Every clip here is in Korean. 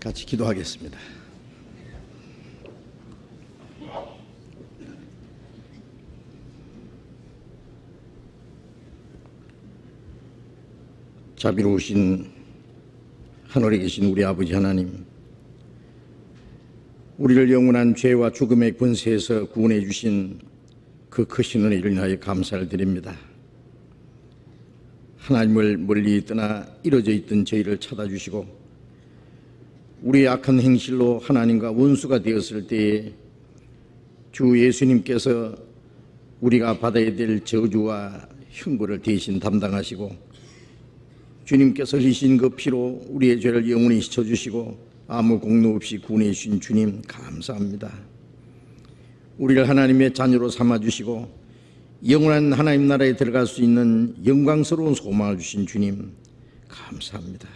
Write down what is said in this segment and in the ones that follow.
같이 기도하겠습니다. 자비로우신 하늘에 계신 우리 아버지 하나님, 우리를 영원한 죄와 죽음의 권세에서 구원해 주신 그 크신 은혜를 인하여 감사를 드립니다. 하나님을 멀리 떠나 이루어져 있던 저희를 찾아주시고 우리의 악한 행실로 하나님과 원수가 되었을 때에 주 예수님께서 우리가 받아야 될 저주와 형벌을 대신 담당하시고 주님께서 흘리신 그 피로 우리의 죄를 영원히 씻어주시고 아무 공로 없이 구원해 주신 주님 감사합니다. 우리를 하나님의 자녀로 삼아주시고 영원한 하나님 나라에 들어갈 수 있는 영광스러운 소망을 주신 주님 감사합니다.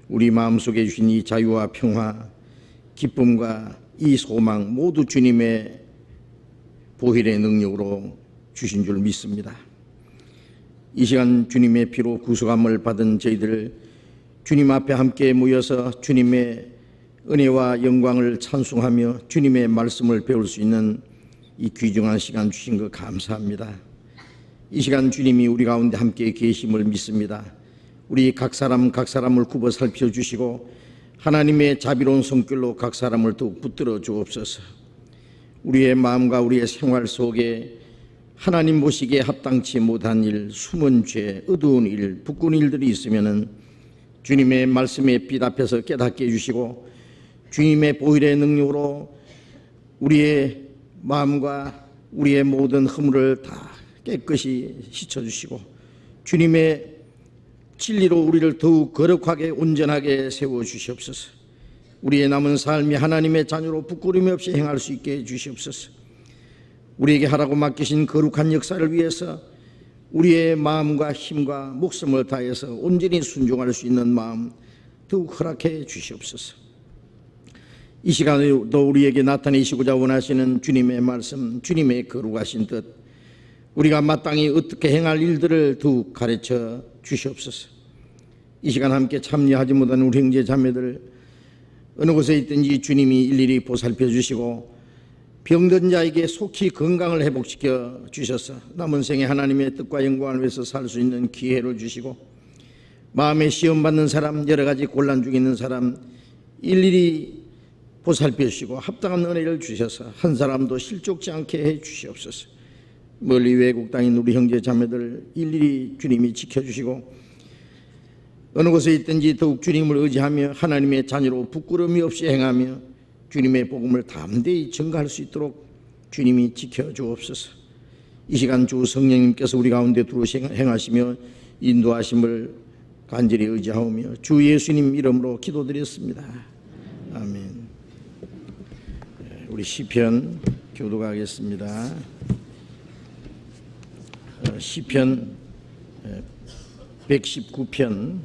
우리 마음속에 주신 이 자유와 평화, 기쁨과 이 소망 모두 주님의 보혈의 능력으로 주신 줄 믿습니다. 이 시간 주님의 피로 구속함을 받은 저희들 주님 앞에 함께 모여서 주님의 은혜와 영광을 찬송하며 주님의 말씀을 배울 수 있는 이 귀중한 시간 주신 것 감사합니다. 이 시간 주님이 우리 가운데 함께 계심을 믿습니다. 우리 각 사람을 굽어 살펴주시고 하나님의 자비로운 손길로 각 사람을 더욱 붙들어 주옵소서. 우리의 마음과 우리의 생활 속에 하나님 보시기에 합당치 못한 일, 숨은 죄, 어두운 일, 부끄러운 일들이 있으면은 주님의 말씀의 빛 앞에서 깨닫게 해주시고 주님의 보혈의 능력으로 우리의 마음과 우리의 모든 허물을 다 깨끗이 씻어주시고 주님의 진리로 우리를 더욱 거룩하게 온전하게 세워주시옵소서. 우리의 남은 삶이 하나님의 자녀로 부끄러움이 없이 행할 수 있게 해주시옵소서. 우리에게 하라고 맡기신 거룩한 역사를 위해서 우리의 마음과 힘과 목숨을 다해서 온전히 순종할 수 있는 마음 더욱 허락해 주시옵소서. 이 시간에도 우리에게 나타내시고자 원하시는 주님의 말씀, 주님의 거룩하신 뜻, 우리가 마땅히 어떻게 행할 일들을 더욱 가르쳐 주시옵소서. 이 시간 함께 참여하지 못한 우리 형제 자매들 어느 곳에 있든지 주님이 일일이 보살펴 주시고 병든 자에게 속히 건강을 회복시켜 주셔서 남은 생에 하나님의 뜻과 영광을 위해서 살 수 있는 기회를 주시고 마음에 시험받는 사람, 여러 가지 곤란 중에 있는 사람 일일이 보살펴 주시고 합당한 은혜를 주셔서 한 사람도 실족지 않게 해 주시옵소서. 멀리 외국 땅인 우리 형제 자매들 일일이 주님이 지켜주시고 어느 곳에 있든지 더욱 주님을 의지하며 하나님의 자녀로 부끄러움이 없이 행하며 주님의 복음을 담대히 전가할 수 있도록 주님이 지켜주옵소서. 이 시간 주 성령님께서 우리 가운데 들어오시 행하시며 인도하심을 간절히 의지하오며 주 예수님 이름으로 기도드렸습니다. 아멘. 우리 시편 교독하겠습니다. 시편 119편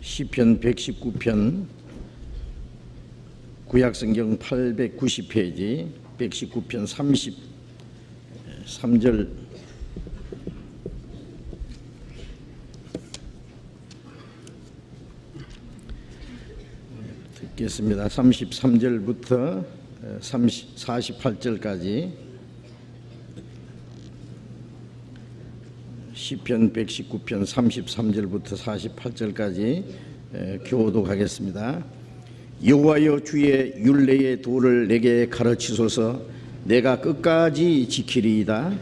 시편 119편 구약성경 890페이지 119편 33절 듣겠습니다. 33절부터 48절까지 시편 119편 33절부터 48절까지 교독하겠습니다. 여호와여 주의 율례의 도를 내게 가르치소서. 내가 끝까지 지키리이다.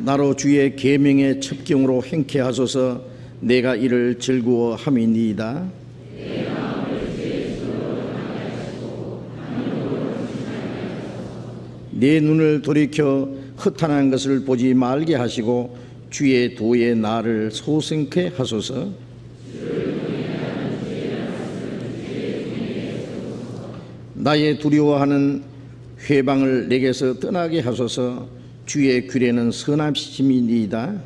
나로 주의 계명의 첩경으로 행케 하소서. 내가 이를 즐거워함이니이다. 내 눈을 돌이켜 허탄한 것을 보지 말게 하시고 주의 도에 나를 소생케 하소서. 나의 두려워하는 회방을 내게서 떠나게 하소서. 주의 규례는 선하심이니이다.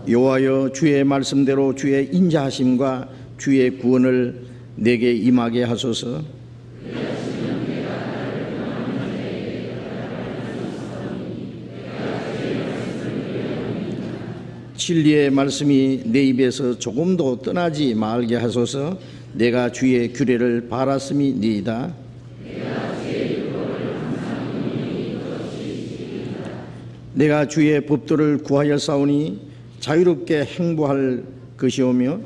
여호와여 주의 말씀대로 주의 인자하심과 주의 구원을 내게 임하게 하소서. 진리의 말씀이 내 입에서 조금도 떠나지 말게 하소서. 내가 주의 규례를 바랐음이니이다. 내가 주의 법도를 구하여 싸우니 자유롭게 행보할 것이오며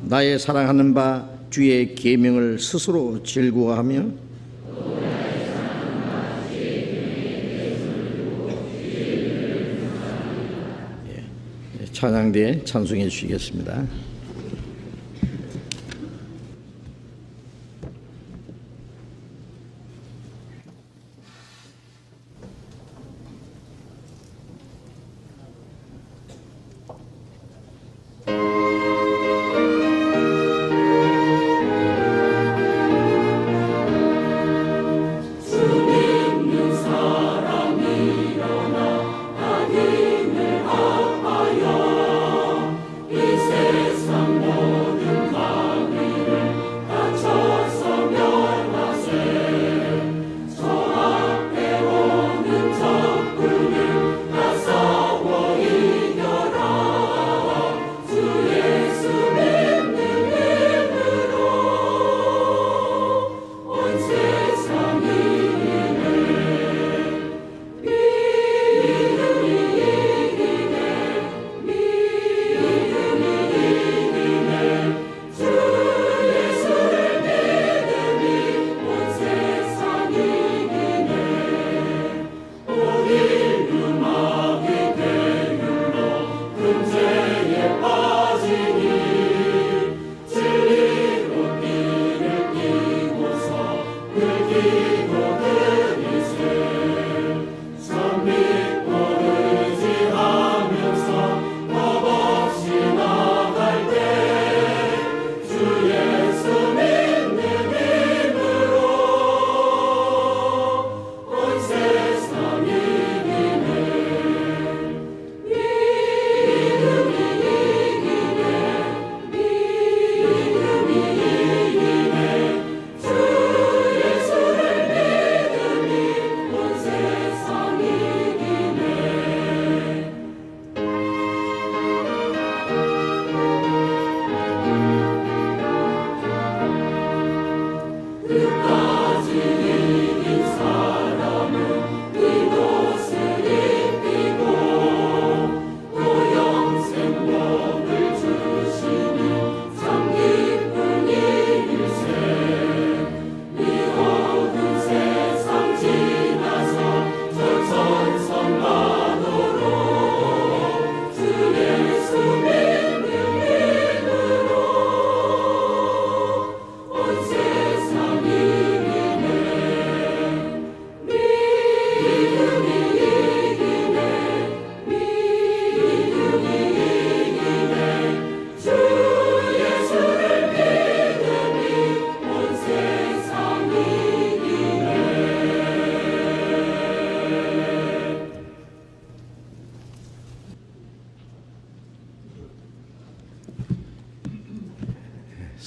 나의 사랑하는 바 주의 계명을 스스로 즐거워하며 찬양대에 찬송해 주시겠습니다.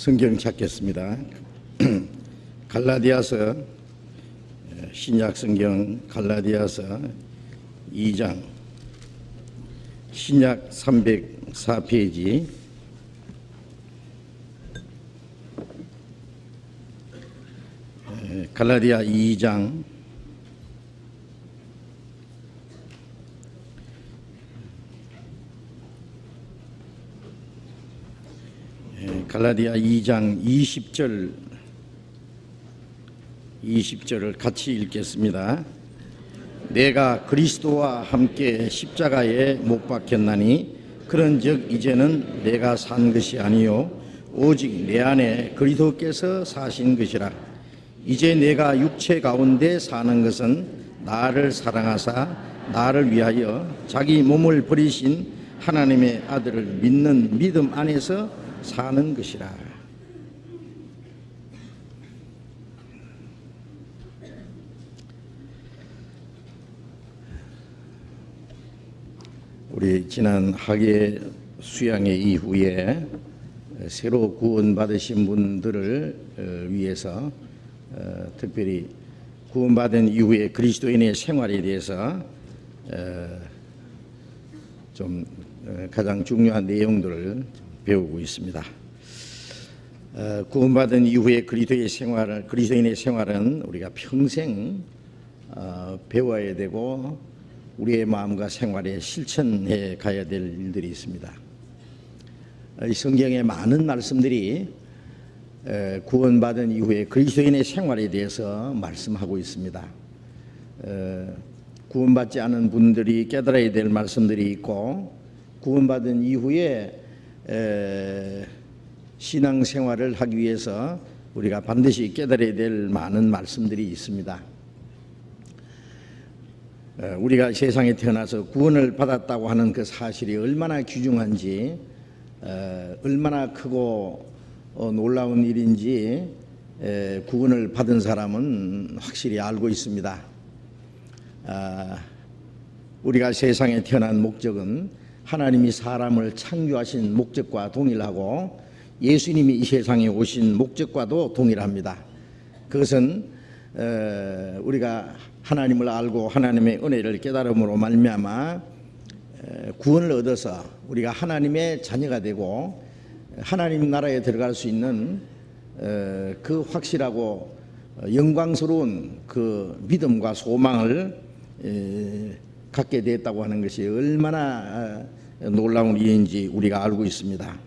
성경 찾겠습니다. 갈라디아서, 신약 성경 갈라디아서 2장, 신약 304페이지, 갈라디아 2장 갈라디아 2장 20절을 같이 읽겠습니다. 내가 그리스도와 함께 십자가에 못 박혔나니 그런즉 이제는 내가 산 것이 아니요 오직 내 안에 그리스도께서 사신 것이라. 이제 내가 육체 가운데 사는 것은 나를 사랑하사 나를 위하여 자기 몸을 버리신 하나님의 아들을 믿는 믿음 안에서 사는 것이라. 우리 지난 학예 수양회 이후에 새로 구원받으신 분들을 위해서 특별히 구원받은 이후에 그리스도인의 생활에 대해서 좀 가장 중요한 내용들을 배우고 있습니다. 구원받은 이후에 그리스도인의 생활은 우리가 평생 배워야 되고 우리의 마음과 생활에 실천해 가야 될 일들이 있습니다. 이 성경의 많은 말씀들이 구원받은 이후에 그리스도인의 생활에 대해서 말씀하고 있습니다. 구원받지 않은 분들이 깨달아야 될 말씀들이 있고, 구원받은 이후에 신앙생활을 하기 위해서 우리가 반드시 깨달아야 될 많은 말씀들이 있습니다. 우리가 세상에 태어나서 구원을 받았다고 하는 그 사실이 얼마나 귀중한지, 얼마나 크고 놀라운 일인지 구원을 받은 사람은 확실히 알고 있습니다. 우리가 세상에 태어난 목적은 하나님이 사람을 창조하신 목적과 동일하고 예수님이 이 세상에 오신 목적과도 동일합니다. 그것은 우리가 하나님을 알고 하나님의 은혜를 깨달음으로 말미암아 구원을 얻어서 우리가 하나님의 자녀가 되고 하나님 나라에 들어갈 수 있는 그 확실하고 영광스러운 그 믿음과 소망을 갖게 되었다고 하는 것이 얼마나 놀라운 일인지 우리가 알고 있습니다.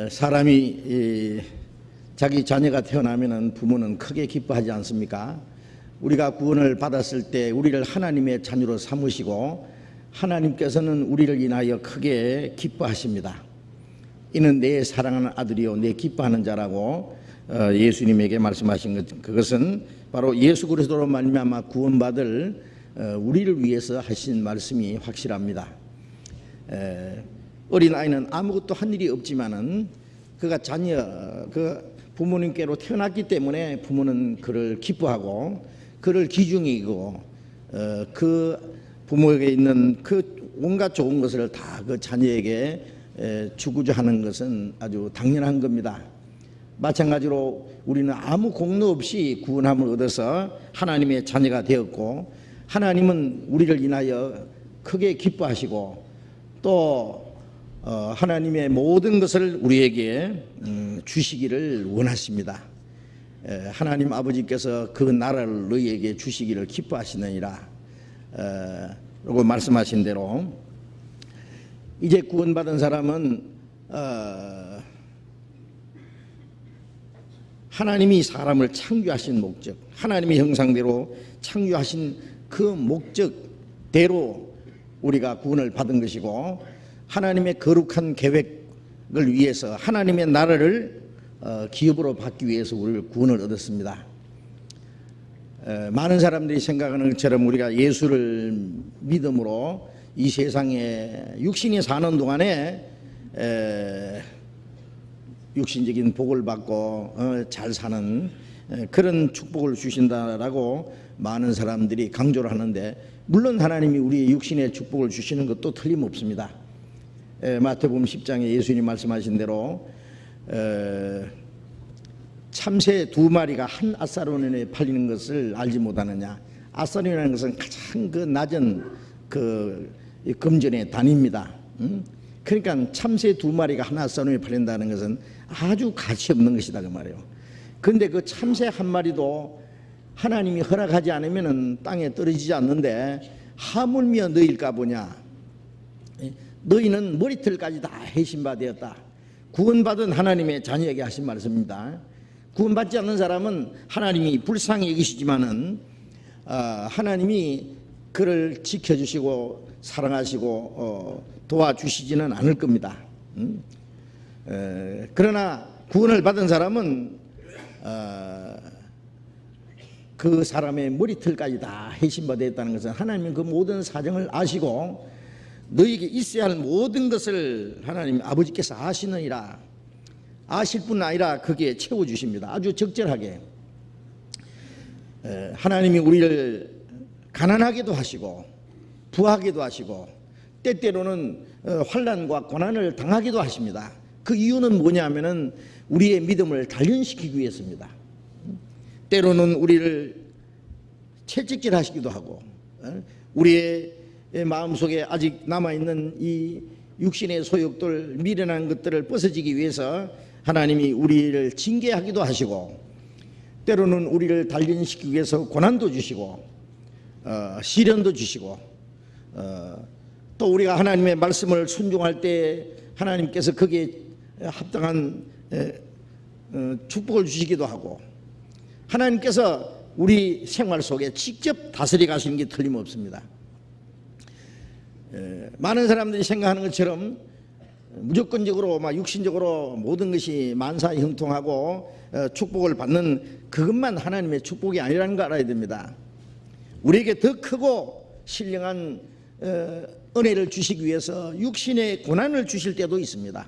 사람이 자기 자녀가 태어나면 부모는 크게 기뻐하지 않습니까? 우리가 구원을 받았을 때 우리를 하나님의 자녀로 삼으시고 하나님께서는 우리를 인하여 크게 기뻐하십니다. 이는 내 사랑하는 아들이요 내 기뻐하는 자라고 예수님에게 말씀하신 것, 그것은 바로 예수 그리스도로 말미암아 구원받을 우리를 위해서 하신 말씀이 확실합니다. 어린아이는 아무것도 한 일이 없지만은 그가 그 부모님께로 태어났기 때문에 부모는 그를 기뻐하고 그를 귀중히 여기고 그 부모에게 있는 그 온갖 좋은 것을 다 그 자녀에게 주고자 하는 것은 아주 당연한 겁니다. 마찬가지로 우리는 아무 공로 없이 구원함을 얻어서 하나님의 자녀가 되었고 하나님은 우리를 인하여 크게 기뻐하시고 또 하나님의 모든 것을 우리에게 주시기를 원하십니다. 하나님 아버지께서 그 나라를 너희에게 주시기를 기뻐하시느니라 라고 말씀하신 대로 이제 구원받은 사람은 하나님이 사람을 창조하신 목적, 하나님의 형상대로 창조하신 그 목적대로 우리가 구원을 받은 것이고 하나님의 거룩한 계획을 위해서 하나님의 나라를 기업으로 받기 위해서 우리를 구원을 얻었습니다. 많은 사람들이 생각하는 것처럼 우리가 예수를 믿음으로 이 세상에 육신이 사는 동안에 육신적인 복을 받고 잘 사는 그런 축복을 주신다라고 많은 사람들이 강조를 하는데, 물론 하나님이 우리 육신의 축복을 주시는 것도 틀림없습니다. 마태복음 10장에 예수님 말씀하신 대로 참새 2마리가 한 앗사론에 팔리는 것을 알지 못하느냐. 앗사론이라는 것은 가장 그 낮은 그 금전의 단위입니다. 그러니까 참새 2마리가 한 앗사론에 팔린다는 것은 아주 가치 없는 것이다 그 말이에요. 그런데 그 참새 한 마리도 하나님이 허락하지 않으면 땅에 떨어지지 않는데 하물며 너희일까 보냐. 너희는 머리털까지 다 해신바 되었다. 구원받은 하나님의 자녀에게 하신 말씀입니다. 구원받지 않는 사람은 하나님이 불쌍히 여기시지만은 하나님이 그를 지켜주시고 사랑하시고 도와주시지는 않을 겁니다. 그러나 구원을 받은 사람은 그 사람의 머리털까지 다 해신바 되었다는 것은 하나님은 그 모든 사정을 아시고 너에게 있어야 할 모든 것을 하나님 아버지께서 아시느니라. 아실 뿐 아니라 거기에 채워주십니다. 아주 적절하게. 하나님이 우리를 가난하게도 하시고 부하게도 하시고 때때로는 환난과 고난을 당하기도 하십니다. 그 이유는 뭐냐면은 우리의 믿음을 단련시키기 위해서입니다. 때로는 우리를 채찍질하시기도 하고 우리의 마음속에 아직 남아있는 이 육신의 소욕들, 미련한 것들을 벗어지기 위해서 하나님이 우리를 징계하기도 하시고 때로는 우리를 단련시키기 위해서 고난도 주시고 시련도 주시고 또 우리가 하나님의 말씀을 순종할 때 하나님께서 거기에 합당한 축복을 주시기도 하고 하나님께서 우리 생활 속에 직접 다스려 가시는 게 틀림없습니다. 많은 사람들이 생각하는 것처럼 무조건적으로 육신적으로 모든 것이 만사형통하고 축복을 받는 그것만 하나님의 축복이 아니라는 거 알아야 됩니다. 우리에게 더 크고 신령한 은혜를 주시기 위해서 육신의 고난을 주실 때도 있습니다.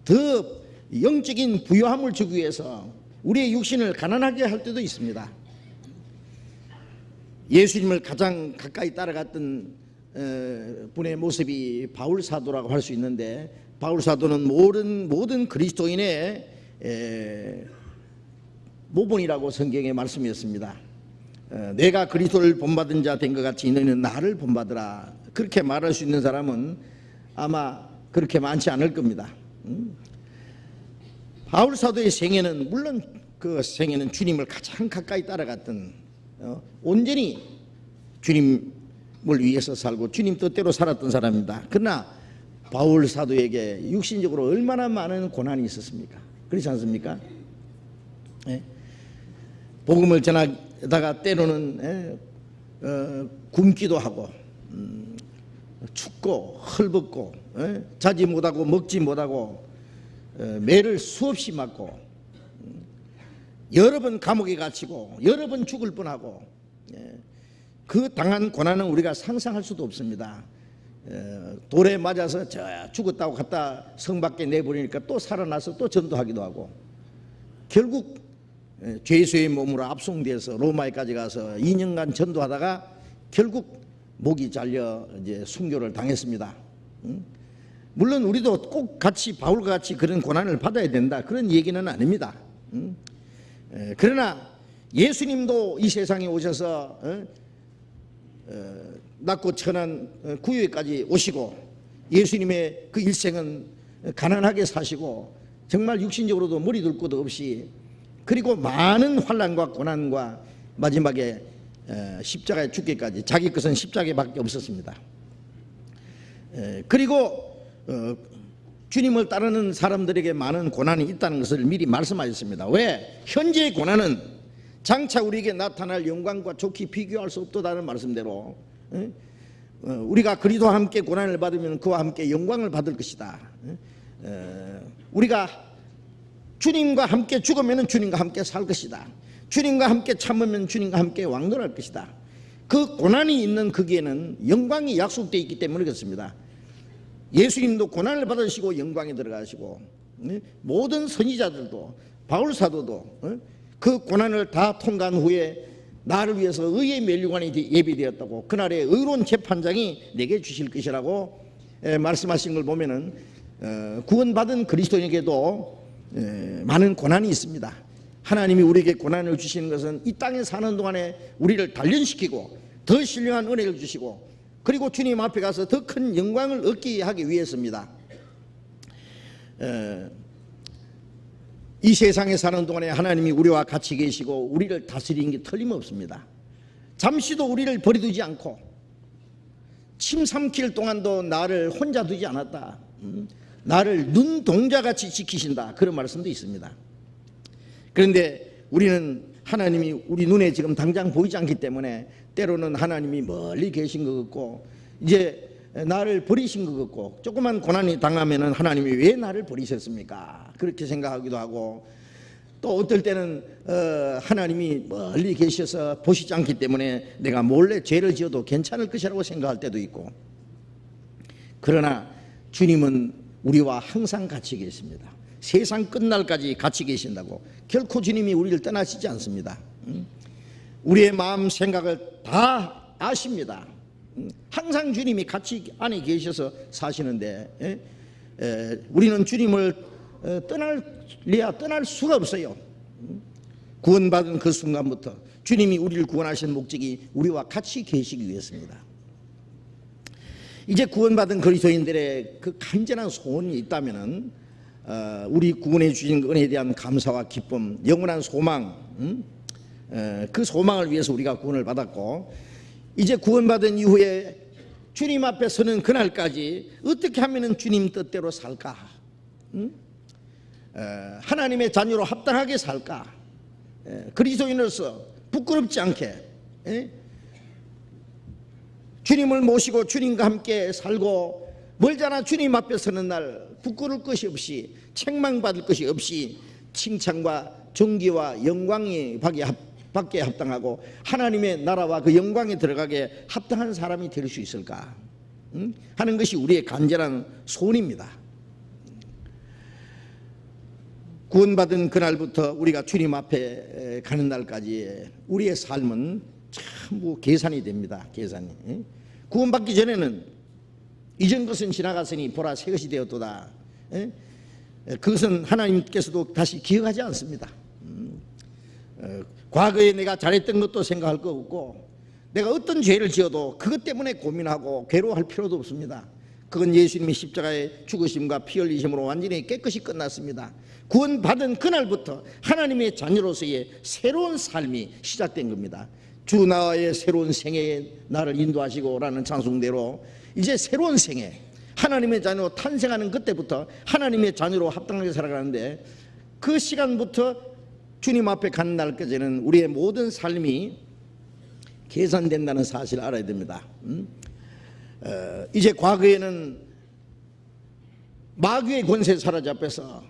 더 영적인 부요함을 주기 위해서 우리의 육신을 가난하게 할 때도 있습니다. 예수님을 가장 가까이 따라갔던 분의 모습이 바울 사도라고 할 수 있는데 바울 사도는 모든 그리스도인의 모본이라고 성경에 말씀이었습니다. 내가 그리스도를 본받은 자 된 것 같이 너희는 나를 본받으라. 그렇게 말할 수 있는 사람은 아마 그렇게 많지 않을 겁니다. 바울 사도의 생애는 물론 그 생애는 주님을 가장 가까이 따라갔던 온전히 주님을 위해서 살고 주님 뜻대로 살았던 사람입니다. 그러나 바울 사도에게 육신적으로 얼마나 많은 고난이 있었습니까? 그렇지 않습니까? 복음을 전하다가 때로는 굶기도 하고 춥고 헐벗고 자지 못하고 먹지 못하고 매를 수없이 맞고 여러 번 감옥에 갇히고 여러 번 죽을 뻔하고 그 당한 고난은 우리가 상상할 수도 없습니다. 돌에 맞아서 죽었다고 갖다 성 밖에 내버리니까 또 살아나서 또 전도하기도 하고 결국 죄수의 몸으로 압송돼서 로마에까지 가서 2년간 전도하다가 결국 목이 잘려 이제 순교를 당했습니다. 물론 우리도 꼭 같이 바울과 같이 그런 고난을 받아야 된다 그런 얘기는 아닙니다. 그러나 예수님도 이 세상에 오셔서 낮고 천한 구유에까지 오시고 예수님의 그 일생은 가난하게 사시고 정말 육신적으로도 머리 둘 곳도 없이 그리고 많은 환난과 고난과 마지막에 십자가에 죽기까지 자기 것은 십자가밖에 없었습니다. 그리고 주님을 따르는 사람들에게 많은 고난이 있다는 것을 미리 말씀하셨습니다. 왜? 현재의 고난은 장차 우리에게 나타날 영광과 좋게 비교할 수 없다는 말씀대로 우리가 그리스도와 함께 고난을 받으면 그와 함께 영광을 받을 것이다. 우리가 주님과 함께 죽으면 주님과 함께 살 것이다. 주님과 함께 참으면 주님과 함께 왕노할 것이다. 그 고난이 있는 거기에는 영광이 약속되어 있기 때문에 그렇습니다. 예수님도 고난을 받으시고 영광에 들어가시고 모든 선지자들도 바울 사도도 그 고난을 다 통과한 후에 나를 위해서 의의 면류관이 예비되었다고 그날의 의로운 재판장이 내게 주실 것이라고 말씀하신 걸 보면은 구원받은 그리스도인에게도 많은 고난이 있습니다. 하나님이 우리에게 고난을 주시는 것은 이 땅에 사는 동안에 우리를 단련시키고 더 신령한 은혜를 주시고 그리고 주님 앞에 가서 더 큰 영광을 얻게 하기 위해서입니다. 이 세상에 사는 동안에 하나님이 우리와 같이 계시고 우리를 다스리는 게 틀림없습니다. 잠시도 우리를 버려두지 않고 침 삼킬 동안도 나를 혼자 두지 않았다. 나를 눈동자같이 지키신다. 그런 말씀도 있습니다. 그런데 우리는 하나님이 우리 눈에 지금 당장 보이지 않기 때문에 때로는 하나님이 멀리 계신 것 같고 이제 나를 버리신 것 같고 조그만 고난이 당하면은 하나님이 왜 나를 버리셨습니까? 그렇게 생각하기도 하고 또 어떨 때는 하나님이 멀리 계셔서 보시지 않기 때문에 내가 몰래 죄를 지어도 괜찮을 것이라고 생각할 때도 있고 그러나 주님은 우리와 항상 같이 계십니다. 세상 끝날까지 같이 계신다고 결코 주님이 우리를 떠나시지 않습니다. 우리의 마음 생각을 다 아십니다. 항상 주님이 같이 안에 계셔서 사시는데 우리는 주님을 떠날 수가 없어요. 구원받은 그 순간부터 주님이 우리를 구원하신 목적이 우리와 같이 계시기 위해서입니다. 이제 구원받은 그리스도인들의 그 간절한 소원이 있다면은 우리 구원해 주신 은혜에 대한 감사와 기쁨, 영원한 소망, 그 소망을 위해서 우리가 구원을 받았고, 이제 구원받은 이후에 주님 앞에 서는 그날까지 어떻게 하면 주님 뜻대로 살까? 하나님의 자녀로 합당하게 살까? 그리스도인으로서 부끄럽지 않게 주님을 모시고 주님과 함께 살고, 멀잖아 주님 앞에 서는 날 부끄러울 것이 없이, 책망받을 것이 없이 칭찬과 존귀와 영광이 받게 합당하고 하나님의 나라와 그 영광에 들어가게 합당한 사람이 될 수 있을까 하는 것이 우리의 간절한 소원입니다. 구원받은 그날부터 우리가 주님 앞에 가는 날까지 우리의 삶은 전부 계산이 됩니다. 계산이. 구원받기 전에는 이전 것은 지나갔으니 보라 새 것이 되었도다. 그것은 하나님께서도 다시 기억하지 않습니다. 과거에 내가 잘했던 것도 생각할 거 없고, 내가 어떤 죄를 지어도 그것 때문에 고민하고 괴로워할 필요도 없습니다. 그건 예수님의 십자가의 죽으심과 피 흘리심으로 완전히 깨끗이 끝났습니다. 구원받은 그날부터 하나님의 자녀로서의 새로운 삶이 시작된 겁니다. 주 나와의 새로운 생애에 나를 인도하시고 라는 찬송대로 이제 새로운 생애, 하나님의 자녀로 탄생하는 그때부터 하나님의 자녀로 합당하게 살아가는데, 그 시간부터 주님 앞에 가는 날까지는 우리의 모든 삶이 계산된다는 사실을 알아야 됩니다. 이제 과거에는 마귀의 권세에 사로잡혀서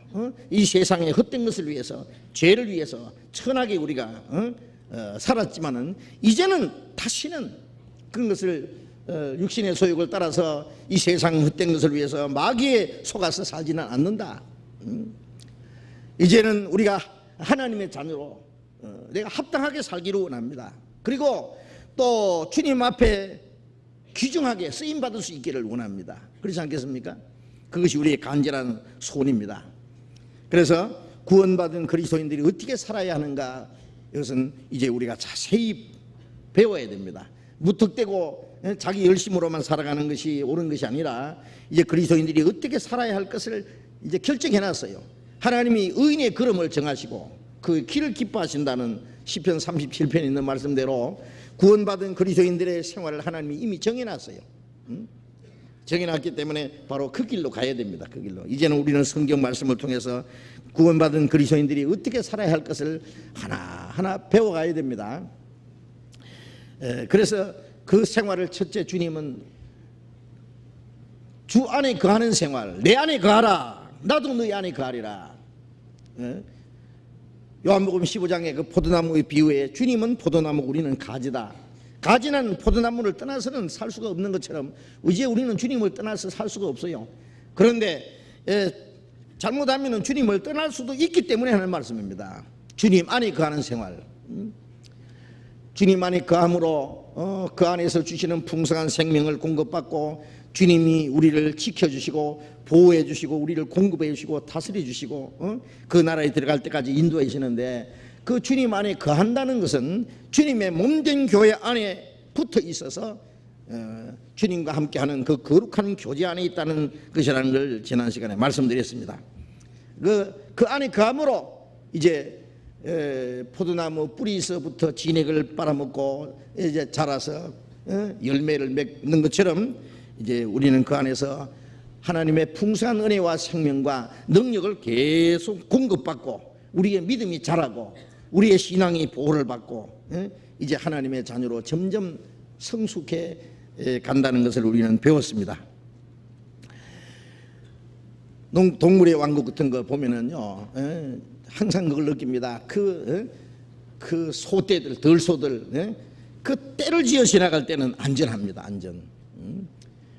이 세상의 헛된 것을 위해서, 죄를 위해서 천하게 우리가 살았지만은, 이제는 다시는 그런 것을 육신의 소욕을 따라서 이 세상 헛된 것을 위해서 마귀에 속아서 살지는 않는다. 이제는 우리가 하나님의 자녀로 내가 합당하게 살기를 원합니다. 그리고 또 주님 앞에 귀중하게 쓰임받을 수 있기를 원합니다. 그렇지 않겠습니까? 그것이 우리의 간절한 소원입니다. 그래서 구원받은 그리스도인들이 어떻게 살아야 하는가, 이것은 이제 우리가 자세히 배워야 됩니다. 무턱대고 자기 열심으로만 살아가는 것이 옳은 것이 아니라, 이제 그리스도인들이 어떻게 살아야 할 것을 이제 결정해 놨어요. 하나님이 의인의 걸음을 정하시고 그 길을 기뻐하신다는 시편 37편에 있는 말씀대로 구원받은 그리스도인들의 생활을 하나님이 이미 정해놨어요. 정해놨기 때문에 바로 그 길로 가야 됩니다. 그 길로. 이제는 우리는 성경 말씀을 통해서 구원받은 그리스도인들이 어떻게 살아야 할 것을 하나하나 배워가야 됩니다. 그래서 그 생활을 첫째, 주님은 주 안에 거하는 생활, 내 안에 거하라, 나도 너희 안에 거하리라. 요한복음 15장의 그 포도나무의 비유에 주님은 포도나무, 우리는 가지다. 가지는 포도나무를 떠나서는 살 수가 없는 것처럼 이제 우리는 주님을 떠나서 살 수가 없어요. 그런데 잘못하면 주님을 떠날 수도 있기 때문에 하는 말씀입니다. 주님 안에 거하는 생활, 주님 안에 거함으로 그 안에서 주시는 풍성한 생명을 공급받고, 주님이 우리를 지켜주시고 보호해 주시고 우리를 공급해 주시고 다스려 주시고 그 나라에 들어갈 때까지 인도해 주시는데, 그 주님 안에 거한다는 것은 주님의 몸된 교회 안에 붙어 있어서 주님과 함께하는 그 거룩한 교제 안에 있다는 것이라는 걸 지난 시간에 말씀드렸습니다. 그 안에 거함으로 이제 포도나무 뿌리에서부터 진액을 빨아먹고 이제 자라서 열매를 맺는 것처럼, 이제 우리는 그 안에서 하나님의 풍성한 은혜와 생명과 능력을 계속 공급받고 우리의 믿음이 자라고 우리의 신앙이 보호를 받고 이제 하나님의 자녀로 점점 성숙해 간다는 것을 우리는 배웠습니다. 동물의 왕국 같은 거 보면은요, 항상 그걸 느낍니다. 그 소떼들, 들소들, 그 때를 지어 지나갈 때는 안전합니다. 안전.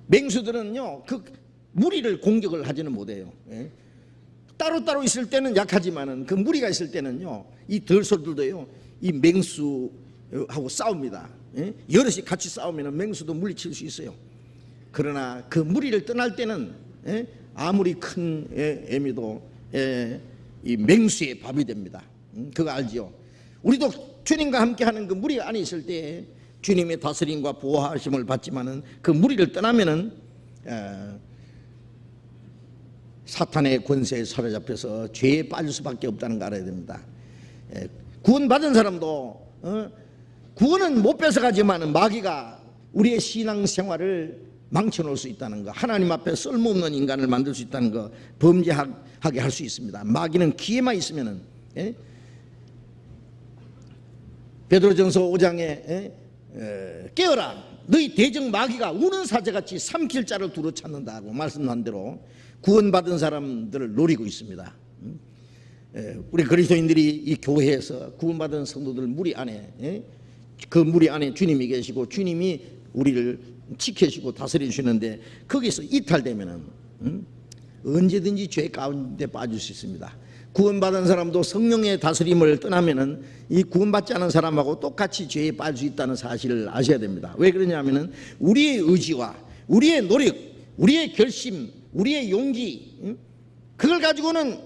맹수들은요, 그 무리를 공격을 하지는 못해요. 따로따로 있을 때는 약하지만은 그 무리가 있을 때는요, 이 들소들도요, 이 맹수하고 싸웁니다. 여럿이 같이 싸우면 맹수도 물리칠 수 있어요. 그러나 그 무리를 떠날 때는 아무리 큰 애미도 이 맹수의 밥이 됩니다. 그거 알지요? 우리도 주님과 함께하는 그 무리 안에 있을 때 주님의 다스림과 보호하심을 받지만은 그 무리를 떠나면은 사탄의 권세에 사로잡혀서 죄에 빠질 수밖에 없다는 거 알아야 됩니다. 구원받은 사람도 구원은 못 뺏어가지만은 마귀가 우리의 신앙생활을 망쳐놓을 수 있다는 거, 하나님 앞에 쓸모없는 인간을 만들 수 있다는 거, 범죄하게 할 수 있습니다. 마귀는 기회만 있으면은 베드로전서 5장에 깨어라 너희 대적 마귀가 우는 사자같이 삼킬 자를 두루 찾는다고 말씀한 대로 구원받은 사람들을 노리고 있습니다. 우리 그리스도인들이 이 교회에서 구원받은 성도들 무리 안에 그 무리 안에 주님이 계시고 주님이 우리를 지켜주시고 다스려 주시는데 거기서 이탈되면은 언제든지 죄 가운데 빠질 수 있습니다. 구원받은 사람도 성령의 다스림을 떠나면은 이 구원받지 않은 사람하고 똑같이 죄에 빠질 수 있다는 사실을 아셔야 됩니다. 왜 그러냐면은 우리의 의지와 우리의 노력, 우리의 결심, 우리의 용기, 그걸 가지고는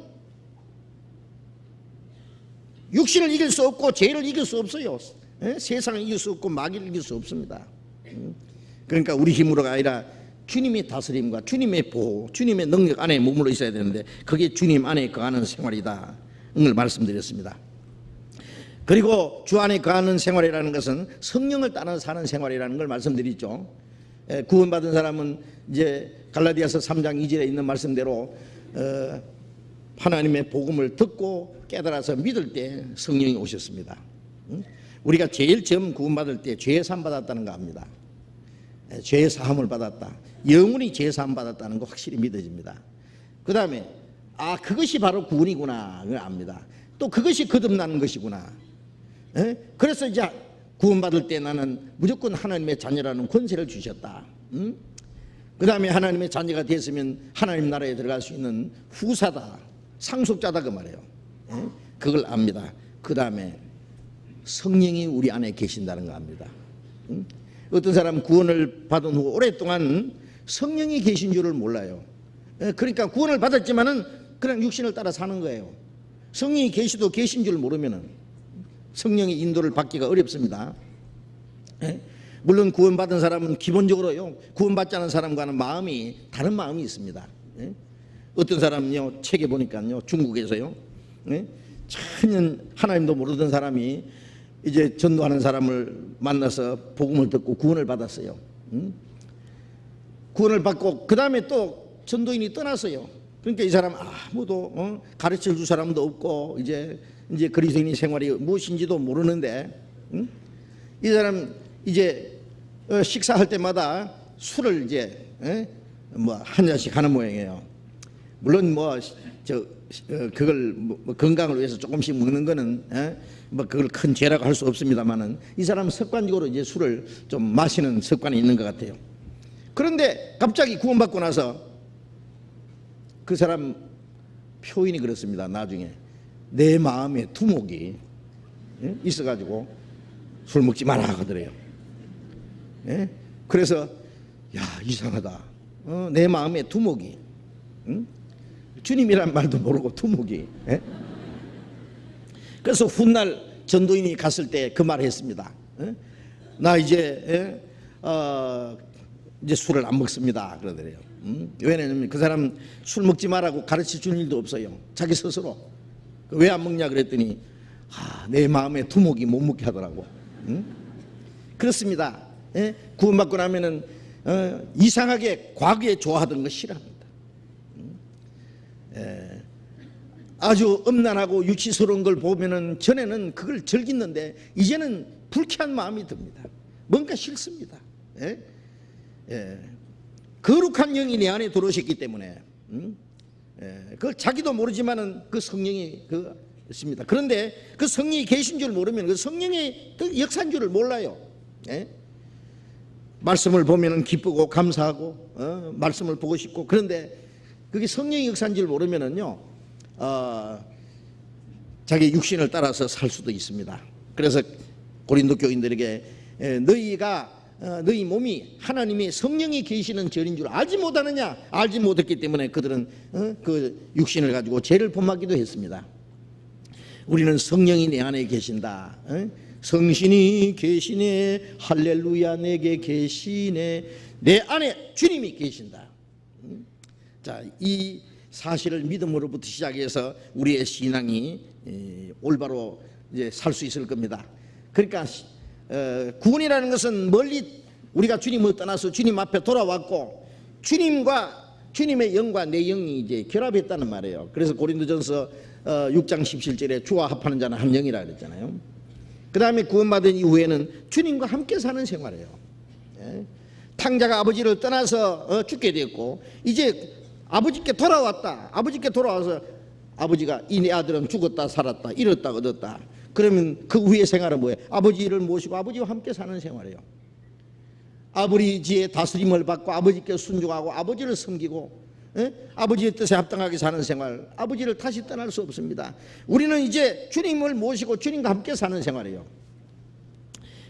육신을 이길 수 없고 죄를 이길 수 없어요. 세상을 이길 수 없고 마귀를 이길 수 없습니다. 그러니까 우리 힘으로가 아니라 주님의 다스림과 주님의 보호, 주님의 능력 안에 머물러 있어야 되는데 그게 주님 안에 거하는 생활이다 을 말씀드렸습니다. 그리고 주 안에 거하는 생활이라는 것은 성령을 따라 사는 생활이라는 걸 말씀드렸죠. 구원받은 사람은 이제 갈라디아서 3장 2절에 있는 말씀대로 하나님의 복음을 듣고 깨달아서 믿을 때 성령이 오셨습니다. 우리가 제일 처음 구원받을 때 죄 사함 받았다는 거 압니다. 죄 사함을 받았다, 영원히 죄 사함 받았다는 거 확실히 믿어집니다. 그 다음에 그것이 바로 구원이구나 그걸 압니다. 또 그것이 거듭나는 것이구나. 그래서 이제 구원받을 때 나는 무조건 하나님의 자녀라는 권세를 주셨다. 그 다음에 하나님의 자녀가 됐으면 하나님 나라에 들어갈 수 있는 후사다, 상속자다 그 말이에요. 그걸 압니다. 그 다음에 성령이 우리 안에 계신다는 거 압니다. 어떤 사람은 구원을 받은 후 오랫동안 성령이 계신 줄을 몰라요. 그러니까 구원을 받았지만은 그냥 육신을 따라 사는 거예요. 성령이 계시도 계신 줄 모르면은 성령의 인도를 받기가 어렵습니다. 물론 구원받은 사람은 기본적으로요, 구원받지 않은 사람과는 마음이 다른 마음이 있습니다. 어떤 사람은요, 책에 보니까요, 중국에서요, 전혀 하나님도 모르던 사람이 이제 전도하는 사람을 만나서 복음을 듣고 구원을 받았어요. 구원을 받고 그 다음에 또 전도인이 떠났어요. 그러니까 이 사람 아무도 가르쳐 줄 사람도 없고 이제 그리스도인의 생활이 무엇인지도 모르는데 이 사람 이제 식사할 때마다 술을 이제 한 잔씩 하는 모양이에요. 물론 그걸 건강을 위해서 조금씩 먹는 거는 그걸 큰 죄라고 할 수 없습니다만은 이 사람은 습관적으로 이제 술을 좀 마시는 습관이 있는 것 같아요. 그런데 갑자기 구원받고 나서 그 사람 표현이 그렇습니다. 나중에 내 마음에 두목이 있어가지고 술 먹지 마라 하더래요. 그래서 이상하다. 내 마음에 두목이, 주님이란 말도 모르고 두목이. 그래서 훗날 전도인이 갔을 때 그 말을 했습니다. 나 이제 술을 안 먹습니다 그러더래요. 왜냐하면 그 사람 술 먹지 말라고 가르쳐 준 일도 없어요. 자기 스스로. 왜 안 먹냐 그랬더니 내 마음에 두목이 못 먹게 하더라고. 그렇습니다. 구원받고 나면은 이상하게 과거에 좋아하던 거 싫어합니다. 아주 음란하고 유치스러운 걸 보면은 전에는 그걸 즐겼는데 이제는 불쾌한 마음이 듭니다. 뭔가 싫습니다. 거룩한 영이 내 안에 들어오셨기 때문에 그걸 자기도 모르지만은 그 성령이 있습니다. 그런데 그 성령이 계신 줄 모르면 그 성령의 역사인 줄을 몰라요. 말씀을 보면은 기쁘고 감사하고 말씀을 보고 싶고, 그런데 그게 성령의 역사인 줄 모르면은요 자기 육신을 따라서 살 수도 있습니다. 그래서 고린도 교인들에게 너희 몸이 하나님의 성령이 계시는 절인 줄 알지 못하느냐? 알지 못했기 때문에 그들은 그 육신을 가지고 죄를 범하기도 했습니다. 우리는 성령이 내 안에 계신다. 성신이 계시네, 할렐루야, 내게 계시네. 내 안에 주님이 계신다. 자, 이 사실을 믿음으로부터 시작해서 우리의 신앙이 올바로 이제 살 수 있을 겁니다. 그러니까 구원이라는 것은 멀리 우리가 주님을 떠나서 주님 앞에 돌아왔고, 주님의 영과 내 영이 이제 결합했다는 말이에요. 그래서 고린도전서 6장 17절에 주와 합하는 자는 한 영이라 그랬잖아요. 그 다음에 구원받은 이후에는 주님과 함께 사는 생활이에요. 탕자가 아버지를 떠나서 죽게 됐고, 이제 아버지께 돌아왔다. 아버지께 돌아와서 아버지가 이 내 아들은 죽었다 살았다 잃었다 얻었다. 그러면 그 후의 생활은 뭐예요? 아버지를 모시고 아버지와 함께 사는 생활이에요. 아버지의 다스림을 받고 아버지께 순종하고 아버지를 섬기고, 아버지의 뜻에 합당하게 사는 생활. 아버지를 다시 떠날 수 없습니다. 우리는 이제 주님을 모시고 주님과 함께 사는 생활이에요.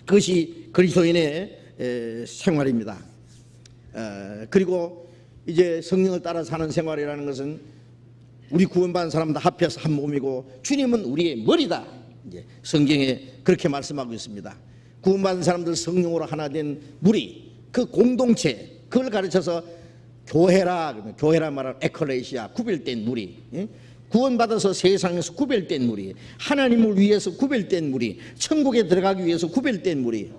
그것이 그리스도인의 생활입니다. 그리고 이제 성령을 따라 사는 생활이라는 것은 우리 구원받은 사람들 합해서 한 몸이고 주님은 우리의 머리다. 이제 성경에 그렇게 말씀하고 있습니다. 구원받은 사람들 성령으로 하나 된 무리, 그 공동체, 그걸 가르쳐서 교회라 말하는 에클레시아, 구별된 무리, 구원받아서 세상에서 구별된 무리, 하나님을 위해서 구별된 무리, 천국에 들어가기 위해서 구별된 무리.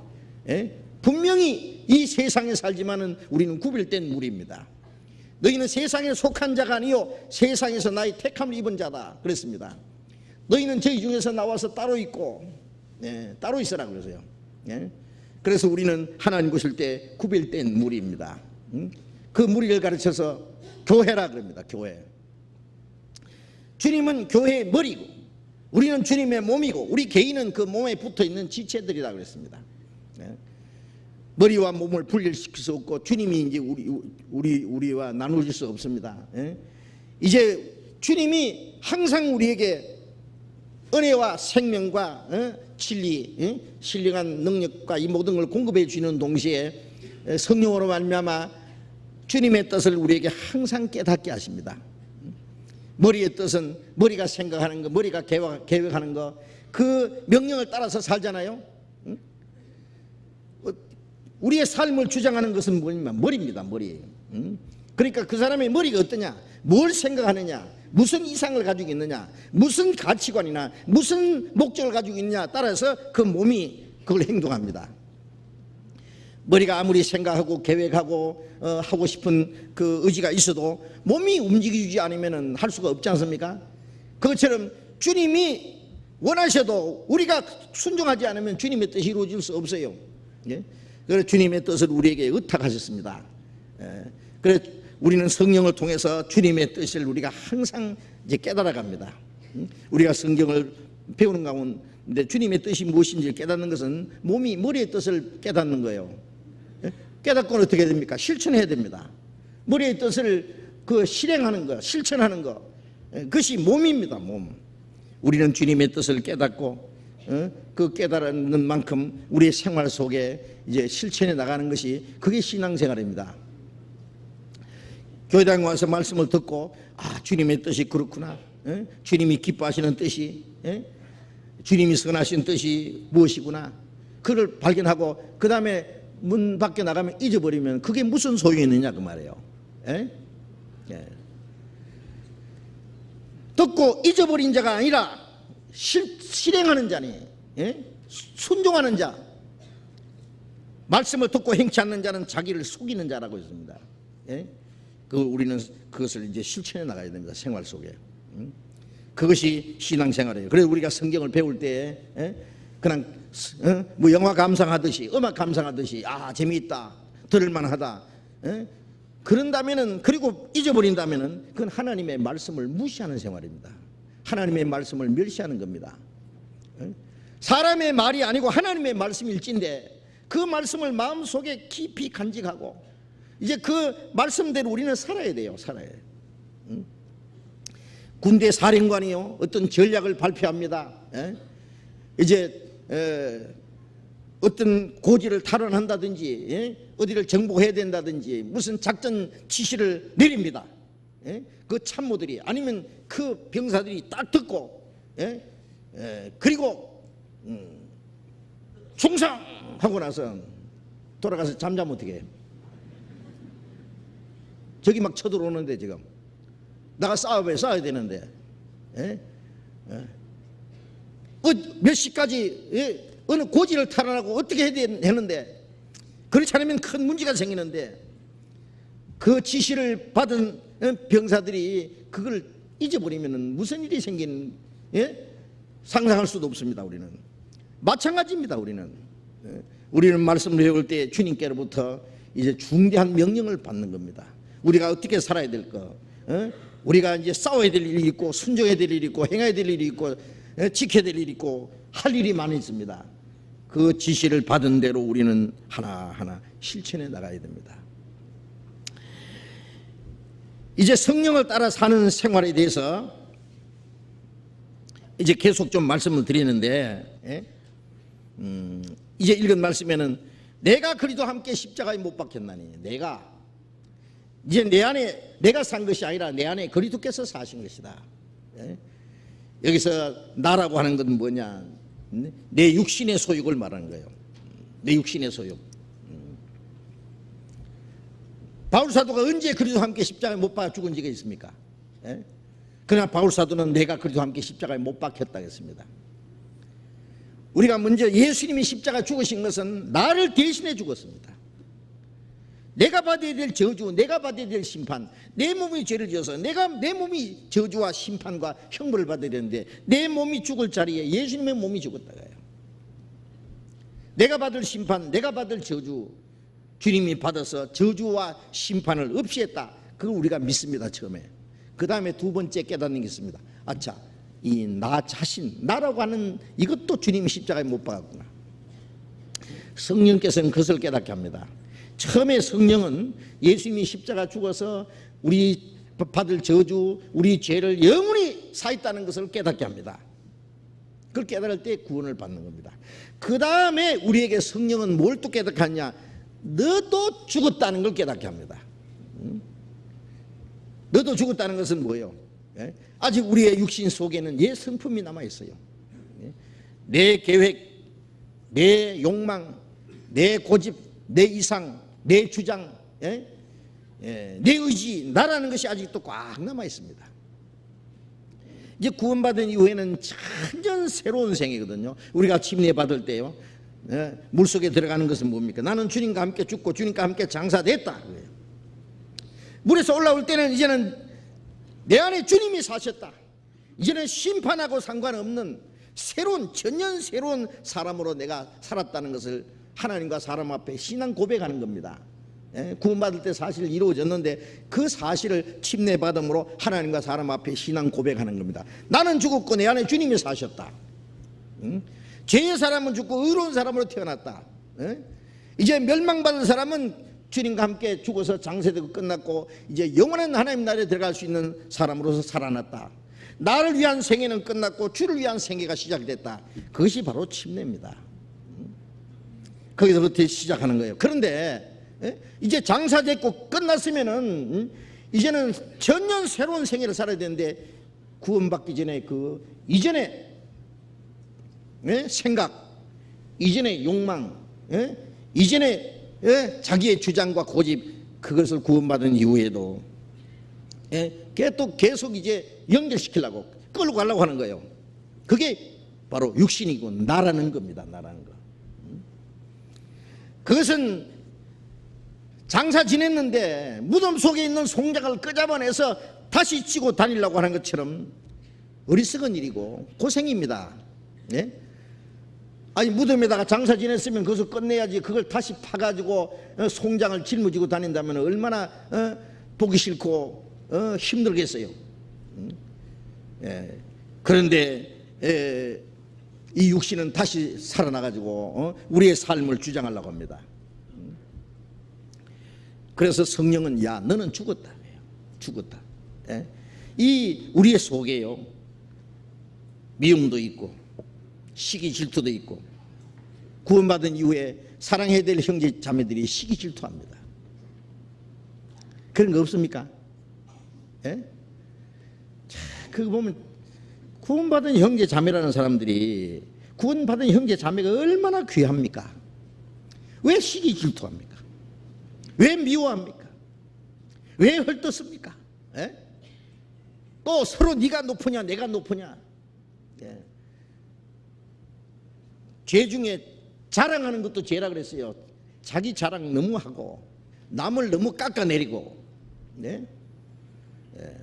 분명히 이 세상에 살지만은 우리는 구별된 무리입니다. 너희는 세상에 속한 자가 아니요 세상에서 나의 택함을 입은 자다 그랬습니다. 너희는 저희 중에서 나와서 따로 있고, 따로 있으라 그러세요. 그래서 우리는 하나님 보실 때 구별된 무리입니다. 그 무리를 가르쳐서 교회라 그럽니다. 교회. 주님은 교회의 머리고 우리는 주님의 몸이고 우리 개인은 그 몸에 붙어있는 지체들이라 그랬습니다. 머리와 몸을 분리시킬 수 없고 주님이 이제 우리와 나누실 수 없습니다. 이제 주님이 항상 우리에게 은혜와 생명과 진리, 신령한 능력과 이 모든 걸 공급해 주는 동시에 성령으로 말미암아 주님의 뜻을 우리에게 항상 깨닫게 하십니다. 머리의 뜻은 머리가 생각하는 거, 머리가 계획하는 거, 그 명령을 따라서 살잖아요. 우리의 삶을 주장하는 것은 뭐냐면 머리입니다. 머리. 그러니까 그 사람의 머리가 어떠냐, 뭘 생각하느냐, 무슨 이상을 가지고 있느냐, 무슨 가치관이나 무슨 목적을 가지고 있느냐 따라서 그 몸이 그걸 행동합니다. 머리가 아무리 생각하고 계획하고 하고 싶은 그 의지가 있어도 몸이 움직이지 않으면 할 수가 없지 않습니까? 그것처럼 주님이 원하셔도 우리가 순종하지 않으면 주님의 뜻이 이루어질 수 없어요. 그래서 주님의 뜻을 우리에게 의탁하셨습니다. 그래서 우리는 성령을 통해서 주님의 뜻을 우리가 항상 이제 깨달아갑니다. 우리가 성경을 배우는 가운데 주님의 뜻이 무엇인지 깨닫는 것은 몸이 머리의 뜻을 깨닫는 거예요. 깨닫고는 어떻게 됩니까? 실천해야 됩니다. 머리의 뜻을 그 실행하는 거, 실천하는 거, 그것이 몸입니다. 몸. 우리는 주님의 뜻을 깨닫고 그 깨달는 만큼 우리의 생활 속에 이제 실천해 나가는 것이 그게 신앙생활입니다. 교회당에 와서 말씀을 듣고 주님의 뜻이 그렇구나, 주님이 기뻐하시는 뜻이, 주님이 선하신 뜻이 무엇이구나, 그걸 발견하고 그 다음에 문 밖에 나가면 잊어버리면 그게 무슨 소용이 있느냐 그 말이에요. 듣고 잊어버린 자가 아니라 실행하는 자니, 순종하는 자, 말씀을 듣고 행치 않는 자는 자기를 속이는 자라고 했습니다. 우리는 그것을 이제 실천해 나가야 됩니다. 생활 속에. 그것이 신앙생활이에요. 그래서 우리가 성경을 배울 때 그냥 뭐 영화 감상하듯이, 음악 감상하듯이 재미있다, 들을만하다, 그런다면은, 그리고 잊어버린다면은 그건 하나님의 말씀을 무시하는 생활입니다. 하나님의 말씀을 멸시하는 겁니다. 사람의 말이 아니고 하나님의 말씀일진데 그 말씀을 마음속에 깊이 간직하고 이제 그 말씀대로 우리는 살아야 돼요. 살아야 돼요. 군대 사령관이요 어떤 전략을 발표합니다. 이제 어떤 고지를 탈환한다든지 어디를 정복해야 된다든지 무슨 작전 지시를 내립니다. 그 참모들이 아니면 그 병사들이 딱 듣고 그리고 충성하고 나서 돌아가서 잠자면 어떻게 해요? 저기 막 쳐들어오는데 지금 나가 싸워야 되는데 몇 시까지 어느 고지를 탈환하고 어떻게 해야 되는데 그렇지 않으면 큰 문제가 생기는데 그 지시를 받은 병사들이 그걸 잊어버리면 무슨 일이 생긴 상상할 수도 없습니다. 우리는 마찬가지입니다. 우리는 말씀을 배울 때 주님께로부터 이제 중대한 명령을 받는 겁니다. 우리가 어떻게 살아야 될까? 우리가 이제 싸워야 될 일이 있고 순종해야 될 일이 있고 행해야 될 일이 있고 지켜야 될 일이 있고 할 일이 많이 있습니다. 그 지시를 받은 대로 우리는 하나하나 실천해 나가야 됩니다. 이제 성령을 따라 사는 생활에 대해서 이제 계속 좀 말씀을 드리는데 이제 읽은 말씀에는 내가 그리도 함께 십자가에 못 박혔나니 내가 이제 내 안에 내가 산 것이 아니라 내 안에 그리스도께서 사신 것이다. 여기서 나라고 하는 건 뭐냐? 내 육신의 소욕을 말하는 거예요. 내 육신의 소욕. 바울 사도가 언제 그리스도와 함께 십자가에 못 박혀 죽은 적이 있습니까? 그러나 바울 사도는 내가 그리스도와 함께 십자가에 못 박혔다 했습니다. 우리가 먼저 예수님이 십자가 죽으신 것은 나를 대신해 죽었습니다. 내가 받아야 될 저주, 내가 받아야 될 심판, 내 몸이 죄를 지어서 내 몸이 저주와 심판과 형벌을 받아야 되는데 내 몸이 죽을 자리에 예수님의 몸이 죽었다가요. 내가 받을 심판, 내가 받을 저주 주님이 받아서 저주와 심판을 없이 했다. 그걸 우리가 믿습니다. 처음에. 그 다음에 두 번째 깨닫는 게 있습니다. 아차, 이 나 자신, 나라고 하는 이것도 주님이 십자가에 못 박았구나. 성령께서는 그것을 깨닫게 합니다. 처음에 성령은 예수님이 십자가 죽어서 우리 받을 저주, 우리 죄를 영원히 사했다는 것을 깨닫게 합니다. 그걸 깨달을 때 구원을 받는 겁니다. 그 다음에 우리에게 성령은 뭘 또 깨닫게 하냐? 너도 죽었다는 걸 깨닫게 합니다. 너도 죽었다는 것은 뭐예요? 아직 우리의 육신 속에는 옛 성품이 남아있어요. 내 계획, 내 욕망, 내 고집, 내 이상, 내 주장, 내 의지, 나라는 것이 아직도 꽉 남아있습니다. 이제 구원받은 이후에는 완전 새로운 생이거든요. 우리가 침례받을 때요, 물속에 들어가는 것은 뭡니까? 나는 주님과 함께 죽고 주님과 함께 장사됐다. 물에서 올라올 때는 이제는 내 안에 주님이 사셨다. 이제는 심판하고 상관없는 새로운, 전혀 새로운 사람으로 내가 살았다는 것을 하나님과 사람 앞에 신앙 고백하는 겁니다. 구원받을 때 사실 이루어졌는데 그 사실을 침례받음으로 하나님과 사람 앞에 신앙 고백하는 겁니다. 나는 죽었고 내 안에 주님이 사셨다. 죄의 사람은 죽고 의로운 사람으로 태어났다. 이제 멸망받은 사람은 주님과 함께 죽어서 장세되고 끝났고 이제 영원한 하나님 나라에 들어갈 수 있는 사람으로서 살아났다. 나를 위한 생애는 끝났고 주를 위한 생애가 시작됐다. 그것이 바로 침례입니다. 거기서부터 시작하는 거예요. 그런데 이제 장사됐고 끝났으면은 이제는 전혀 새로운 생애를 살아야 되는데 구원받기 전에 그 이전에 생각, 이전에 욕망, 이전에 자기의 주장과 고집, 그것을 구원받은 이후에도 또 계속 이제 연결시키려고 끌고 가려고 하는 거예요. 그게 바로 육신이고 나라는 겁니다. 나라는 거. 그것은 장사 지냈는데 무덤 속에 있는 송장을 끄잡아내서 다시 치고 다니려고 하는 것처럼 어리석은 일이고 고생입니다. 아니 무덤에다가 장사 지냈으면 그것을 끝내야지. 그걸 다시 파가지고 송장을 짊어지고 다닌다면 얼마나 보기 싫고 힘들겠어요. 그런데 이 육신은 다시 살아나가지고 우리의 삶을 주장하려고 합니다. 그래서 성령은 야 너는 죽었다. 죽었다. 이 우리의 속에요 미움도 있고 시기 질투도 있고 구원받은 이후에 사랑해야 될 형제 자매들이 시기 질투합니다. 그런 거 없습니까? 그거 보면 구원받은 형제 자매라는 사람들이 구원받은 형제 자매가 얼마나 귀합니까? 왜 시기 질투합니까? 왜 미워합니까? 왜 헐떴습니까? 예? 또 서로 네가 높으냐 내가 높으냐. 예. 죄 중에 자랑하는 것도 죄라 그랬어요. 자기 자랑 너무 하고 남을 너무 깎아내리고. 네? 예.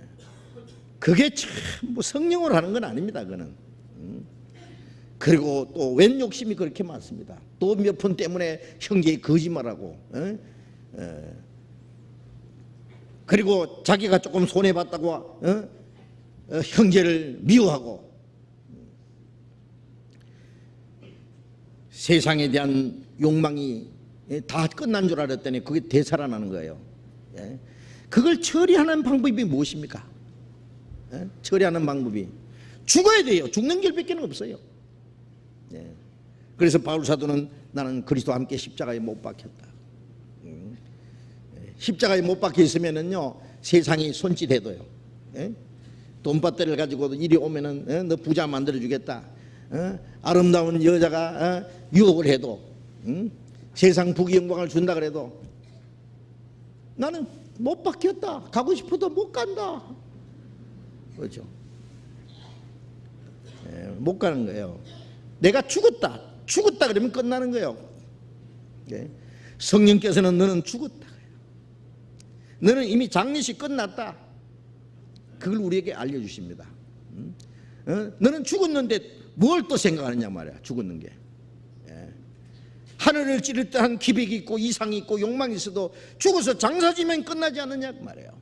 그게 참 뭐 성령으로 하는 건 아닙니다. 그거는. 그리고 또 웬 욕심이 그렇게 많습니다. 또 몇 푼 때문에 형제의 거짓말하고. 그리고 자기가 조금 손해봤다고 형제를 미워하고. 세상에 대한 욕망이 다 끝난 줄 알았더니 그게 되살아나는 거예요. 그걸 처리하는 방법이 무엇입니까? 처리하는 방법이 죽어야 돼요. 죽는 길밖에 없어요. 그래서 바울 사도는 나는 그리스도와 함께 십자가에 못 박혔다. 십자가에 못 박혀 있으면은요 세상이 손짓해도요. 돈밭대를 가지고 이리 오면은 너 부자 만들어 주겠다. 아름다운 여자가 유혹을 해도 세상 부귀 영광을 준다 그래도 나는 못 박혔다. 가고 싶어도 못 간다. 그렇죠? 못 가는 거예요. 내가 죽었다 그러면 끝나는 거예요. 성령께서는 너는 죽었다. 너는 이미 장례식 끝났다. 그걸 우리에게 알려주십니다. 너는 죽었는데 뭘 또 생각하느냐 말이야. 죽었는 게. 하늘을 찌를 듯한 기백이 있고 이상이 있고 욕망이 있어도 죽어서 장사지면 끝나지 않느냐 말이에요.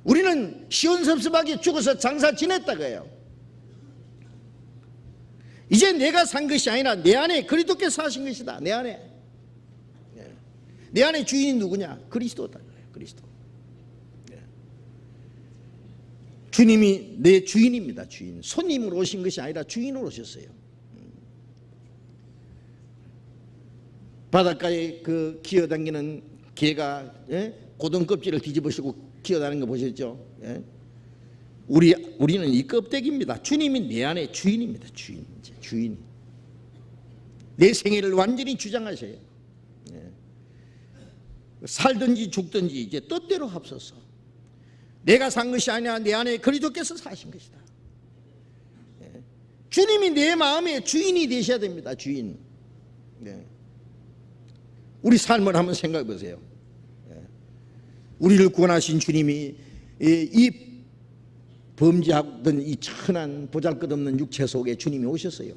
우리는 시원섭섭하게 죽어서 장사 지냈다 그래요. 이제 내가 산 것이 아니라 내 안에 그리스도께서 사신 것이다. 내 안에. 내 안에 주인이 누구냐? 그리스도다. 그리스도. 주님이 내 주인입니다. 주인. 손님으로 오신 것이 아니라 주인으로 오셨어요. 바닷가에 그 기어다니는 개가 고등 껍질을 뒤집으시고 기어다니는 거 보셨죠? 우리는 이 껍데기입니다. 주님이 내 안에 주인입니다. 주인. 내 생애를 완전히 주장하셔요. 살든지 죽든지 이제 뜻대로 합소서. 내가 산 것이 아니라 내 안에 그리스도께서 사신 것이다. 주님이 내 마음의 주인이 되셔야 됩니다. 주인. 우리 삶을 한번 생각해 보세요. 우리를 구원하신 주님이 이 범죄하던 이 천한 보잘것없는 육체 속에 주님이 오셨어요.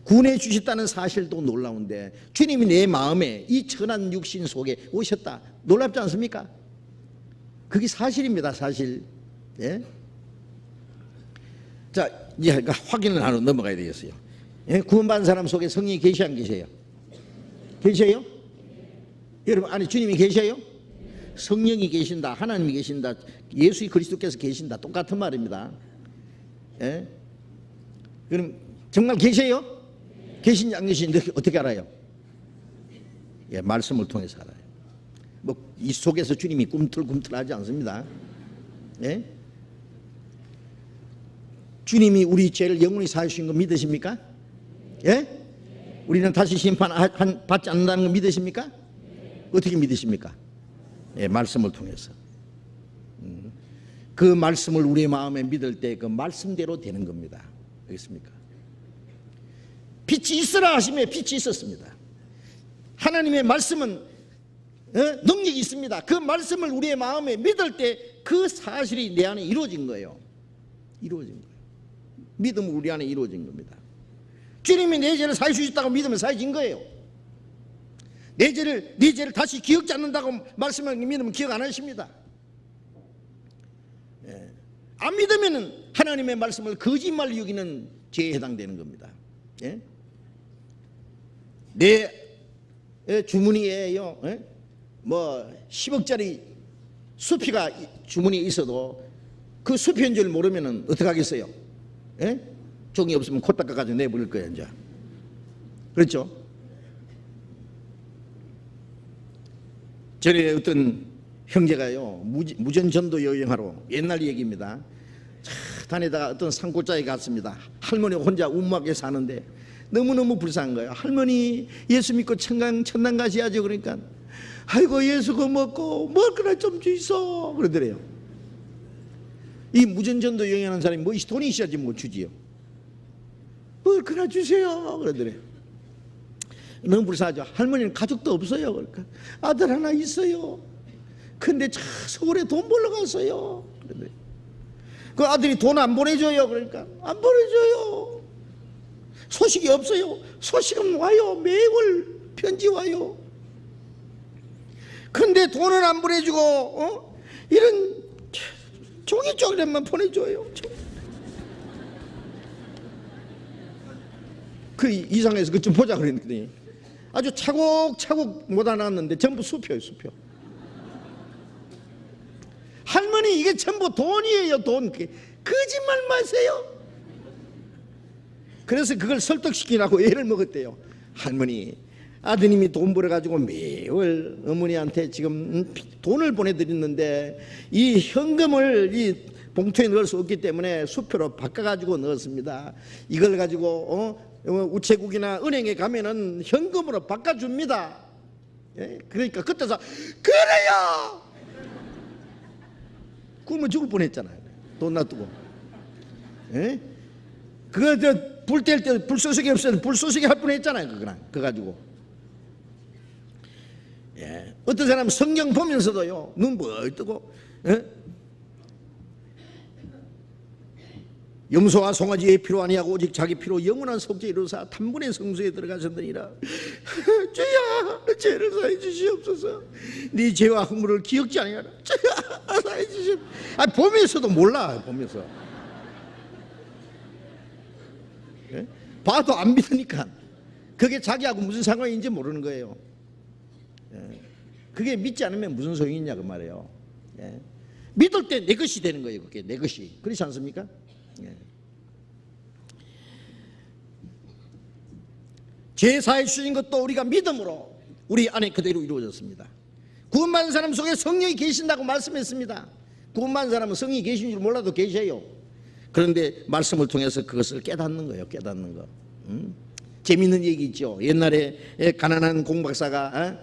구원해 주셨다는 사실도 놀라운데 주님이 내 마음에 이 천한 육신 속에 오셨다. 놀랍지 않습니까? 그게 사실입니다. 사실. 자, 이제 확인을 하러 넘어가야 되겠어요. 구원받은 사람 속에 성령이 계셔 안 계세요? 계셔요? 여러분 안에 주님이 계셔요? 성령이 계신다. 하나님이 계신다. 예수 그리스도께서 계신다. 똑같은 말입니다. 그럼 정말 계셔요? 계신지 안 계신지 어떻게 알아요? 말씀을 통해서 알아요. 뭐 이 속에서 주님이 꿈틀꿈틀하지 않습니다. 주님이 우리 죄를 영원히 사하신 거 믿으십니까? 우리는 다시 심판 받지 않는다는 거 믿으십니까? 어떻게 믿으십니까? 말씀을 통해서. 그 말씀을 우리의 마음에 믿을 때 그 말씀대로 되는 겁니다. 알겠습니까? 빛이 있으라 하시며 빛이 있었습니다. 하나님의 말씀은 능력이 있습니다. 그 말씀을 우리의 마음에 믿을 때 그 사실이 내 안에 이루어진 거예요. 이루어진 거예요. 믿음은 우리 안에 이루어진 겁니다. 주님이 내 죄를 사해 주셨다고 믿으면 사해진 거예요. 네 죄를 다시 기억지 않는다고 말씀하는 믿으면 기억 안 하십니다. 안 믿으면 하나님의 말씀을 거짓말로 여기는 죄에 해당되는 겁니다. 내 주머니에요, 뭐 10억짜리 수피가 주머니에 있어도 그 수피인 줄 모르면 어떻게 하겠어요? 종이 없으면 코 닦아가지고 내버릴 거예요, 이제. 그렇죠? 전에 어떤 형제가요 무전전도 여행하러, 옛날 얘기입니다. 다니다가 어떤 산골짜기 갔습니다. 할머니 혼자 우무하게 사는데 너무너무 불쌍한 거예요. 할머니 예수 믿고 천당 가셔야죠. 그러니까 아이고 예수 그거 먹고 먹을 거나 좀 주이소 그러더래요. 이 무전전도 여행하는 사람이 뭐 돈이 있어야지 뭐 주지요. 먹을 거나 주세요 그러더래요. 너무 불쌍하죠. 할머니는 가족도 없어요. 그러니까 아들 하나 있어요. 근데 저 서울에 돈 벌러 갔어요. 그러더래요. 그 아들이 돈 안 보내줘요. 그러니까 안 보내줘요. 소식이 없어요. 소식은 와요. 매월 편지 와요. 근데 돈은 안 보내주고 이런 종이 쪼그렛만 보내줘요. 그 이상해서 그 좀 보자 그랬더니 아주 차곡차곡 모아놨는데 전부 수표예요. 수표. 할머니 이게 전부 돈이에요. 돈. 거짓말 마세요. 그래서 그걸 설득시키라고 애를 먹었대요. 할머니 아드님이 돈 벌어가지고 매월 어머니한테 지금 돈을 보내드렸는데 이 현금을 이 봉투에 넣을 수 없기 때문에 수표로 바꿔가지고 넣었습니다. 이걸 가지고 우체국이나 은행에 가면은 현금으로 바꿔줍니다. 예? 그러니까 그때서 그래요. 굶어 죽을 뻔했잖아요. 돈 놔두고. 예? 그거 불 뗄 때 불쏘시개 없어도 불쏘시개 할 뻔했잖아요. 그거 가지고. 예. 어떤 사람은 성경 보면서도요 눈 뭘 뜨고 염소와 송아지의 피로 아니하고 오직 자기 피로 영원한 속죄 이루사 단번에 성소에 들어가셨느니라. 주야 죄를 사해 주시옵소서. 네 죄와 허물을 기억지 아니하라. 주야 사해 주시옵소서. 보면서도 몰라. 보면서 예? 봐도 안 믿으니까 그게 자기하고 무슨 상관인지 모르는 거예요. 예. 그게 믿지 않으면 무슨 소용이 있냐 그 말이에요. 예. 믿을 때 내 것이 되는 거예요. 그게 내 것이. 그렇지 않습니까? 예. 죄 사해 주신 것도 우리가 믿음으로 우리 안에 그대로 이루어졌습니다. 구원받은 사람 속에 성령이 계신다고 말씀했습니다. 구원받은 사람은 성령이 계신 줄 몰라도 계셔요. 그런데 말씀을 통해서 그것을 깨닫는 거예요. 깨닫는 거. 재미있는 얘기 있죠. 옛날에 가난한 공박사가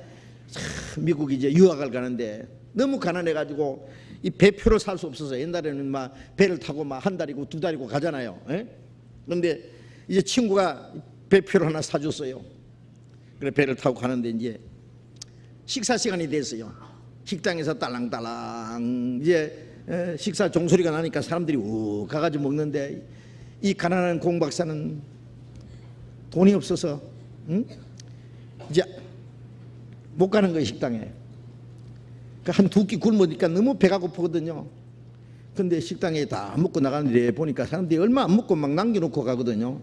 미국 이제 유학을 가는데 너무 가난해가지고 이 배표를 살 수 없어서 옛날에는 막 배를 타고 막 한 달이고 두 달이고 가잖아요. 그런데 이제 친구가 배표를 하나 사줬어요. 그래 배를 타고 가는데 이제 식사 시간이 됐어요. 식당에서 딸랑딸랑 이제 식사 종소리가 나니까 사람들이 우 가가지고 먹는데 이 가난한 공박사는 돈이 없어서 이제 못 가는 거예요. 식당에. 한 두 끼 굶으니까 너무 배가 고프거든요. 근데 식당에 다 먹고 나가는데 보니까 사람들이 얼마 안 먹고 막 남겨놓고 가거든요.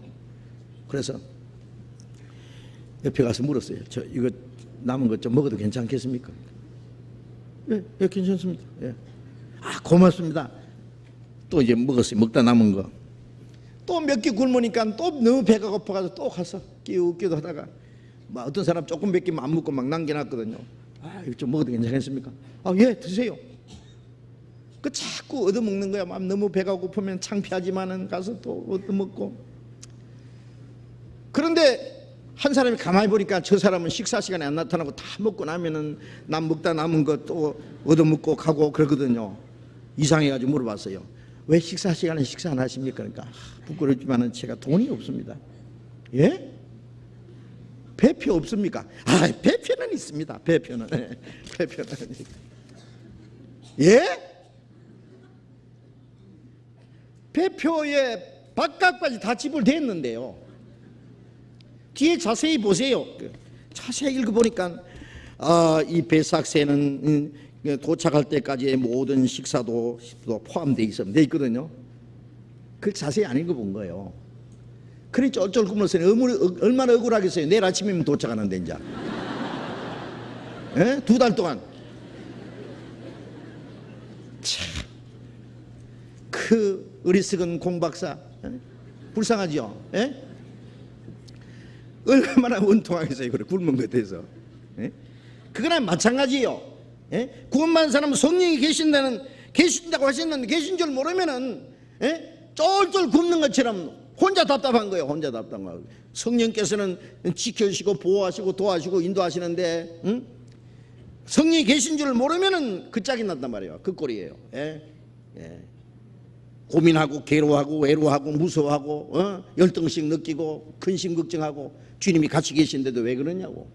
그래서 옆에 가서 물었어요. 저 이거 남은 것 좀 먹어도 괜찮겠습니까? 예, 예, 괜찮습니다. 예. 아, 고맙습니다. 또 이제 먹었어요. 먹다 남은 거. 또 몇 끼 굶으니까 또 너무 배가 고파가지고 또 가서 끼우끼도 하다가 막 어떤 사람 조금 몇 끼만 안 먹고 막 남겨놨거든요. 아, 이거 좀 먹어도 괜찮겠습니까? 아, 예, 드세요. 그 자꾸 얻어먹는 거야. 막 너무 배가 고프면 창피하지만은 가서 또 얻어먹고. 그런데 한 사람이 가만히 보니까 저 사람은 식사 시간에 안 나타나고 다 먹고 나면은 남 먹다 남은 거 또 얻어먹고 가고 그러거든요. 이상해가지고 물어봤어요. 왜 식사 시간에 식사 안 하십니까? 그러니까 부끄럽지만은 제가 돈이 없습니다. 예? 배표 없습니까? 아, 배표는 있습니다. 배표는. 배표는. 예? 배표에 바깥까지 다 지불되어 있는데요. 뒤에 자세히 보세요. 자세히 읽어보니까 이 배삭세는 도착할 때까지의 모든 식사도 포함되어 있거든요. 그걸 자세히 안 읽어본 거예요. 그러니 쫄쫄 굶어서 얼마나 억울하겠어요. 내일 아침이면 도착하는데 이제. 예? 2달 동안. 참, 그 어리석은 공박사 불쌍하죠. 예? 얼마나 원통하겠어요. 그래 굶은 것에 대해서. 예? 그거나 마찬가지예요. 예? 구원받은 사람은 성령이 계신다고 하셨는데 계신 줄 모르면은 예? 쫄쫄 굶는 것처럼 혼자 답답한 거예요. 혼자 답답한 거예요. 성령께서는 지켜주시고 보호하시고 도와주시고 인도하시는데 성령이 계신 줄 모르면은 그 짝이 난단 말이에요. 그 꼴이에요. 고민하고 괴로워하고 외로워하고 무서워하고 열등식 느끼고 근심 걱정하고 주님이 같이 계신데도 왜 그러냐고.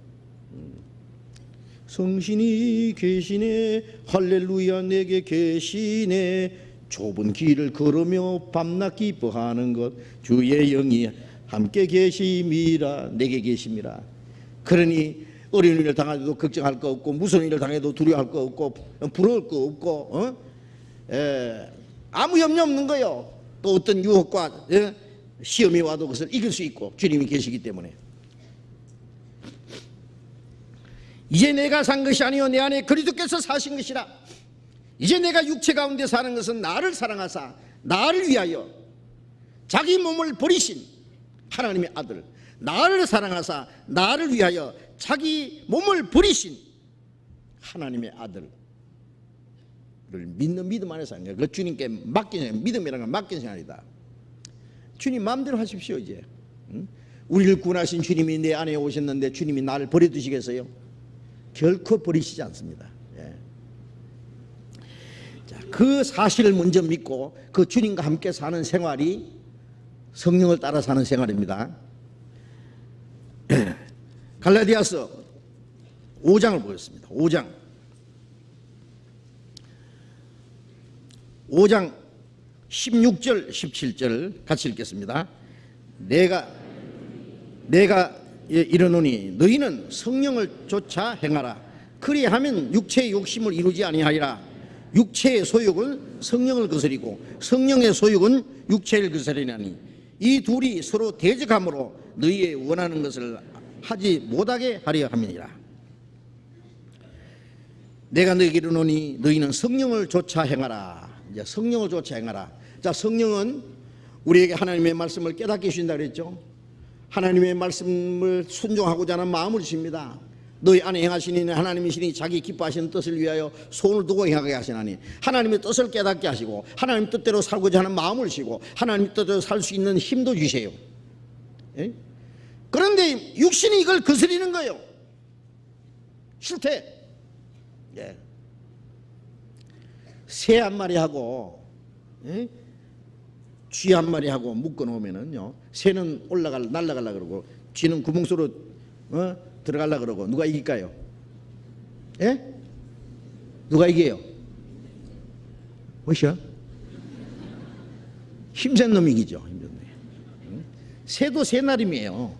성신이 계시네 할렐루야 내게 계시네 좁은 길을 걸으며 밤낮 기뻐하는 것 주의 영이 함께 계심이라 내게 계심이라. 그러니 어려운 일을 당해도 걱정할 거 없고 무서운 일을 당해도 두려워할 거 없고 부러울 거 없고 아무 염려 없는 거예요. 또 어떤 유혹과 시험이 와도 그것을 이길 수 있고 주님이 계시기 때문에. 이제 내가 산 것이 아니요 내 안에 그리스도께서 사신 것이라. 이제 내가 육체 가운데 사는 것은 나를 사랑하사 나를 위하여 자기 몸을 버리신 하나님의 아들, 나를 사랑하사 나를 위하여 자기 몸을 버리신 하나님의 아들을 믿는 믿음 안에서 하는 거예요. 그 주님께 맡기는 믿음이라는 건 맡기는 생활이다. 주님 마음대로 하십시오. 이제 우리를 구원하신 주님이 내 안에 오셨는데 주님이 나를 버려두시겠어요? 결코 버리시지 않습니다. 그 사실을 먼저 믿고 그 주님과 함께 사는 생활이 성령을 따라 사는 생활입니다. 갈라디아서 5장을 보겠습니다. 5장 16절 17절 같이 읽겠습니다. 내가 이르노니 너희는 성령을 쫓아 행하라. 그리하면 육체의 욕심을 이루지 아니하리라. 육체의 소욕은 성령을 거스리고 성령의 소욕은 육체를 거스리나니 이 둘이 서로 대적함으로 너희의 원하는 것을 하지 못하게 하려 함이니라. 내가 너희에게 이르노니 너희는 성령을 쫓아 행하라. 이제 성령을 쫓아 행하라. 자, 성령은 우리에게 하나님의 말씀을 깨닫게 주신다 그랬죠. 하나님의 말씀을 순종하고자 하는 마음을 주십니다. 너희 안에 행하시니 하나님이시니 자기 기뻐하시는 뜻을 위하여 손을 두고 행하게 하시나니 하나님의 뜻을 깨닫게 하시고 하나님 뜻대로 살고자 하는 마음을 주시고 하나님 뜻대로 살 수 있는 힘도 주세요. 그런데 육신이 이걸 거스리는 거예요. 싫대. 새 한 마리 하고 쥐 한 마리 하고 묶어 놓으면은요, 새는 날아가려 그러고 쥐는 구멍 속으로 들어가려 그러고 누가 이길까요? 누가 이겨요? 뭐시야? 힘센 놈이 이기죠. 새도 새나림이에요.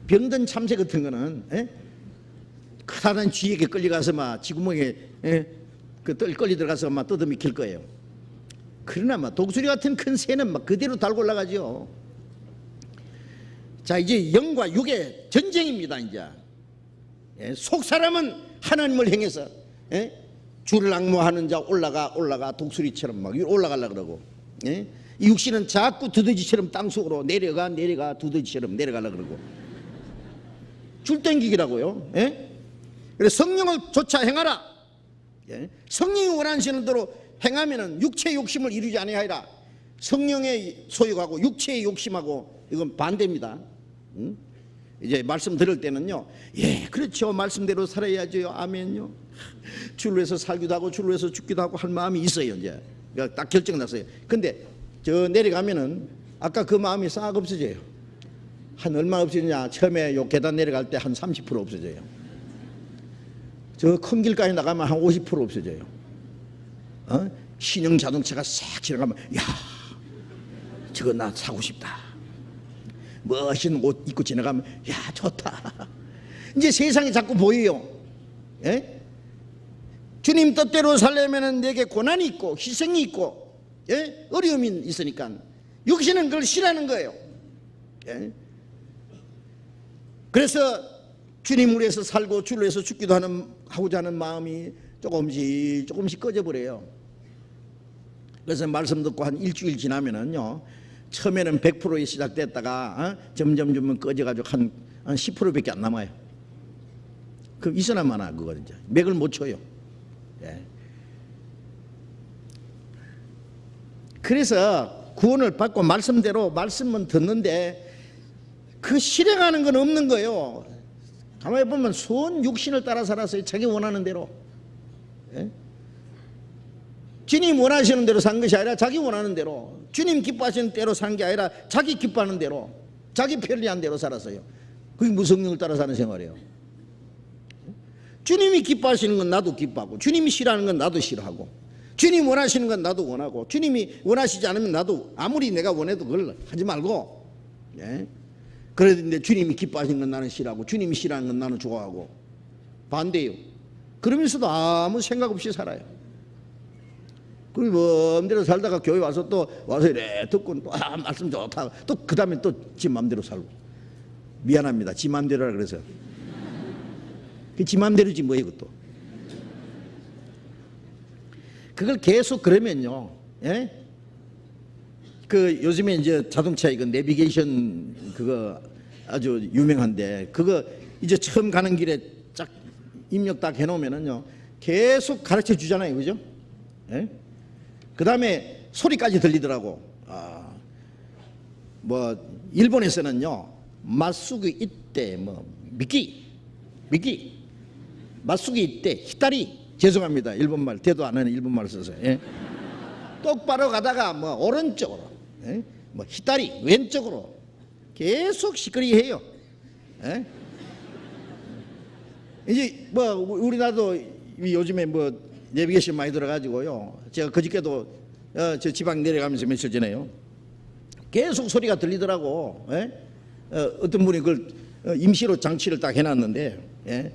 병든 참새 같은 거는 크다란 쥐에게 끌려가서 막 쥐구멍에 끌려 들어가서 막 뜯어미킬 거예요. 그러나 막 독수리 같은 큰 새는 막 그대로 달고 올라가죠. 자, 이제 영과 육의 전쟁입니다. 이제 속 사람은 하나님을 행해서 주를 앙모하는 자 올라가 독수리처럼 막 올라가려 그러고, 이 육신은 자꾸 두더지처럼 땅 속으로 내려가 두더지처럼 내려가려 그러고 줄 땡기기라고요. 그래서 성령을 쫓아 행하라. 성령이 원하시는 대로 행하면은 육체의 욕심을 이루지 아니하리라. 성령의 소욕하고 육체의 욕심하고 이건 반대입니다. 이제 말씀 들을 때는요, 그렇죠, 말씀대로 살아야죠, 아멘요. 주를 위해서 살기도 하고 주를 위해서 죽기도 하고 할 마음이 있어요. 이제 딱 결정났어요. 근데 저 내려가면은 아까 그 마음이 싹 없어져요. 한 얼마 없어지냐? 처음에 요 계단 내려갈 때 한 30% 없어져요. 저 큰 길까지 나가면 한 50% 없어져요. 신형 자동차가 싹 지나가면, 야, 저거 나 사고 싶다. 멋있는 옷 입고 지나가면, 야, 좋다. 이제 세상이 자꾸 보여요. 주님 뜻대로 살려면 내게 고난이 있고 희생이 있고 어려움이 있으니까 육신은 그걸 싫어하는 거예요. 그래서 주님을 위해서 살고 주를 위해서 죽기도 하고자 하는 마음이 조금씩 꺼져버려요. 그래서 말씀 듣고 한 일주일 지나면은요, 처음에는 100%에 시작됐다가 점점 꺼져가지고 한 10%밖에 안 남아요. 그럼 있어나 마나 그거 이제 맥을 못 쳐요. 그래서 구원을 받고 말씀대로 말씀은 듣는데 그 실행하는 건 없는 거예요. 가만히 보면 손 육신을 따라 살았어요. 자기 원하는 대로. 예? 주님 원하시는 대로 산 것이 아니라 자기 원하는 대로, 주님 기뻐하시는 대로 산 게 아니라 자기 기뻐하는 대로, 자기 편리한 대로 살았어요. 그게 무성령을 따라 사는 생활이에요. 주님이 기뻐하시는 건 나도 기뻐하고, 주님이 싫어하는 건 나도 싫어하고, 주님 원하시는 건 나도 원하고, 주님이 원하시지 않으면 나도 아무리 내가 원해도 그걸 하지 말고. 예? 그런데 주님이 기뻐하시는 건 나는 싫어하고, 주님이 싫어하는 건 나는 좋아하고, 반대예요. 그러면서도 아무 생각 없이 살아요. 그리고 마음대로 살다가 교회 와서 또 와서 이래 듣고 또 말씀 좋다, 또 그 다음에 또 지 마음대로 살고. 미안합니다, 지 마음대로라 그래서. 지 마음대로지 뭐예요 그것도. 그걸 계속 그러면요, 예? 그 요즘에 이제 자동차 이거 내비게이션 그거 아주 유명한데, 그거 이제 처음 가는 길에 쫙 입력 딱 해놓으면은요 계속 가르쳐 주잖아요, 그죠? 예? 그 다음에 소리까지 들리더라고. 뭐 일본에서는요 마수기 이때 뭐 미끼 마수기 이때 히타리, 죄송합니다 일본말 대도 안 하는 일본말 써서, 예? 똑바로 가다가 뭐 오른쪽으로, 예? 뭐 히타리 왼쪽으로 계속 시끄러이 해요. 예? 이제 뭐 우리나라도 요즘에 뭐 내비게이션 많이 들어가지고요. 제가 그저께도 저 지방 내려가면서 며칠 전에요. 계속 소리가 들리더라고. 예? 어떤 분이 그걸 임시로 장치를 딱 해놨는데, 예?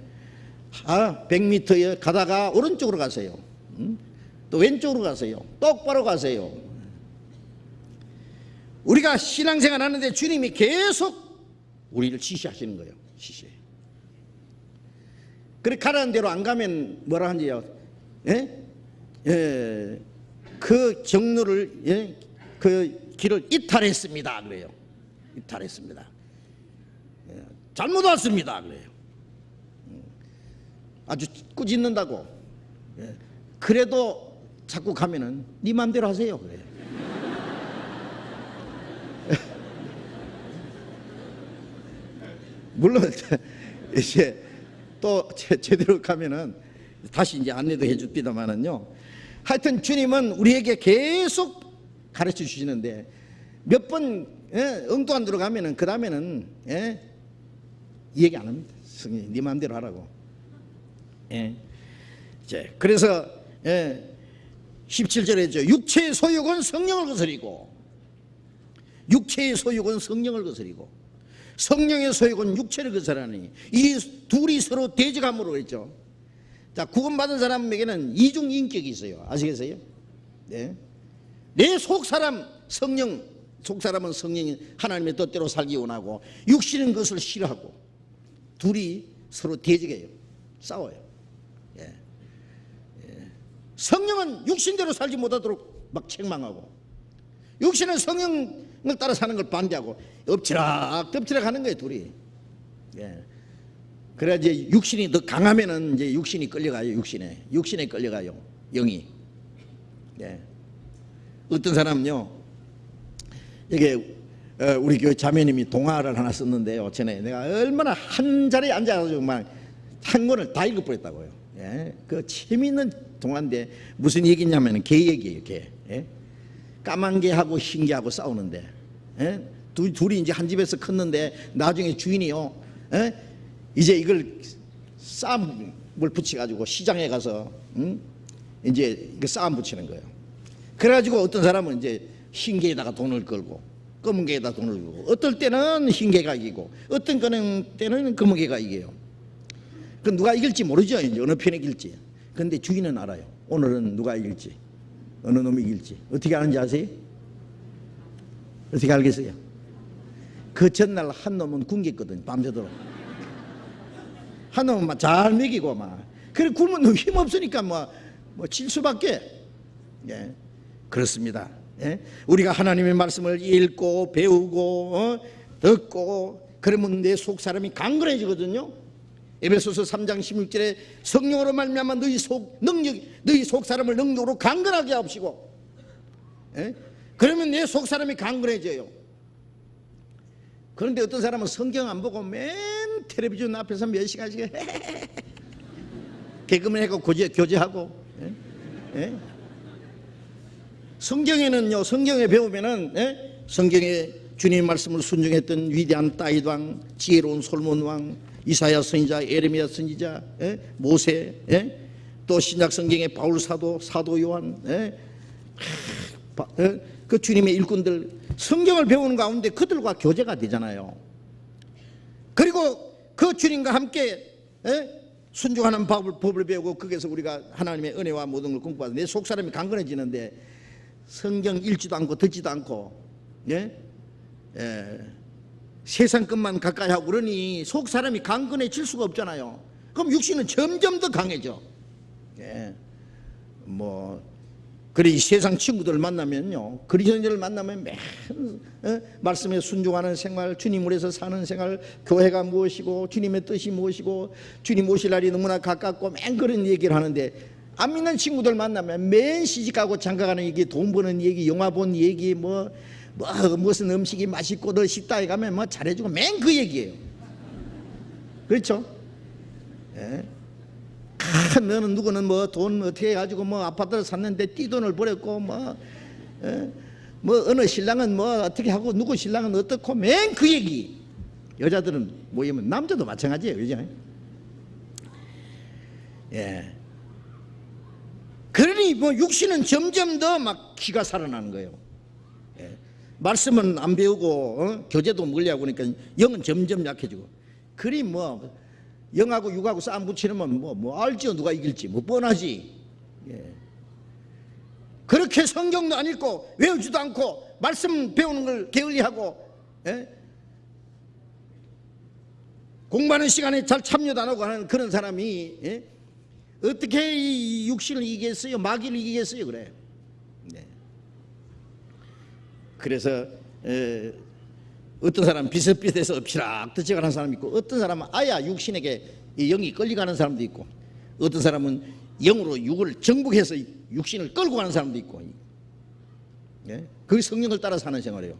100m에 가다가 오른쪽으로 가세요. 또 왼쪽으로 가세요. 똑바로 가세요. 우리가 신앙생활 하는데 주님이 계속 우리를 지시하시는 거예요. 지시해. 그렇게 가라는 대로 안 가면 뭐라 하는지요? 예? 예, 그 경로를, 예? 그 길을 이탈했습니다 그래요. 이탈했습니다. 예, 잘못 왔습니다 그래요. 아주 꾸짖는다고. 예, 그래도 자꾸 가면은 네 마음대로 하세요 그래요. 물론 이제 또 제대로 가면은 다시 이제 안내도 해줍니다만은요. 하여튼 주님은 우리에게 계속 가르쳐 주시는데 몇 번, 예, 엉뚱한 데로 가면은 그 다음에는, 예, 얘기 안 합니다. 성령이 네 마음대로 하라고. 예. 이제 그래서, 예, 17절에죠. 육체의 소욕은 성령을 거스리고, 육체의 소욕은 성령을 거스리고, 성령의 소욕은 육체를 거스르니 이 둘이 서로 대적함으로 했죠. 자, 구원받은 사람에게는 이중인격이 있어요. 아시겠어요? 네. 내 속사람 성령, 속사람은 성령이 하나님의 뜻대로 살기 원하고, 육신은 그것을 싫어하고, 둘이 서로 대적해요. 싸워요. 예. 예. 성령은 육신대로 살지 못하도록 막 책망하고, 육신은 성령을 따라 사는 걸 반대하고 엎치락 하는 거예요, 둘이. 예. 그래야 이제 육신이 더 강하면은 이제 육신이 끌려가요. 육신에 끌려가요. 영이. 예. 어떤 사람은요, 이게 우리 교회 자매님이 동화를 하나 썼는데요. 전에 내가 얼마나 한 자리에 앉아가지고 막 한 권을 다 읽어버렸다고요. 예. 그 재미있는 동화인데 무슨 얘기냐면은 개 얘기예요. 개. 예. 까만 개하고 흰 개하고 싸우는데, 예? 둘이 이제 한 집에서 컸는데 나중에 주인이요, 예? 이제 이걸 싸움을 붙여가지고 시장에 가서, 이제 이거 싸움 붙이는 거예요. 그래가지고 어떤 사람은 이제 흰 개에다가 돈을 걸고 검은 개에다 돈을 걸고, 어떨 때는 흰 개가 이기고 어떤 때는 검은 개가 이겨요. 그 누가 이길지 모르죠. 이제 어느 편이 이길지. 근데 주인은 알아요. 오늘은 누가 이길지, 어느 놈이 이길지. 어떻게 아는지 아세요? 어떻게 알겠어요? 그 전날 한 놈은 굶겼거든, 밤새도록. 한 놈은 막 잘 먹이고 막. 그래 굶은 놈 힘 없으니까 뭐 칠 수밖에. 예, 그렇습니다. 예? 우리가 하나님의 말씀을 읽고 배우고 듣고 그러면 내 속 사람이 강건해지거든요. 에베소서 3장 16절에 성령으로 말미암아 너희 속 사람을 능력으로 강건하게 하옵시고, 예? 그러면 내 속 사람이 강건해져요. 그런데 어떤 사람은 성경 안 보고 맨 텔레비전 앞에서 몇 시간씩 개그맨 하고 교제하고. 예? 예? 성경에는요, 성경에 배우면은, 예? 성경에 주님 말씀을 순종했던 위대한 다윗 왕, 지혜로운 솔몬 왕, 이사야 선지자, 에레미야 선지자, 예? 모세, 예? 또 신약 성경의 바울 사도, 사도 요한, 예? 그 주님의 일꾼들, 성경을 배우는 가운데 그들과 교제가 되잖아요. 그리고 그 주님과 함께, 예? 순종하는 법을 배우고 거기서 우리가 하나님의 은혜와 모든 걸 공부하고 내 속사람이 강건해지는데, 성경 읽지도 않고 듣지도 않고, 예? 세상 것만 가까이 하고 그러니 속사람이 강건해질 수가 없잖아요. 그럼 육신은 점점 더 강해져. 예. 그래, 이 세상 친구들 만나면요, 그리스도인들을 만나면 맨 말씀에 순종하는 생활, 주님을 위해서 사는 생활, 교회가 무엇이고 주님의 뜻이 무엇이고 무엇이고 주님 오실 날이 너무나 가깝고 맨 그런 얘기를 하는데, 안 믿는 친구들 만나면 맨 시집가고 장가가는 얘기, 돈 버는 얘기, 영화 본 얘기, 무슨 음식이 맛있고 너 식당에 가면 잘해주고 맨 그 얘기예요. 그렇죠? 예. 너는 누구는 돈 어떻게 해가지고 아파트를 샀는데 띠돈을 버렸고 어느 신랑은 어떻게 하고 누구 신랑은 어떻고 맨 그 얘기. 여자들은 모이면 남자도 마찬가지예요, 그죠? 예. 그러니 육신은 점점 더 막 기가 살아나는 거예요. 예. 말씀은 안 배우고 교제도 멀리하고 그러니까 영은 점점 약해지고. 그리 영하고 육하고 싸움 붙이면 알지요, 누가 이길지 뻔하지. 예. 그렇게 성경도 안 읽고 외우지도 않고 말씀 배우는 걸 게을리하고, 예? 공부하는 시간에 잘 참여도 안 하고 하는 그런 사람이, 예? 어떻게 이 육신을 이기겠어요? 마귀를 이기겠어요? 그래. 네. 그래서 어떤 사람은 비슷비슷해서 엎치락 터치가는 사람이 있고, 어떤 사람은 아야 육신에게 이 영이 끌려가는 사람도 있고, 어떤 사람은 영으로 육을 정복해서 육신을 끌고 가는 사람도 있고. 예? 그게 성령을 따라 사는 생활이에요.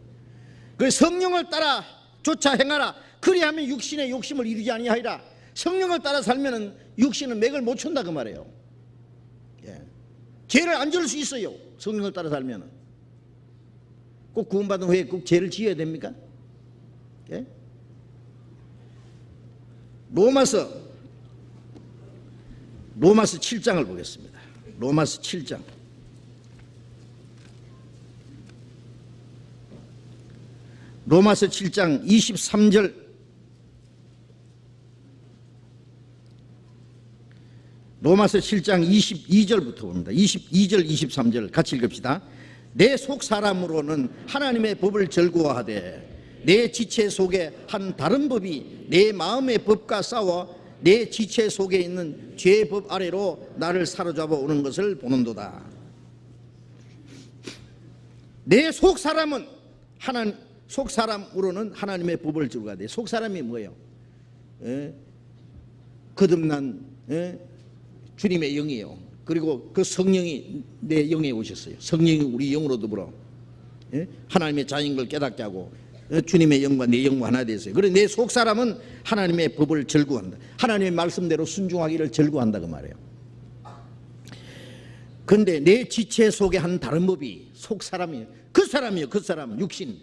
그래서 성령을 따라 쫓아 행하라. 그리하면 육신의 욕심을 이루지 아니하리라. 성령을 따라 살면은 육신은 맥을 못 춘다 그 말이에요. 예. 죄를 안 지을 수 있어요, 성령을 따라 살면은. 꼭 구원받은 후에 꼭 죄를 지어야 됩니까? 예? 로마서 7장을 보겠습니다. 로마서 7장. 로마서 7장 23절. 로마서 7장 22절부터 봅니다. 22절 23절 같이 읽읍시다. 내 속 사람으로는 하나님의 법을 즐거워하되 내 지체 속에 한 다른 법이 내 마음의 법과 싸워 내 지체 속에 있는 죄의 법 아래로 나를 사로잡아 오는 것을 보는도다. 내 속 사람은 속 사람으로는 하나님의 법을 즐거워하되, 속 사람이 뭐예요? 예? 거듭난, 예? 주님의 영이에요. 그리고 그 성령이 내 영에 오셨어요. 성령이 우리 영으로 더불어, 예? 하나님의 자인 걸 깨닫게 하고, 주님의 영과 내 영과 하나 되었어요. 그래서 내 속 사람은 하나님의 법을 즐거워한다. 하나님의 말씀대로 순종하기를 즐거워한다 그 말이에요. 그런데 내 지체 속에 한 다른 법이 속 사람이에요. 그 사람은 육신.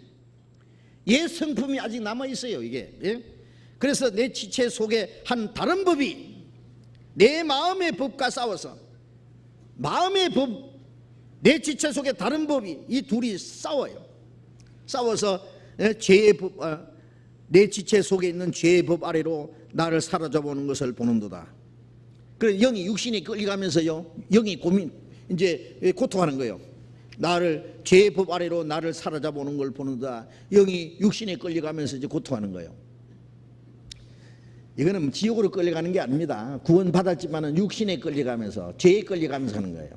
옛 성품이 아직 남아 있어요, 이게. 예? 그래서 내 지체 속에 한 다른 법이 내 마음의 법과 싸워서, 마음의 법, 내 지체 속에 다른 법이, 이 둘이 싸워요. 싸워서 죄의 법, 내 지체 속에 있는 죄의 법 아래로 나를 사로잡아오는 것을 보는도다. 그래서 영이 육신이 끌려가면서요, 영이 이제 고통하는 거예요. 나를 죄의 법 아래로 나를 사로잡아오는 걸 보는도다. 영이 육신에 끌려가면서 이제 고통하는 거예요. 이거는 지옥으로 끌려가는 게 아닙니다. 구원 받았지만은 육신에 끌려가면서, 죄에 끌려가면서 하는 거예요.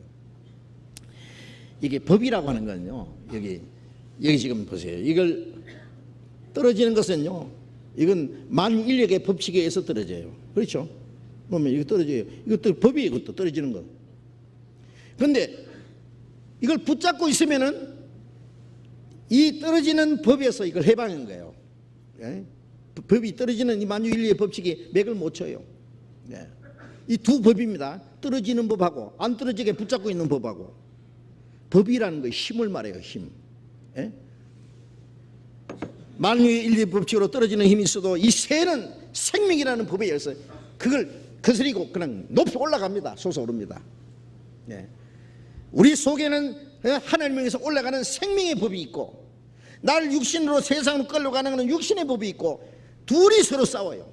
이게 법이라고 하는 건요, 여기 지금 보세요. 이걸 떨어지는 것은요, 이건 만인력의 법칙에 의해서 떨어져요. 그렇죠? 보면 이거 떨어져요. 이것도 법이에요. 이것도 떨어지는 거. 그런데 이걸 붙잡고 있으면은 이 떨어지는 법에서 이걸 해방한 거예요. 예? 법이 떨어지는 이 만유인류의 법칙이 맥을 못 쳐요. 예. 이 두 법입니다. 떨어지는 법하고 안 떨어지게 붙잡고 있는 법하고. 법이라는 거 힘을 말해요. 힘. 예? 만유인류의 법칙으로 떨어지는 힘이 있어도 이 새는 생명이라는 법에 의해서 그걸 거스리고 그냥 높이 올라갑니다. 솟아오릅니다. 예. 우리 속에는 하나님에게서 올라가는 생명의 법이 있고 나를 육신으로 세상으로 끌려가는 육신의 법이 있고 둘이 서로 싸워요.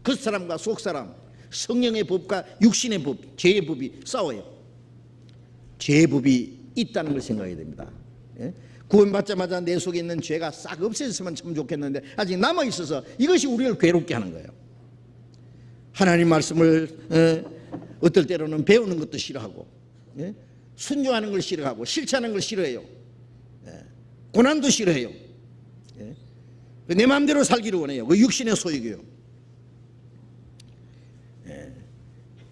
그 사람과 속 사람, 성령의 법과 육신의 법, 죄의 법이 싸워요. 죄의 법이 있다는 걸 생각해야 됩니다. 예? 구원받자마자 내 속에 있는 죄가 싹 없어졌으면 참 좋겠는데 아직 남아있어서 이것이 우리를 괴롭게 하는 거예요. 하나님 말씀을 어떨 때로는 배우는 것도 싫어하고 순종하는 걸 싫어하고 실천하는 걸 싫어해요. 고난도 싫어해요. 내 마음대로 살기를 원해요. 그 육신의 소욕이요.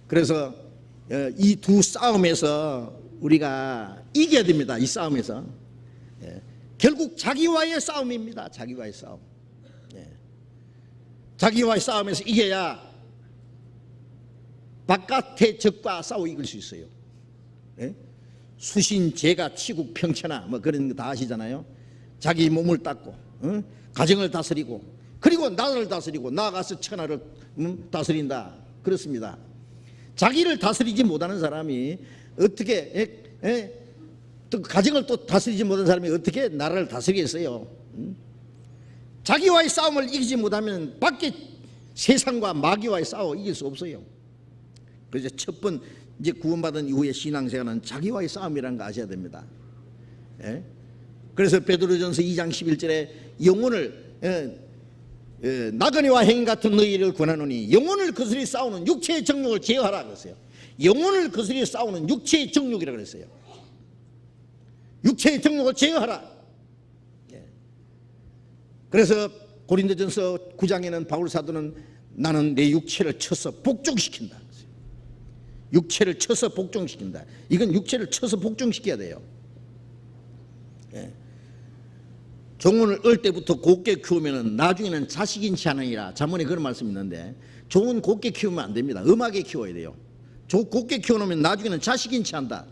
그래서 이 두 싸움에서 우리가 이겨야 됩니다. 이 싸움에서 결국 자기와의 싸움입니다. 자기와의 싸움. 자기와의 싸움에서 이겨야 바깥의 적과 싸워 이길 수 있어요. 수신, 제가, 치국, 평천하 뭐 그런 거 다 아시잖아요. 자기 몸을 닦고 가정을 다스리고 그리고 나를 다스리고 나아가서 천하를 다스린다. 그렇습니다. 자기를 다스리지 못하는 사람이 어떻게 또 가정을 또 다스리지 못하는 사람이 어떻게 나라를 다스리겠어요? 자기와의 싸움을 이기지 못하면 밖에 세상과 마귀와의 싸워 이길 수 없어요. 그래서 첫 번 이제 구원받은 이후의 신앙생활은 자기와의 싸움이라는 거 아셔야 됩니다. 그래서 베드로전서 2장 11절에 영혼을 나그네와 행인 같은 너희를 권하노니 영혼을 거스리 싸우는 육체의 정욕을 제어하라 그랬어요. 영혼을 거스리 싸우는 육체의 정욕이라고 그랬어요. 육체의 정욕을 제어하라. 그래서 고린도전서 9장에는 바울 사도는 나는 내 육체를 쳐서 복종시킨다. 육체를 쳐서 복종시킨다. 이건 육체를 쳐서 복종시켜야 돼요. 종을 어릴 때부터 곱게 키우면 나중에는 자식인치 하느니라. 잠언에 그런 말씀이 있는데 종은 곱게 키우면 안 됩니다. 엄하게 키워야 돼요. 곱게 키워놓으면 나중에는 자식인치 한다.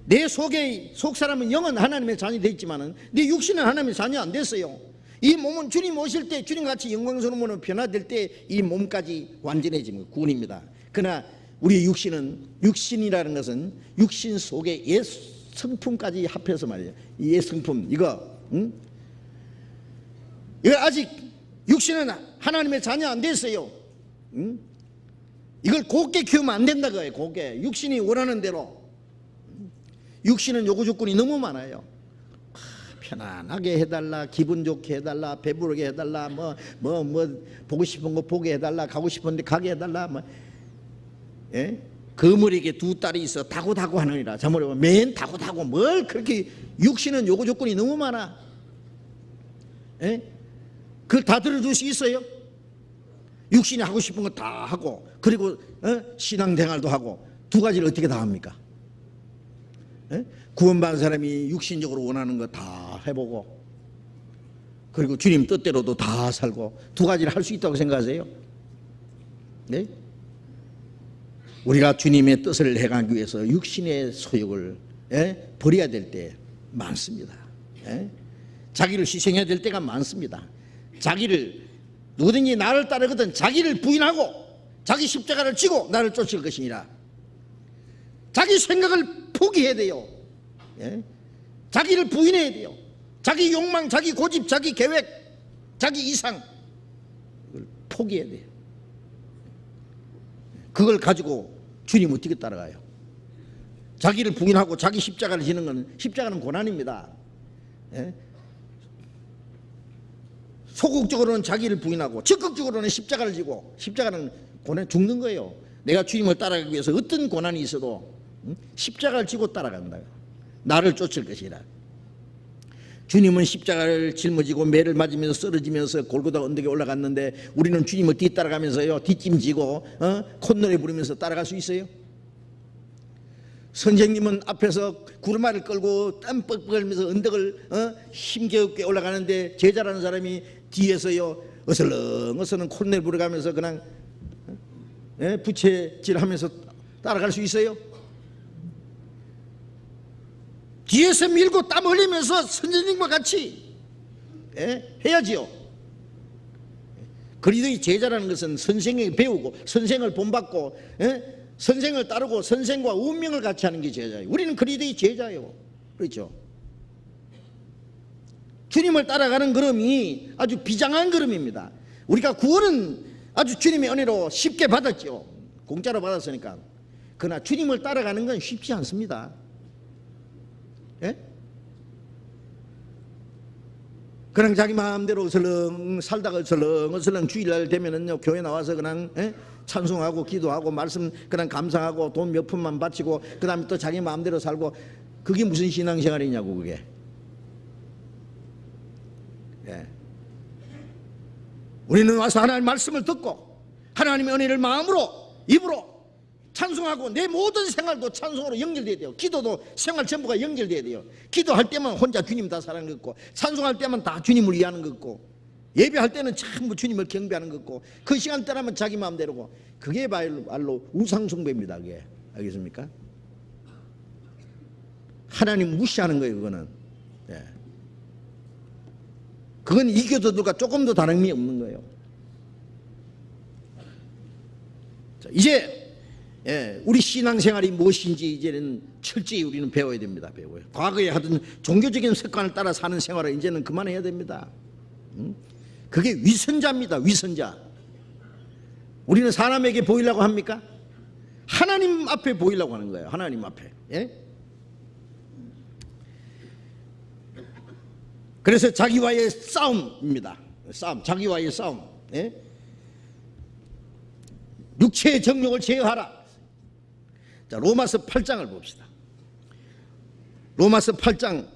내 속에 속 사람은 영은 하나님의 자녀이 됐지만은 내 육신은 하나님의 자녀 안 됐어요. 이 몸은 주님 오실 때 주님같이 영광스러운 변화될 때 이 몸까지 완전해지는 거 구원입니다. 그러나 우리 육신이라는 것은 육신 속에 옛 성품까지 합해서 말이에요. 이 옛 성품 이거 이거 아직 육신은 하나님의 자녀 안 됐어요. 이걸 곱게 키우면 안 된다 거예요. 곱게 육신이 원하는 대로. 육신은 요구 조건이 너무 많아요. 편안하게 해달라, 기분 좋게 해달라, 배부르게 해달라, 뭐 보고 싶은 거 보게 해달라, 가고 싶은데 가게 해달라, 뭐. 거물에게 두 딸이 있어 다고 하느니라. 자모려 맨 다고 뭘 그렇게 육신은 요구 조건이 너무 많아. 그걸 다 들어줄 수 있어요? 육신이 하고 싶은 거 다 하고 그리고 신앙생활도 하고 두 가지를 어떻게 다 합니까? 구원받은 사람이 육신적으로 원하는 거 다 해보고 그리고 주님 뜻대로도 다 살고 두 가지를 할 수 있다고 생각하세요? 네? 우리가 주님의 뜻을 행하기 위해서 육신의 소욕을 버려야 될 때 많습니다. 자기를 희생해야 될 때가 많습니다. 자기를 누구든지 나를 따르거든 자기를 부인하고 자기 십자가를 지고 나를 쫓을 것이니라. 자기 생각을 포기해야 돼요. 자기를 부인해야 돼요. 자기 욕망, 자기 고집, 자기 계획, 자기 이상 그걸 포기해야 돼요. 그걸 가지고 주님 어떻게 따라가요? 자기를 부인하고 자기 십자가를 지는 것은 십자가는 고난입니다. 소극적으로는 자기를 부인하고 적극적으로는 십자가를 지고 십자가는 고난 죽는 거예요. 내가 주님을 따라가기 위해서 어떤 고난이 있어도 십자가를 지고 따라간다. 나를 쫓을 것이라. 주님은 십자가를 짊어지고 매를 맞으면서 쓰러지면서 골고다 언덕에 올라갔는데 우리는 주님을 뒤따라가면서요 뒷짐지고 콧노래 부르면서 따라갈 수 있어요? 선생님은 앞에서 구르마를 끌고 땀 뻑뻑 흘리면서 언덕을 힘겹게 올라가는데 제자라는 사람이 뒤에서요 어슬렁어슬렁 콧낼 부려가면서 그냥 부채질하면서 따라갈 수 있어요? 뒤에서 밀고 땀 흘리면서 선생님과 같이 해야지요. 그리스도의 제자라는 것은 선생에게 배우고 선생을 본받고 선생을 따르고 선생과 운명을 같이 하는 게 제자예요. 우리는 그리스도의 제자예요. 그렇죠? 주님을 따라가는 걸음이 아주 비장한 걸음입니다. 우리가 구원은 아주 주님의 은혜로 쉽게 받았죠. 공짜로 받았으니까. 그러나 주님을 따라가는 건 쉽지 않습니다. 예? 그냥 자기 마음대로 설렁 살다가 설렁 주일날 되면은요 교회 나와서 그냥 찬송하고 기도하고 말씀 그냥 감상하고 돈 몇 푼만 바치고 그 다음에 또 자기 마음대로 살고 그게 무슨 신앙생활이냐고 그게. 예. 우리는 와서 하나님의 말씀을 듣고 하나님의 은혜를 마음으로 입으로 찬송하고 내 모든 생활도 찬송으로 연결돼야 돼요. 기도도 생활 전부가 연결돼야 돼요. 기도할 때만 혼자 주님 다 사랑하는 것 같고 찬송할 때만 다 주님을 위하는 것 같고 예배할 때는 전부 주님을 경배하는 것 같고 그 시간대라면 자기 마음대로고 그게 말로 우상숭배입니다. 그게 알겠습니까? 하나님 무시하는 거예요. 그거는 그건 이교도들과 조금도 다름이 없는 거예요. 자, 이제 우리 신앙생활이 무엇인지 이제는 철저히 우리는 배워야 됩니다. 배워요. 과거에 하던 종교적인 습관을 따라 사는 생활을 이제는 그만해야 됩니다. 그게 위선자입니다. 위선자. 우리는 사람에게 보이려고 합니까? 하나님 앞에 보이려고 하는 거예요. 하나님 앞에. 그래서 자기와의 싸움입니다. 싸움, 자기와의 싸움. 육체의 정욕을 제어하라. 자, 로마서 8장을 봅시다. 로마서 8장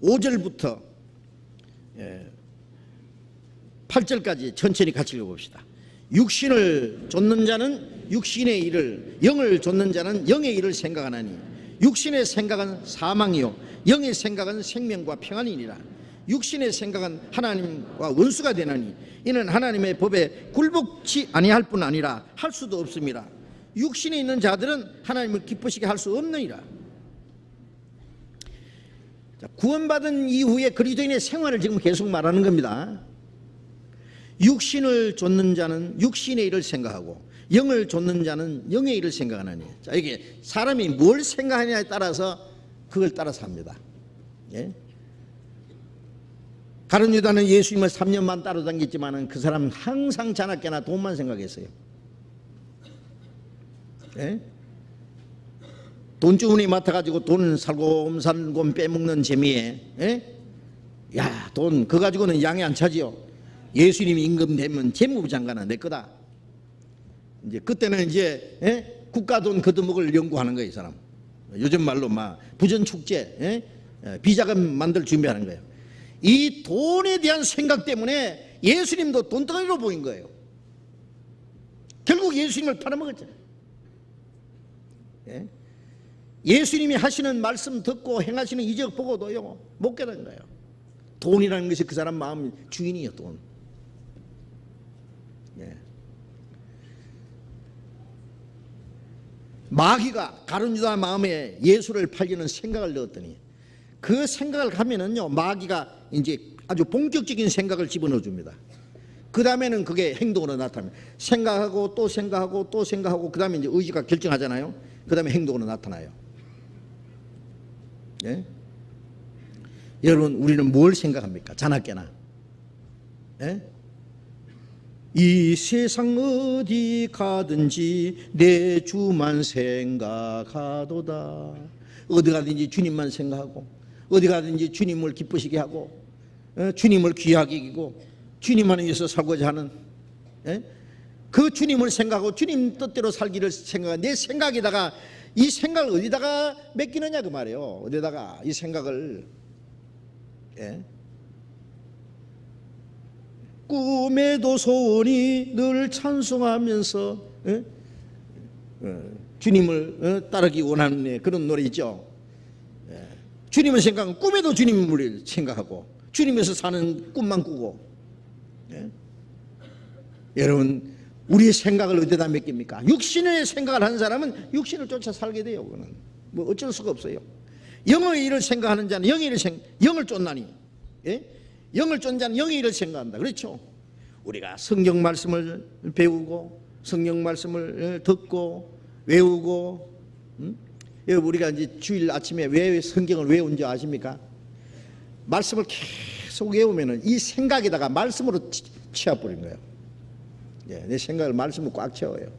5절부터 8절까지 천천히 같이 읽어봅시다. 육신을 좇는 자는 육신의 일을, 영을 좇는 자는 영의 일을 생각하나니 육신의 생각은 사망이요 영의 생각은 생명과 평안이니라. 육신의 생각은 하나님과 원수가 되나니 이는 하나님의 법에 굴복치 아니할 뿐 아니라 할 수도 없습니다. 육신에 있는 자들은 하나님을 기쁘시게 할 수 없느니라. 자, 구원받은 이후에 그리스도인의 생활을 지금 계속 말하는 겁니다. 육신을 좇는 자는 육신의 일을 생각하고 영을 좇는 자는 영의 일을 생각하나니. 자, 이게 사람이 뭘 생각하느냐에 따라서 그걸 따라 삽니다. 가룟 유다는 예수님을 3년만 따라다녔지만 그 사람은 항상 자나깨나 돈만 생각했어요. 돈주머니 맡아가지고 돈 살곰살곰 빼먹는 재미에 야, 돈 그거 가지고는 양이 안 차지요. 예수님이 임금되면 재무부 장관은 내 거다. 이제 그때는 이제 국가 돈 걷어먹을 연구하는 거예요. 이 사람. 요즘 말로 막 부전축제 비자금 만들 준비하는 거예요. 이 돈에 대한 생각 때문에 예수님도 돈덩어리로 보인 거예요. 결국 예수님을 팔아먹었잖아요. 예수님이 하시는 말씀 듣고 행하시는 이적 보고도요 못 깨달은 거예요. 돈이라는 것이 그 사람 마음 주인이에요. 돈. 마귀가 가룟 유다 마음에 예수를 팔려는 생각을 넣었더니 그 생각을 하면은요 마귀가 이제 아주 본격적인 생각을 집어넣어 줍니다. 그 다음에는 그게 행동으로 나타납니다. 생각하고 또 생각하고 또 생각하고 그 다음에 이제 의지가 결정하잖아요. 그 다음에 행동으로 나타나요. 여러분 우리는 뭘 생각합니까? 자나깨나. 이 세상 어디 가든지 내 주만 생각하도다. 어디 가든지 주님만 생각하고 어디 가든지 주님을 기쁘시게 하고 주님을 귀하게 여기고 주님 안에 서 살고자 하는 그 주님을 생각하고 주님 뜻대로 살기를 생각하는 내 생각에다가 이 생각을 어디다가 맡기느냐 그 말이에요. 어디다가 이 생각을 꿈에도 소원이 늘 찬송하면서 주님을 따르기 원하는 그런 노래 있죠. 주님을 생각하면 꿈에도 주님을 생각하고 주님에서 사는 꿈만 꾸고. 여러분, 우리의 생각을 어디다 맡깁니까? 육신의 생각을 하는 사람은 육신을 쫓아 살게 돼요. 그거는 뭐 어쩔 수가 없어요. 영의 일을 생각하는 자는 영의 일을 영을 쫓나니, 영을 쫓는 자는 영의 일을 생각한다. 그렇죠? 우리가 성경 말씀을 배우고 성경 말씀을 듣고 외우고, 우리가 이제 주일 아침에 왜 성경을 외운 줄 아십니까? 말씀을 계속 외우면은 이 생각에다가 말씀으로 채워버린 거예요. 내 생각을 말씀으로 꽉 채워요.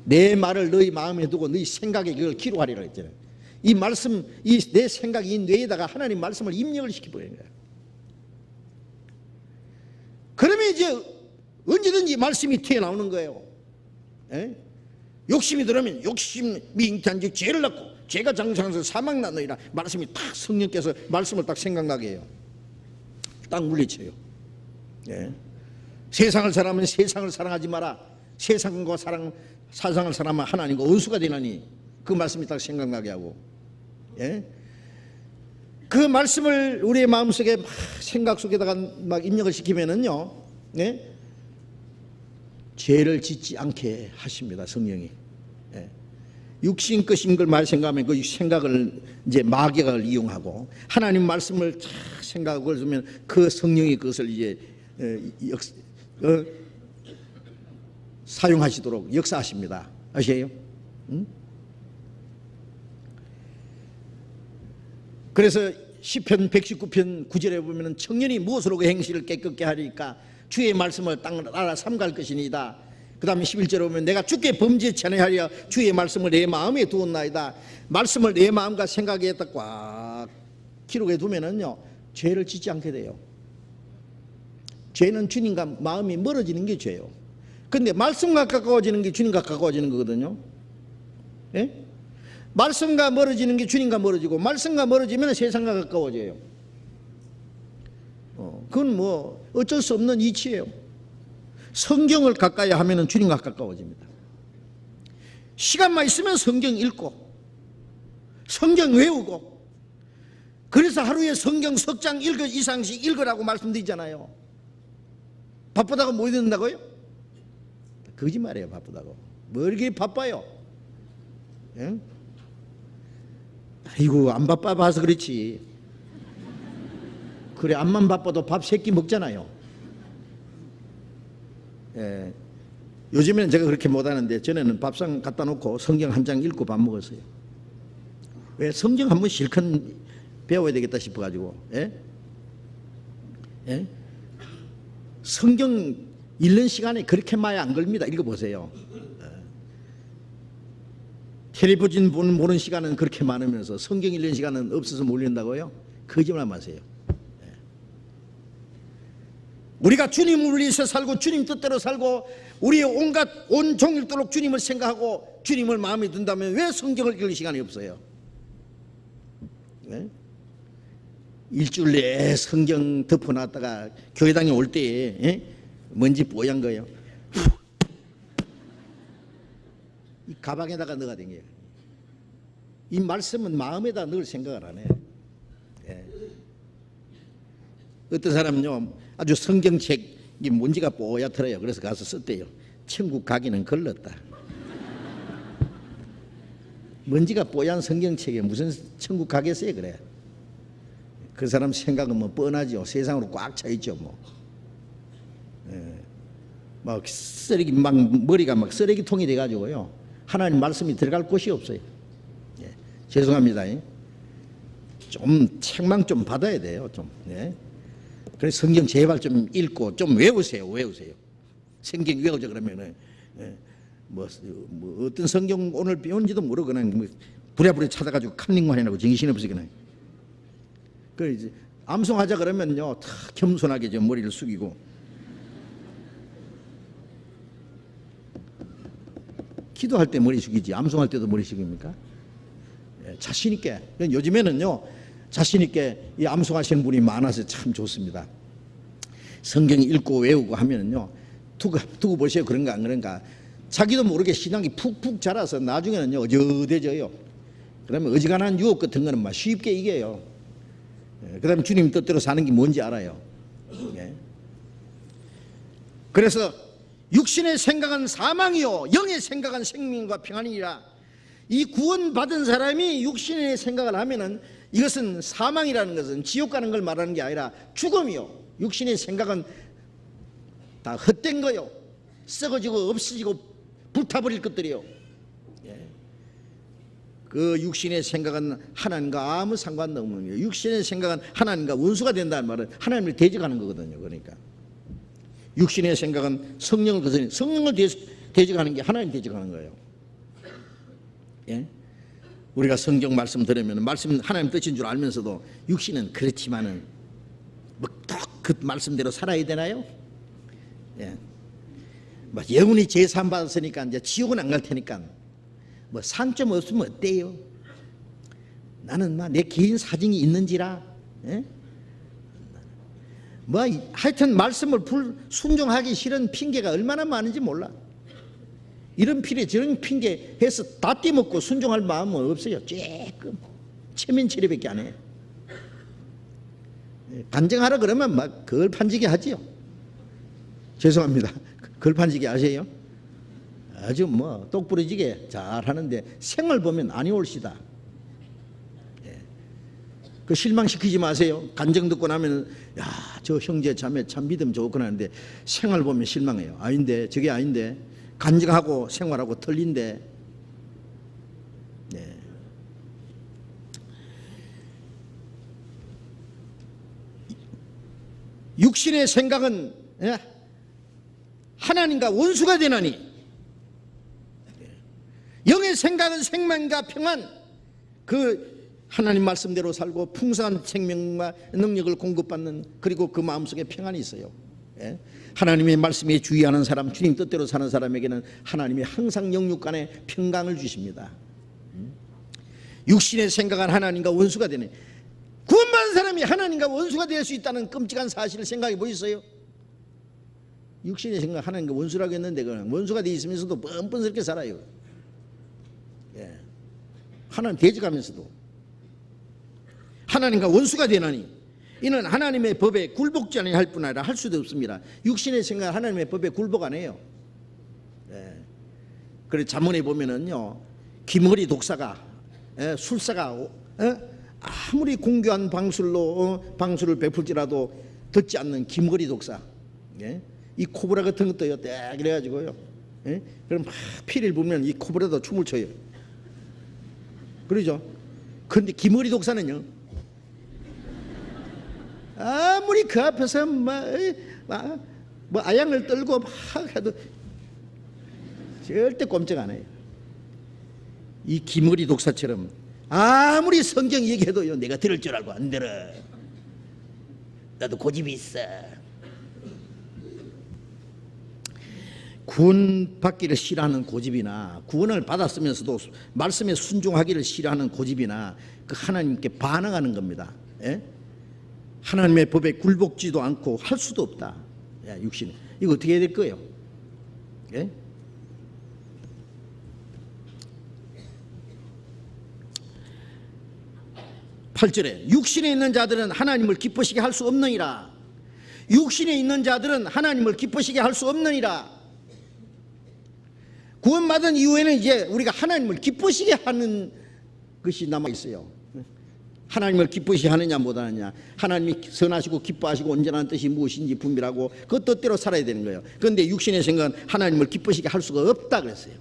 내 말을 너희 마음에 두고 너희 생각에 그걸 기록하리라 했잖아요. 이 말씀, 이 내 생각이 이 뇌에다가 하나님 말씀을 입력을 시켜버리는 거예요. 그러면 이제 언제든지 말씀이 튀어나오는 거예요. 욕심이 들어오면 욕심이 잉태한 즉 죄를 낳고 죄가 장성해서 사망 나느니라. 말씀이 딱 성령께서 말씀을 딱 생각나게 해요. 딱 물리쳐요. 세상을 사랑하면 세상을 사랑하지 마라. 세상과 사상을 사랑하면 하나님과 원수가 되나니. 그 말씀이 딱 생각나게 하고, 그 말씀을 우리의 마음속에 막 생각 속에다가 막 입력을 시키면은요, 죄를 짓지 않게 하십니다. 성령이. 육신 것인 걸 말 생각하면 그 생각을 이제 마귀를 이용하고 하나님 말씀을 쫙 생각하고 그러면 그 성령이 그것을 이제 사용하시도록 역사하십니다. 아시에요? 그래서 시편 119편 9절에 보면은 청년이 무엇으로 그 행실을 깨끗게 하리까 주의 말씀을 따라 삼갈 것이니이다. 그 다음에 11절에 보면 내가 주께 범죄치 아니하리라 주의 말씀을 내 마음에 두었나이다. 말씀을 내 마음과 생각에 꽉 기록해 두면은요 죄를 짓지 않게 돼요. 죄는 주님과 마음이 멀어지는 게 죄예요. 근데 말씀과 가까워지는 게 주님과 가까워지는 거거든요. 말씀과 멀어지는 게 주님과 멀어지고 말씀과 멀어지면 세상과 가까워져요. 그건 뭐 어쩔 수 없는 이치예요. 성경을 가까이 하면 주님과 가까워집니다. 시간만 있으면 성경 읽고 성경 외우고, 그래서 하루에 성경 석 장 이상씩 읽으라고 말씀드리잖아요. 바쁘다고 못 읽는다고요? 거짓말이에요. 바쁘다고 뭐 이렇게 바빠요? 아이고 안 바빠봐서 그렇지. 그래 암만 바빠도 밥 3끼 먹잖아요. 요즘에는 제가 그렇게 못하는데 전에는 밥상 갖다 놓고 성경 한 장 읽고 밥 먹었어요. 왜? 성경 한번 실컷 배워야 되겠다 싶어가지고. 성경 읽는 시간이 그렇게 많이 안 걸립니다. 읽어보세요. 텔레비전 보는 시간은 그렇게 많으면서 성경 읽는 시간은 없어서 못 읽는다고요? 거짓말 마세요. 우리가 주님을 위해서 살고 주님 뜻대로 살고 우리의 온 종일도록 주님을 생각하고 주님을 마음에 든다면 왜 성경을 읽을 시간이 없어요? 일주일 내에 성경 덮어놨다가 교회당에 올 때에 먼지 뽀얀 거예요. 이 가방에다가 넣어야 되는 거예요. 이 말씀은 마음에다 넣을 생각을 안 해. 어떤 사람은요 아주 성경책이 먼지가 뽀얗더래요. 그래서 가서 썼대요. 천국 가기는 걸렀다. 먼지가 뽀얀 성경책에 무슨 천국 가겠어요? 그래. 그 사람 생각은 뭐 뻔하죠. 세상으로 꽉 차 있죠. 뭐. 막 쓰레기 막 머리가 막 쓰레기통이 돼가지고요. 하나님 말씀이 들어갈 곳이 없어요. 죄송합니다. 좀 책망 좀 받아야 돼요. 좀. 그래서 성경 제발 좀 읽고 좀 외우세요. 성경 외우자 그러면은 뭐 어떤 성경 오늘 배운지도 모르고 그냥 뭐 부랴부랴 찾아가지고 칸닝만 해놓고 정신없이 그냥. 그 이제 암송하자 그러면요 다 겸손하게 좀 머리를 숙이고 기도할 때 머리 숙이지 암송할 때도 머리 숙입니까? 자신 있게. 요즘에는요 자신 있게 이 암송하시는 분이 많아서 참 좋습니다. 성경 읽고 외우고 하면은요 두고 보세요. 그런가 안 그런가. 자기도 모르게 신앙이 푹푹 자라서 나중에는요 어저대져요. 그러면 어지간한 유혹 같은 거는 막 쉽게 이겨요. 그 다음에 주님 뜻대로 사는 게 뭔지 알아요. 예. 그래서 육신의 생각은 사망이요 영의 생각은 생명과 평안이라. 이 구원받은 사람이 육신의 생각을 하면은 이것은 사망이라는 것은 지옥 가는 걸 말하는 게 아니라 죽음이요. 육신의 생각은 다 헛된 거요. 썩어지고 없어지고 불타버릴 것들이요. 예. 그 육신의 생각은 하나님과 아무 상관도 없는 거예요. 육신의 생각은 하나님과 원수가 된다는 말은 하나님을 대적하는 거거든요. 그러니까 육신의 생각은 성령을 거스르는, 성령을 대적하는 게 하나님 대적하는 거예요. 예? 우리가 성경 말씀 들으면 말씀 하나님 뜻인 줄 알면서도 육신은 그렇지만은 뭐 딱 그 말씀대로 살아야 되나요? 예. 뭐 영원히 제산 받았으니까 이제 지옥은 안 갈 테니까 뭐 상점 없으면 어때요? 나는 막 내 개인 사정이 있는지라. 예? 뭐 하여튼 말씀을 순종하기 싫은 핑계가 얼마나 많은지 몰라. 이런 필요 저런 핑계 해서 다 떼먹고 순종할 마음은 없어요. 쬐끔 체면치레밖에 안 해요. 간증하라 그러면 막 걸판지게 하지요. 죄송합니다. 걸판지게 아세요? 아주 뭐 똑부러지게 잘 하는데 생을 보면 아니 옳시다. 예. 그 실망시키지 마세요. 간증 듣고 나면 야, 저 형제 자매 참 믿음 좋구나 하는데 생활 보면 실망해요. 아닌데 저게 아닌데 간증하고 생활하고 틀린데. 네. 육신의 생각은 하나님과 원수가 되나니 영의 생각은 생명과 평안. 그 하나님 말씀대로 살고 풍성한 생명과 능력을 공급받는, 그리고 그 마음속에 평안이 있어요. 하나님의 말씀에 주의하는 사람, 주님 뜻대로 사는 사람에게는 하나님이 항상 영육간에 평강을 주십니다. 육신의 생각은 하나님과 원수가 되네. 구원받은 사람이 하나님과 원수가 될 수 있다는 끔찍한 사실을 생각해 보셨어요? 육신의 생각 하나님과 원수라고 했는데 그냥 원수가 돼 있으면서도 뻔뻔스럽게 살아요. 예. 하나님 대적하면서도 하나님과 원수가 되나니 이는 하나님의 법에 굴복지 아니 할 뿐 아니라 할 수도 없습니다. 육신의 생각 하나님의 법에 굴복 안 해요. 예. 그래서 잠언에 보면은요, 기머리 독사가, 술사가 아무리 공교한 방술로 방술을 베풀지라도 듣지 않는 기머리 독사, 이 코브라 같은 것도요, 딱 이래가지고요, 그럼 막 피를 보면 이 코브라도 춤을 춰요. 그러죠? 그런데 기머리 독사는요, 아무리 그 앞에서 뭐 아양을 떨고 막 해도 절대 꼼짝 안 해요. 이 기머리 독사처럼 아무리 성경 얘기해도요, 내가 들을 줄 알고 안 들어. 나도 고집이 있어. 구원 받기를 싫어하는 고집이나 구원을 받았으면서도 말씀에 순종하기를 싫어하는 고집이나 그 하나님께 반항하는 겁니다. 하나님의 법에 굴복지도 않고 할 수도 없다. 야, 육신 이거 어떻게 해야 될 거예요? 8절에 육신에 있는 자들은 하나님을 기쁘시게 할 수 없느니라. 육신에 있는 자들은 하나님을 기쁘시게 할 수 없느니라. 구원받은 이후에는 이제 우리가 하나님을 기쁘시게 하는 것이 남아 있어요. 하나님을 기쁘시게 하느냐 못하느냐, 하나님이 선하시고 기뻐하시고 온전한 뜻이 무엇인지 분별하고 그 뜻대로 살아야 되는 거예요. 그런데 육신의 생각은 하나님을 기쁘시게 할 수가 없다 그랬어요.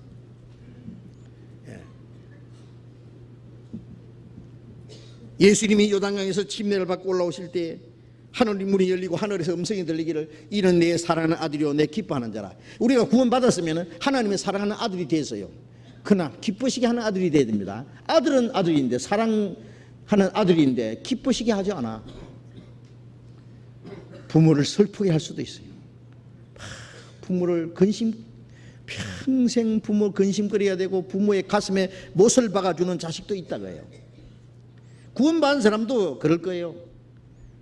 예수님이 요단강에서 침례를 받고 올라오실 때 하늘이 문이 열리고 하늘에서 음성이 들리기를 이는 내 사랑하는 아들이요 내 기뻐하는 자라. 우리가 구원받았으면 하나님의 사랑하는 아들이 됐어요. 그러나 기쁘시게 하는 아들이 돼야 됩니다. 아들은 아들인데, 사랑하는 아들인데 기쁘시게 하지 않아. 부모를 슬프게 할 수도 있어요. 부모를 평생 부모 근심거려야 되고 부모의 가슴에 못을 박아주는 자식도 있다고 해요. 구원받은 사람도 그럴 거예요.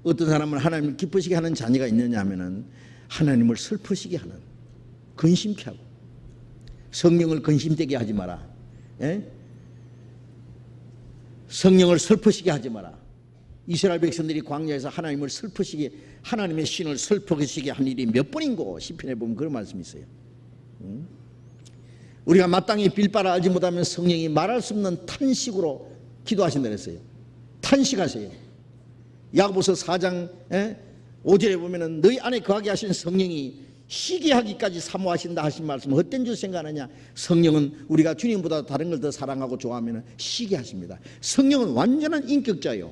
어떤 사람은 하나님을 기쁘시게 하는 자녀가 있느냐 하면은 하나님을 슬프시게 하는, 근심케 하고 성령을 근심되게 하지 마라. 예? 성령을 슬프시게 하지 마라. 이스라엘 백성들이 광야에서 하나님을 슬프시게, 하나님의 신을 슬프시게 한 일이 몇 번인고 시편에 보면 그런 말씀이 있어요. 우리가 마땅히 빌바를 알지 못하면 성령이 말할 수 없는 탄식으로 기도하신다 그랬어요. 탄식하세요. 야고보서 4장 5절에 보면은 너희 안에 거하게 하신 성령이 시기하기까지 사모하신다 하신 말씀 헛된 줄 생각하느냐. 성령은 우리가 주님보다 다른 걸 더 사랑하고 좋아하면 시기하십니다. 성령은 완전한 인격자예요.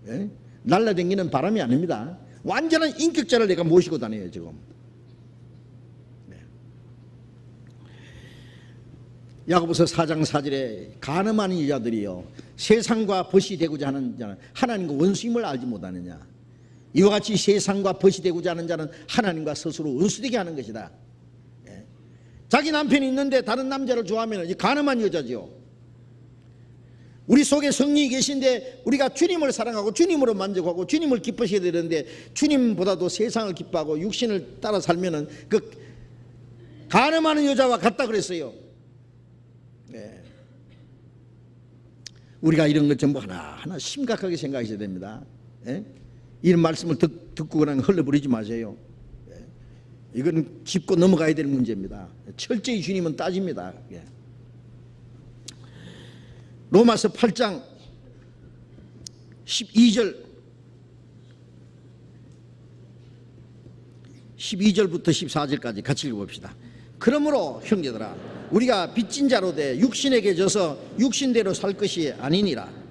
예? 날라다니는 바람이 아닙니다. 완전한 인격자를 내가 모시고 다녀요 지금. 네. 야고보서 4장 4절에 간음하는 여자들이요 세상과 벗이 되고자 하는 자는 하나님과 원수임을 알지 못하느냐. 이와 같이 세상과 벗이 되고자 하는 자는 하나님과 스스로 원수되게 하는 것이다. 예. 자기 남편이 있는데 다른 남자를 좋아하면 간음한 여자죠. 우리 속에 성령이 계신데 우리가 주님을 사랑하고 주님으로 만족하고 주님을 기쁘시게 되는데 주님보다도 세상을 기뻐하고 육신을 따라 살면은 그 간음하는 여자와 같다 그랬어요. 네. 우리가 이런 것 전부 하나하나 심각하게 생각하셔야 됩니다. 네? 이런 말씀을 듣고 그냥 흘려버리지 마세요. 네. 이건 짚고 넘어가야 될 문제입니다. 철저히 주님은 따집니다. 네. 로마서 8장 12절부터 14절까지 같이 읽어봅시다. 그러므로 형제들아 우리가 빚진 자로 돼 육신에게 져서 육신대로 살 것이 아니니라.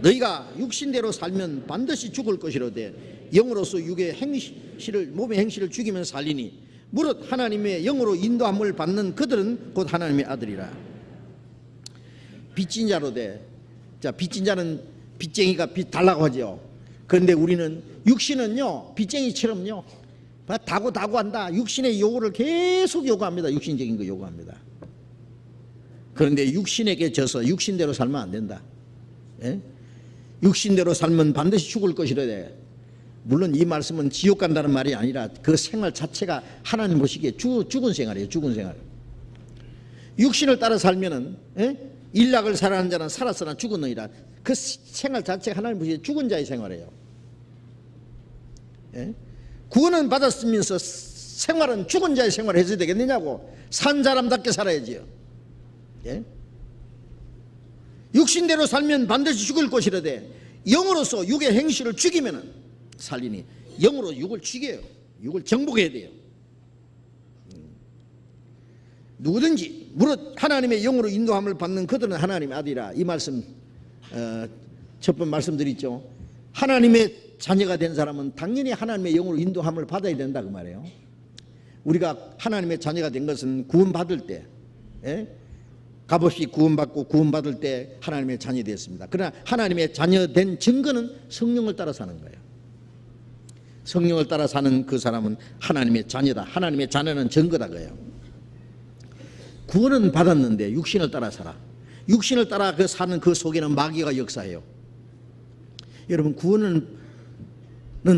너희가 육신대로 살면 반드시 죽을 것이로되 영으로서 육의 행실을 몸의 행실을 죽이면 살리니 무릇 하나님의 영으로 인도함을 받는 그들은 곧 하나님의 아들이라. 빚진 자로 돼. 자, 빚진 자는 빚쟁이가 빚 달라고 하죠. 그런데 우리는 육신은요 빚쟁이처럼요 다고 한다. 육신의 요구를 계속 요구합니다. 육신적인 거 요구합니다. 그런데 육신에게 져서 육신대로 살면 안 된다. 예? 육신대로 살면 반드시 죽을 것이라되. 물론 이 말씀은 지옥 간다는 말이 아니라 그 생활 자체가 하나님 보시기에 죽은 생활이에요. 죽은 생활. 육신을 따라 살면은 일락을 살아가는 자는 살았으나 죽었느니라. 그 생활 자체가 하나님 보시기에 죽은 자의 생활이에요. 구원은 받았으면서 생활은 죽은 자의 생활을 해서 되겠느냐고. 산 사람답게 살아야지요. 육신대로 살면 반드시 죽을 것이라되 영으로서 육의 행실을 죽이면 살리니. 영으로 육을 죽여요. 육을 정복해야 돼요. 누구든지 무릇 하나님의 영으로 인도함을 받는 그들은 하나님의 아들이라. 이 말씀 첫 번 말씀드렸죠. 하나님의 자녀가 된 사람은 당연히 하나님의 영으로 인도함을 받아야 된다 그 말이에요. 우리가 하나님의 자녀가 된 것은 구원받을 때 값없이 구원받고 구원받을 때 하나님의 자녀 되었습니다. 그러나 하나님의 자녀 된 증거는 성령을 따라 사는 거예요. 성령을 따라 사는 그 사람은 하나님의 자녀다. 하나님의 자녀는 증거다 그래요. 구원은 받았는데 육신을 따라 살아. 육신을 따라 사는 그 속에는 마귀가 역사해요. 여러분 구원은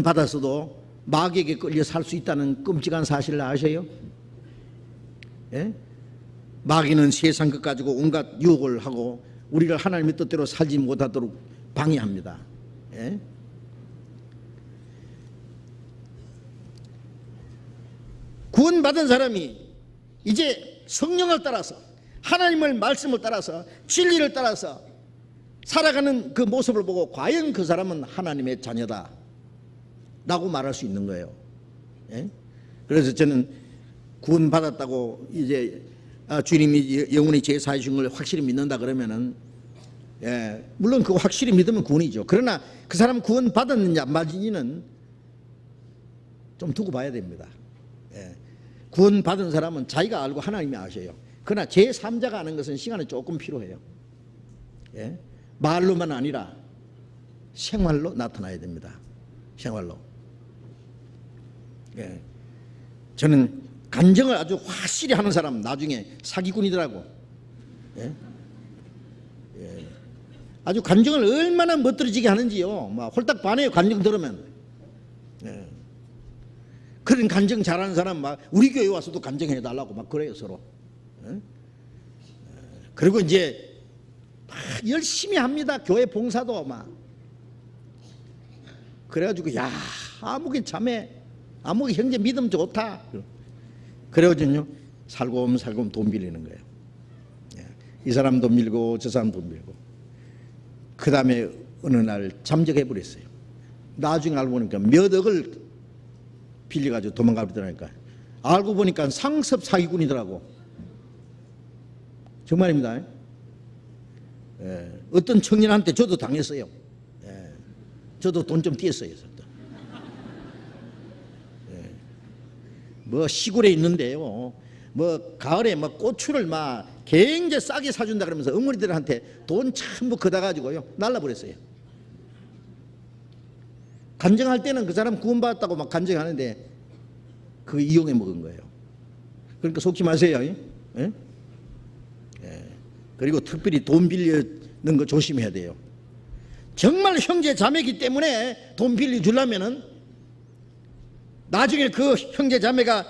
받았어도 마귀에게 끌려 살 수 있다는 끔찍한 사실을 아셔요? 예? 마귀는 세상 것 가지고 온갖 유혹을 하고 우리를 하나님의 뜻대로 살지 못하도록 방해합니다. 예? 구원받은 사람이 이제 성령을 따라서 하나님의 말씀을 따라서 진리를 따라서 살아가는 그 모습을 보고 과연 그 사람은 하나님의 자녀다 라고 말할 수 있는 거예요. 예? 그래서 저는 구원받았다고 이제 주님이 영원히 제사해 준 걸 확실히 믿는다 그러면은 물론 그거 확실히 믿으면 구원이죠. 그러나 그 사람 구원받았느냐 안 받았느냐는 좀 두고 봐야 됩니다. 구원받은 사람은 자기가 알고 하나님이 아셔요. 그러나 제3자가 아는 것은 시간이 조금 필요해요. 말로만 아니라 생활로 나타나야 됩니다. 생활로. 저는 간증을 아주 확실히 하는 사람 나중에 사기꾼이더라고. 아주 간증을 얼마나 멋들어지게 하는지요. 막 홀딱 반해요. 간증 들으면. 그런 간증 잘하는 사람 막 우리 교회 와서도 간증해 달라고 막 그래요 서로. 그리고 이제 막 열심히 합니다. 교회 봉사도 막. 그래가지고 야, 아무개 자매, 아무개 형제 믿음 좋다. 그래가지고요 살곰살곰 돈 빌리는 거예요. 이 사람 돈 빌고 저 사람 돈 빌고. 그 다음에 어느 날 잠적해 버렸어요. 나중에 알고 보니까 몇 억을 빌려가지고 도망가 버리더라니까. 알고 보니까 상습 사기꾼이더라고. 정말입니다. 어떤 청년한테 저도 당했어요. 저도 돈 좀 띄었어요. 뭐 시골에 있는데요. 뭐 가을에 뭐 고추를 막 굉장히 싸게 사준다 그러면서 어머니들한테 돈 전부 걷어 가지고요 날라버렸어요. 간증할 때는 그 사람 구원받았다고 막 간증하는데 그 이용해 먹은 거예요. 그러니까 속지 마세요. 예? 그리고 특별히 돈 빌리는 거 조심해야 돼요. 정말 형제 자매이기 때문에 돈 빌려주려면은 나중에 그 형제 자매가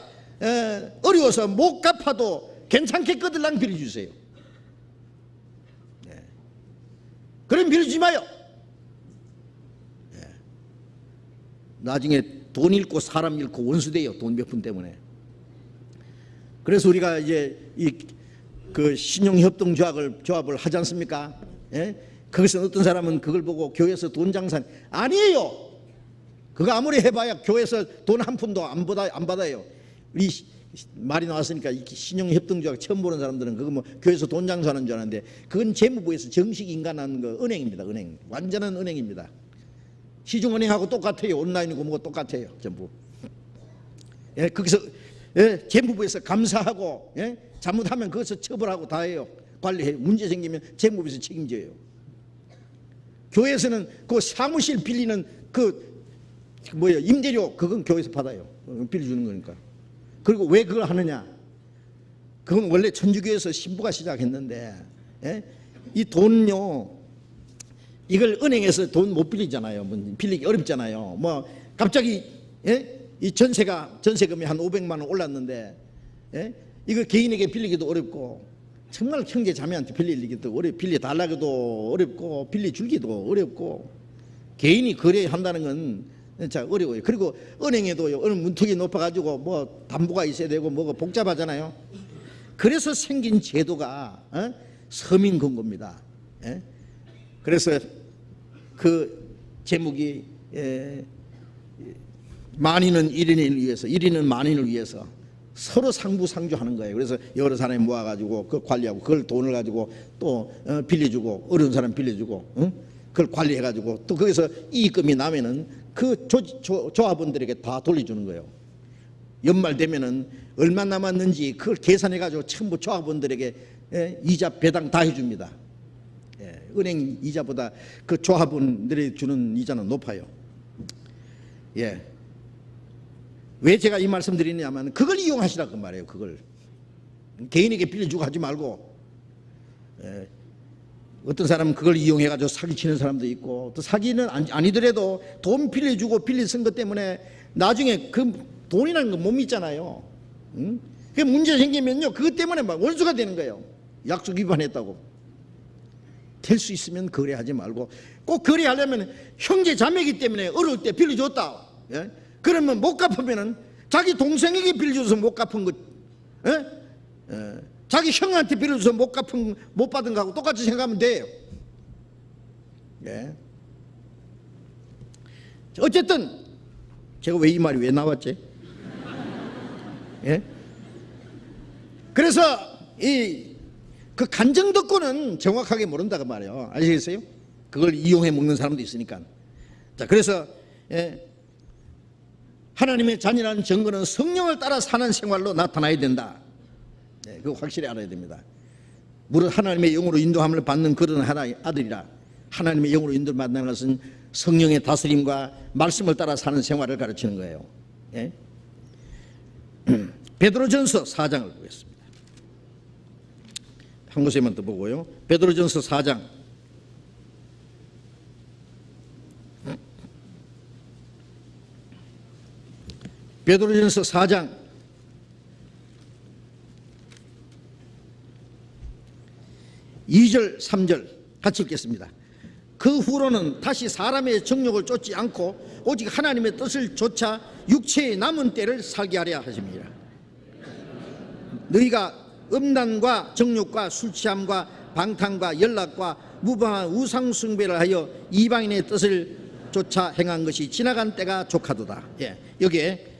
어려워서 못 갚아도 괜찮게 끄들랑 빌려주세요. 그럼 빌려주지 마요. 나중에 돈 잃고 사람 잃고 원수돼요. 돈 몇 푼 때문에. 그래서 우리가 이제 그 신용협동조합을 하지 않습니까? 거기서 어떤 사람은 그걸 보고 교회에서 돈 장사 아니에요. 그거 아무리 해봐야 교회에서 돈 한 푼도 안 받아요. 이 말이 나왔으니까 신용협동조합 처음 보는 사람들은 그거 뭐 교회에서 돈 장사하는 줄 아는데 그건 재무부에서 정식 인간한 거 은행입니다. 은행 완전한 은행입니다. 시중은행하고 똑같아요. 온라인이고 뭐고 똑같아요. 전부. 거기서 재무부에서 감사하고 잘못하면 거기서 처벌하고 다 해요. 관리해요. 문제 생기면 재무부에서 책임져요. 교회에서는 그 사무실 빌리는 임대료 그건 교회에서 받아요. 빌려주는 거니까. 그리고 왜 그걸 하느냐? 그건 원래 천주교에서 신부가 시작했는데 이 돈요 이걸 은행에서 돈 못 빌리잖아요. 빌리기 어렵잖아요. 뭐 갑자기 이 전세금이 한 500만 원 올랐는데 이거 개인에게 빌리기도 어렵고 정말 형제 자매한테 빌리기도 어렵고 빌려 달라기도 어렵고 빌려 주기도 어렵고 개인이 거래한다는 건 진짜 어려워요. 그리고 은행에도요 어느 문턱이 높아가지고 뭐 담보가 있어야 되고 뭐가 복잡하잖아요. 그래서 생긴 제도가 서민 권고입니다. 그래서 그 제목이 만인은 1인을 위해서 1인은 만인을 위해서 서로 상부상조하는 거예요. 그래서 여러 사람이 모아가지고 그걸 관리하고 그걸 돈을 가지고 또 빌려주고 어려운 사람 빌려주고 그걸 관리해가지고 또 거기서 이익금이 나면은 그 조합원들에게 다 돌려주는 거예요. 연말 되면은 얼마 남았는지 그걸 계산해가지고 전부 조합원들에게 이자 배당 다 해줍니다. 은행 이자보다 그 조합원들이 주는 이자는 높아요. 왜 제가 이 말씀 드리냐면 그걸 이용하시라고 말해요. 그걸 개인에게 빌려주고 하지 말고 어떤 사람은 그걸 이용해가지고 사기치는 사람도 있고 또 사기는 아니더라도 돈 빌려주고 빌려 쓴 것 때문에 나중에 그 돈이라는 거 못 믿잖아요. 그 문제 생기면요 그것 때문에 막 원수가 되는 거예요. 약속 위반했다고. 될 수 있으면 거래하지 말고 꼭 거래하려면 형제 자매이기 때문에 어려울 때 빌려줬다. 그러면 못 갚으면은 자기 동생에게 빌려줘서 못 갚은 것, 자기 형한테 빌려줘서 못 받은 거하고 똑같이 생각하면 돼요. 어쨌든 제가 왜 이 말이 왜 나왔지? 그래서 그 간증 듣고는 정확하게 모른다고 말이에요. 아시겠어요? 그걸 이용해 먹는 사람도 있으니까. 자, 그래서 하나님의 자녀라는 증거는 성령을 따라 사는 생활로 나타나야 된다. 그거 확실히 알아야 됩니다. 무릇 하나님의 영으로 인도함을 받는 그런 하나의 아들이라. 하나님의 영으로 인도를 받는 것은 성령의 다스림과 말씀을 따라 사는 생활을 가르치는 거예요. 베드로전서 4장을 보겠습니다. 한 곳에만 더 보고요. 베드로전서 4장. 베드로전서 4장 2절 3절 같이 읽겠습니다. 그 후로는 다시 사람의 정욕을 쫓지 않고 오직 하나님의 뜻을 쫓아 육체의 남은 때를 살게 하려 하십니다. 너희가 음란과 정욕과 술 취함과 방탕과 연락과 무방한 우상 숭배를 하여 이방인의 뜻을 쫓아 행한 것이 지나간 때가 족하도다. 여기에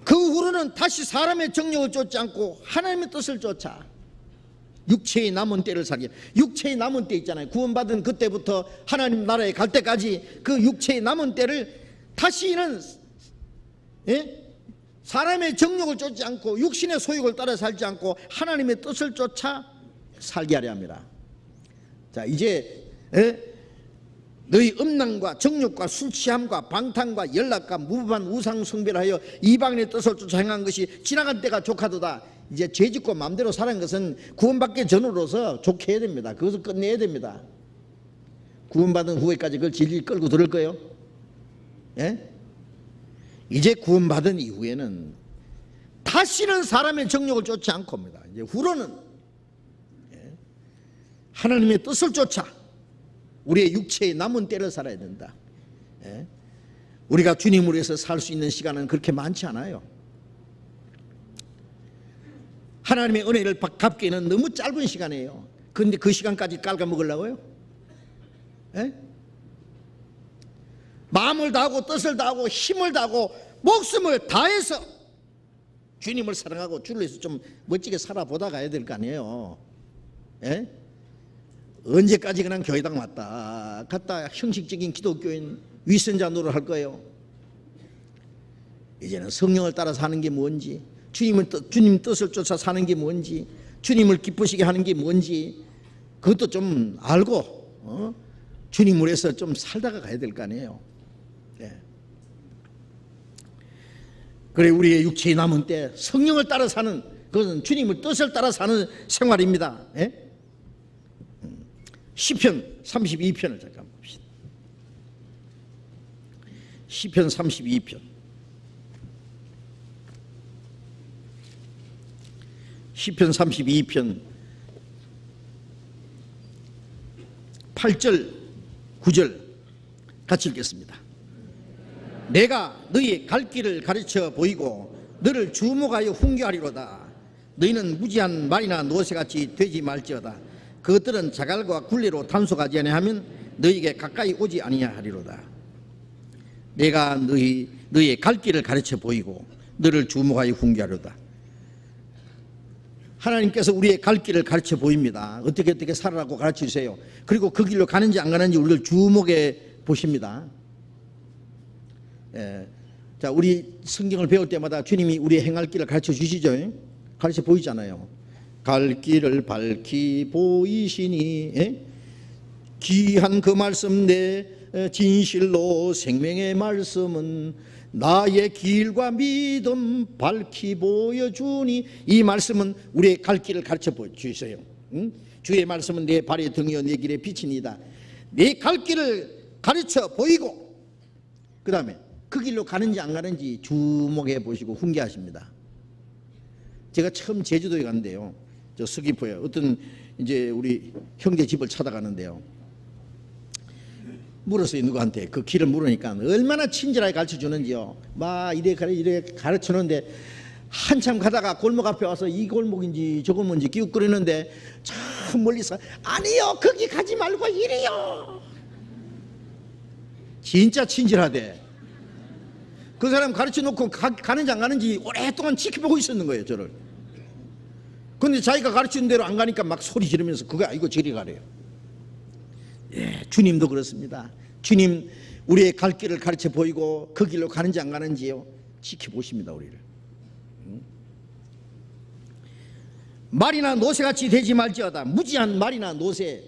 그 후로는 다시 사람의 정욕을 쫓지 않고 하나님의 뜻을 쫓아 육체의 남은 때를 살게. 육체의 남은 때 있잖아요. 구원받은 그때부터 하나님 나라에 갈 때까지 그 육체의 남은 때를 다시는 사람의 정욕을 쫓지 않고 육신의 소욕을 따라 살지 않고 하나님의 뜻을 쫓아 살게 하려 합니다. 자, 이제 너희 음란과 정욕과 술 취함과 방탕과 연락과 무부한 우상 숭배를 하여 이방인의 뜻을 쫓아 행한 것이 지나간 때가 족하도다. 이제 죄짓고 마음대로 사는 것은 구원받기 전으로서 좋게 해야 됩니다. 그것을 끝내야 됩니다. 구원받은 후에까지 그걸 질질 끌고 들을 거예요? 이제 구원받은 이후에는 다시는 사람의 정욕을 쫓지 않고입니다. 이제 후로는 하나님의 뜻을 쫓아 우리의 육체의 남은 때를 살아야 된다. 우리가 주님으로 해서 살 수 있는 시간은 그렇게 많지 않아요. 하나님의 은혜를 갚기에는 너무 짧은 시간이에요. 그런데 그 시간까지 깔아먹으려고요? 마음을 다하고 뜻을 다하고 힘을 다하고 목숨을 다해서 주님을 사랑하고 주를 위해서 좀 멋지게 살아보다 가야 될 거 아니에요. 언제까지 그냥 교회당 왔다 갔다 형식적인 기독교인 위선자 노릇 할 거예요? 이제는 성령을 따라 사는 게 뭔지, 주님 뜻을 쫓아 사는 게 뭔지, 주님을 기쁘시게 하는 게 뭔지 그것도 좀 알고 주님을 해서 좀 살다가 가야 될 거 아니에요. 그래, 우리의 육체의 남은 때 성령을 따라 사는, 그것은 주님의 뜻을 따라 사는 생활입니다. 시편 32편을 잠깐 봅시다. 시편 32편. 시편 32편 8절 9절 같이 읽겠습니다. 내가 너희의 갈 길을 가르쳐 보이고 너를 주목하여 훈계하리로다. 너희는 무지한 말이나 노새같이 되지 말지어다. 그것들은 자갈과 굴레로 단속하지 아니하면 너희에게 가까이 오지 아니하리로다. 내가 너희의 갈 길을 가르쳐 보이고 너를 주목하여 훈계하리로다. 하나님께서 우리의 갈 길을 가르쳐 보입니다. 어떻게 살아라고 가르쳐 주세요. 그리고 그 길로 가는지 안 가는지 우리를 주목해 보십니다. 자, 우리 성경을 배울 때마다 주님이 우리의 행할 길을 가르쳐 주시죠. 가르쳐 보이잖아요. 갈 길을 밝히 보이시니 귀한 그 말씀 내 진실로 생명의 말씀은 나의 길과 믿음 밝히 보여주니, 이 말씀은 우리의 갈 길을 가르쳐 주세요. 주의 말씀은 내 발의 등이요 내 길의 빛이니이다. 내 갈 길을 가르쳐 보이고 그 다음에 그 길로 가는지 안 가는지 주목해 보시고 훈계하십니다. 제가 처음 제주도에 갔는데요, 저 서귀포에 어떤 이제 우리 형제 집을 찾아가는데요, 물었어요. 누구한테 그 길을 물으니까 얼마나 친절하게 가르쳐 주는지요. 막 이래 가르쳐 주는데 한참 가다가 골목 앞에 와서 이 골목인지 저 골목인지 기웃거리는데 저 멀리서 아니요 거기 가지 말고 이리요. 진짜 친절하대. 그 사람 가르쳐 놓고 가는지 안 가는지 오랫동안 지켜보고 있었는 거예요, 저를. 그런데 자기가 가르치는 대로 안 가니까 막 소리 지르면서 그거 아니고 저리 가래요. 주님도 그렇습니다. 주님 우리의 갈 길을 가르쳐 보이고 그 길로 가는지 안 가는지요 지켜보십니다, 우리를. 말이나 노새같이 되지 말지어다. 무지한 말이나 노새,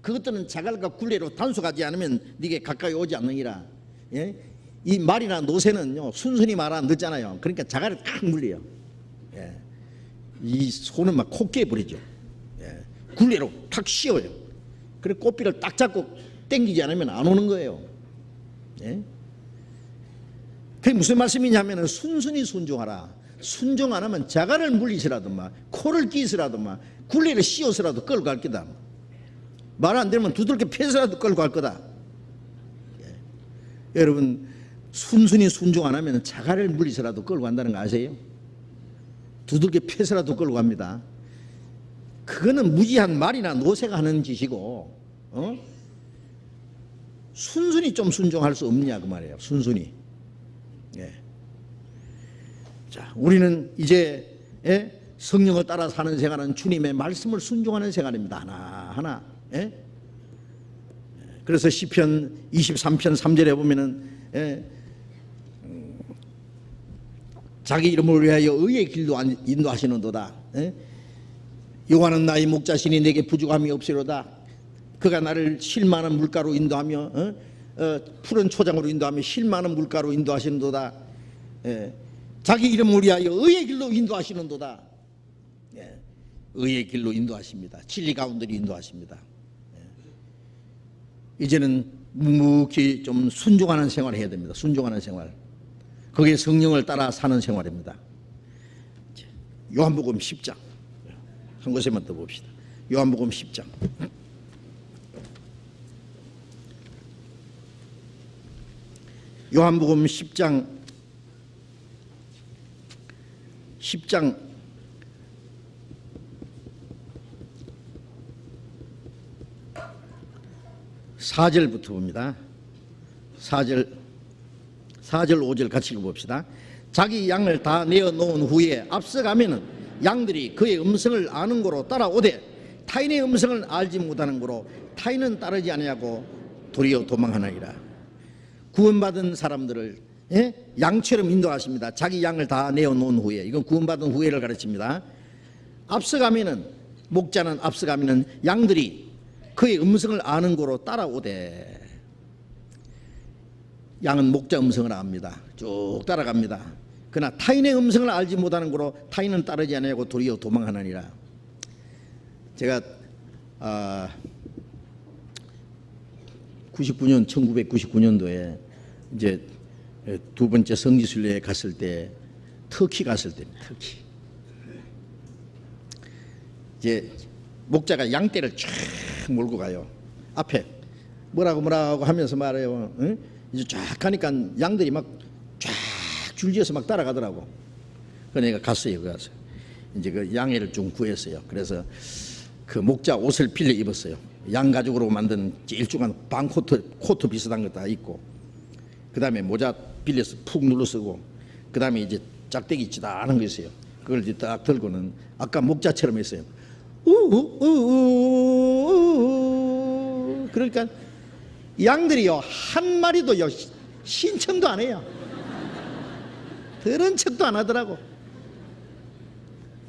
그것들은 자갈과 굴레로 단속하지 않으면 네게 가까이 오지 않느니라. 이 말이나 노새는요, 순순히 말 안 듣잖아요. 그러니까 자갈을 탁 물려요. 이 손은 막 콧게 버리죠. 굴레로 탁 씌워요. 그래 꽃비를 딱 잡고 땡기지 않으면 안 오는 거예요. 그게 무슨 말씀이냐면 순순히 순종하라. 순종 안 하면 자갈을 물리서라도 막 코를 끼서라도 막 굴레를 씌워서라도 끌고 갈 거다. 말 안 되면 두들겨 패서라도 끌고 갈 거다. 예. 여러분 순순히 순종 안 하면 자갈을 물리서라도 끌고 간다는 거 아세요? 두들겨 패서라도 끌고 갑니다. 그거는 무지한 말이나 노새가 하는 짓이고, 순순히 좀 순종할 수 없냐 그 말이에요. 순순히. 예. 자, 우리는 이제 성령을 따라 사는 생활은 주님의 말씀을 순종하는 생활입니다. 하나. 예? 그래서 시편 23편 3절에 보면은 자기 이름을 위하여 의의 길로 인도하시는도다. 여호와는 나의 목자시니 내게 부족함이 없으로다. 그가 나를 쉴만한 물가로 인도하며 푸른 초장으로 인도하며 쉴만한 물가로 인도하시는도다. 자기 이름을 위하여 의의 길로 인도하시는도다. 의의 길로 인도하십니다. 진리 가운데로 인도하십니다. 이제는 묵묵히 좀 순종하는 생활을 해야 됩니다. 순종하는 생활. 그게 성령을 따라 사는 생활입니다. 요한복음 10장 한 곳에만 더 봅시다. 요한복음 10장. 요한복음 10장 4절부터 봅니다. 4절 5절 같이 읽어봅시다. 자기 양을 다 내어놓은 후에 앞서가면은 양들이 그의 음성을 아는 고로 따라오되 타인의 음성을 알지 못하는 고로 타인은 따르지 아니하고 도리어 도망하나이라. 구원받은 사람들을 양처럼 인도하십니다. 자기 양을 다 내어놓은 후에, 이건 구원받은 후에를 가르칩니다. 앞서가면은, 목자는 앞서가면은 양들이 그의 음성을 아는 고로 따라오되, 양은 목자 음성을 압니다. 쭉 따라갑니다. 그러나 타인의 음성을 알지 못하는 고로 타인은 따르지 아니하고 도리어 도망하느니라. 제가 1999년도에 이제 두 번째 성지순례에 갔을 때, 터키 갔을 때입니다. 터키. 이제 목자가 양떼를 쫙 몰고 가요. 앞에 뭐라고 하면서 말해요. 응? 이제 쫙 가니까 양들이 막 쫙 줄지어서 막 따라가더라고. 그래서 내가 갔어요. 가서 이제 그 양해를 좀 구했어요. 그래서 그 목자 옷을 빌려 입었어요. 양 가죽으로 만든 일종한 코트 비슷한 거 다 입고, 그 다음에 모자 빌려서 푹 눌러 쓰고, 그 다음에 이제 짝대기 찌다는 거 있어요. 그걸 이제 딱 들고는 아까 목자처럼 했어요. 그러니까 양들이요 한 마리도요 신청도 안 해요. 들은 척도 안 하더라고.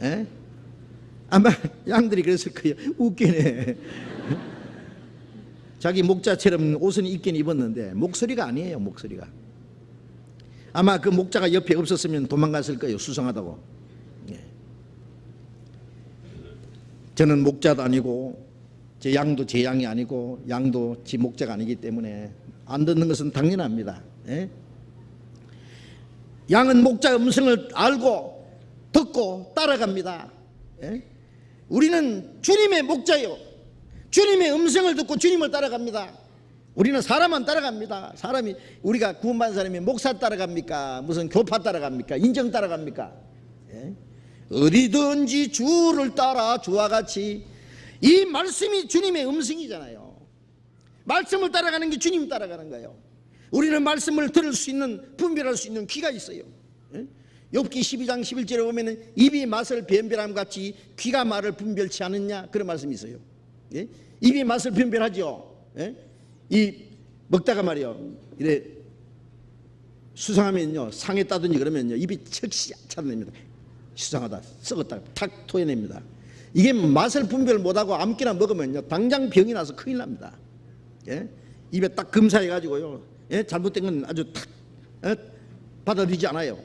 에? 아마 양들이 그랬을 거예요. 웃기네. 자기 목자처럼 옷은 입긴 입었는데 목소리가 아니에요. 목소리가. 아마 그 목자가 옆에 없었으면 도망갔을 거예요. 수상하다고. 예. 저는 목자도 아니고 제 양도 제 양이 아니고 양도 지 목자가 아니기 때문에 안 듣는 것은 당연합니다. 예? 양은 목자 음성을 알고 듣고 따라갑니다. 예? 우리는 주님의 목자요. 주님의 음성을 듣고 주님을 따라갑니다. 우리는 사람만 따라갑니다. 사람이, 우리가 구원받은 사람이 목사 따라갑니까? 무슨 교파 따라갑니까? 인정 따라갑니까? 예? 어디든지 주를 따라 주와 같이. 이 말씀이 주님의 음성이잖아요. 말씀을 따라가는 게 주님 따라가는 거예요. 우리는 말씀을 들을 수 있는, 분별할 수 있는 귀가 있어요. 예? 욥기 12장 11절에 보면은 입이 맛을 변별함 같이 귀가 말을 분별치 않느냐, 그런 말씀이 있어요. 예? 입이 맛을 변별하죠. 예? 이 먹다가 말이요, 이래 수상하면요, 상했다든지 그러면요 입이 즉시 찾아냅니다. 수상하다, 썩었다 탁 토해냅니다. 이게 맛을 분별 못하고 아무렇게나 먹으면요 당장 병이 나서 큰일 납니다. 예? 입에 딱 검사해 가지고요, 예? 잘못된 건 아주 탁 받아들이지 않아요.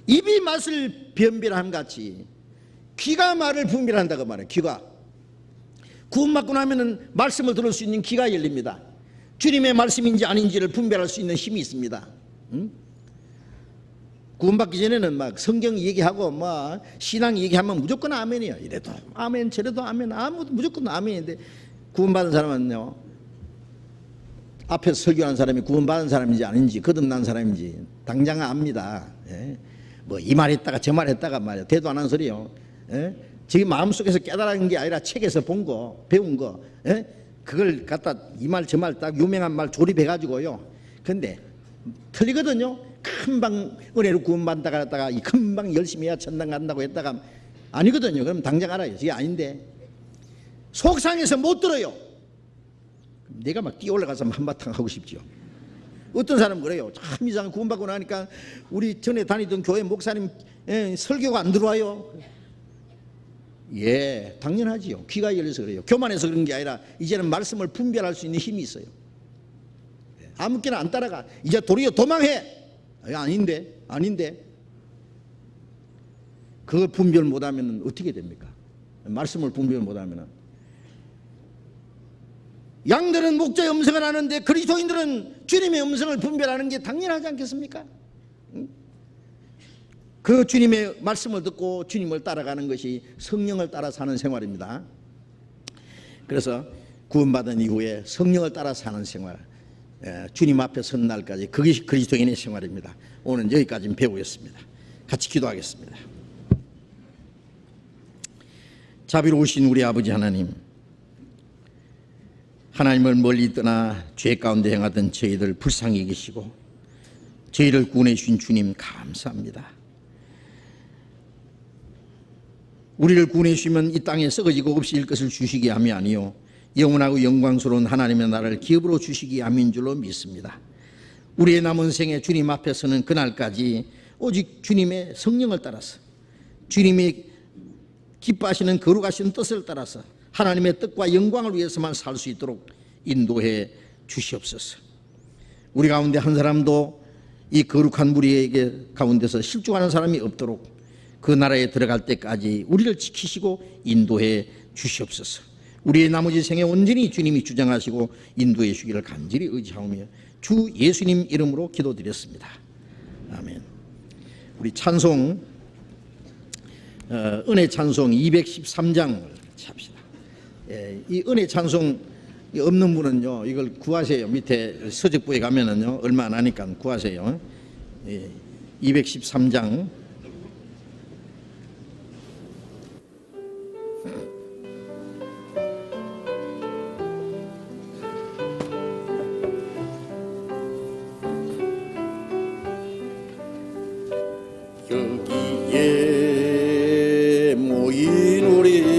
입이 맛을 변별함 같이 귀가 말을 분별한다고 말해요. 귀가 구원받고 나면은 말씀을 들을 수 있는 귀가 열립니다. 주님의 말씀인지 아닌지를 분별할 수 있는 힘이 있습니다. 구원받기 전에는 막 성경 얘기하고 뭐 신앙 얘기하면 무조건 아멘이에요. 이래도 아멘, 저래도 아멘, 무조건 아멘인데 구원받은 사람은요, 앞에서 설교하는 사람이 구원받은 사람인지 아닌지 거듭난 사람인지 당장 압니다. 예? 뭐 이 말 했다가 저 말 했다가 말이야 대도 안 하는 소리요. 예? 자기 마음속에서 깨달은 게 아니라 책에서 본 거, 배운 거, 예? 그걸 갖다 이 말 저 말 딱 유명한 말 조립해 가지고요. 근데 틀리거든요. 금방 은혜로 구원받다가 갔다가 이 금방 열심히 해야 천당 간다고 했다가 아니거든요. 그럼 당장 알아요. 그게 아닌데 속상해서 못 들어요. 내가 막 뛰어 올라가서 한바탕 하고 싶죠. 어떤 사람은 그래요. 참 이상하게 구원받고 나니까 우리 전에 다니던 교회 목사님 설교가 안 들어와요. 예, 당연하지요. 귀가 열려서 그래요. 교만해서 그런 게 아니라 이제는 말씀을 분별할 수 있는 힘이 있어요. 아무렇게나 안 따라가. 이제 도리어 도망해. 아닌데. 그걸 분별 못하면 어떻게 됩니까? 말씀을 분별 못하면 양들은 목자의 음성을 아는데 그리스도인들은 주님의 음성을 분별하는 게 당연하지 않겠습니까? 그 주님의 말씀을 듣고 주님을 따라가는 것이 성령을 따라 사는 생활입니다. 그래서 구원받은 이후에 성령을 따라 사는 생활, 주님 앞에 선 날까지 그것이 그리스도인의 생활입니다. 오늘 여기까지 배우겠습니다. 같이 기도하겠습니다. 자비로우신 우리 아버지 하나님, 하나님을 멀리 떠나 죄 가운데 행하던 저희들 불쌍히 계시고 저희를 구원해 주신 주님 감사합니다. 우리를 구원해 주시면 이 땅에 썩어지고 없이 일 것을 주시기 함이 아니요 영원하고 영광스러운 하나님의 나라를 기업으로 주시기 함인 줄로 믿습니다. 우리의 남은 생에 주님 앞에 서는 그날까지 오직 주님의 성령을 따라서 주님이 기뻐하시는 거룩하신 뜻을 따라서 하나님의 뜻과 영광을 위해서만 살 수 있도록 인도해 주시옵소서. 우리 가운데 한 사람도 이 거룩한 무리에게 가운데서 실족하는 사람이 없도록 그 나라에 들어갈 때까지 우리를 지키시고 인도해 주시옵소서. 우리의 나머지 생에 온전히 주님이 주장하시고 인도해 주기를 간절히 의지하오며 주 예수님 이름으로 기도드렸습니다. 아멘. 우리 찬송 은혜 찬송 213장을 합시다. 이 은혜 찬송 없는 분은요 이걸 구하세요. 밑에 서적부에 가면은요 얼마 안 하니까 구하세요. 213장 여기에 모인 우리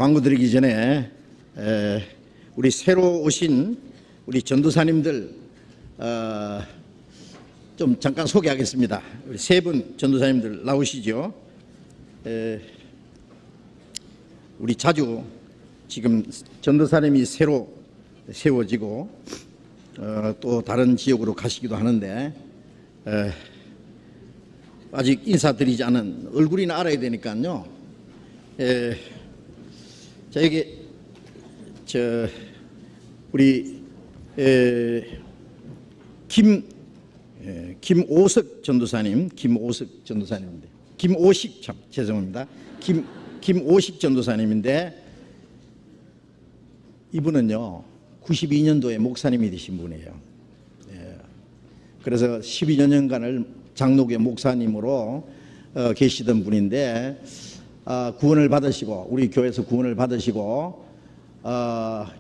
광고 드리기 전에 우리 새로 오신 우리 전도사님들 좀 잠깐 소개하겠습니다. 우리 세 분 전도사님들 나오시죠. 우리 자주 지금 전도사님이 새로 세워지고 또 다른 지역으로 가시기도 하는데 아직 인사드리지 않은 얼굴이나 알아야 되니까요. 자, 여기 우리 김오석 전도사님, 김오석 전도사님인데, 김오식, 참 죄송합니다. 김오식 전도사님인데, 이분은요 92년도에 목사님이 되신 분이에요. 그래서 12여 년간을 장로교 목사님으로 계시던 분인데, 구원을 받으시고 우리 교회에서 구원을 받으시고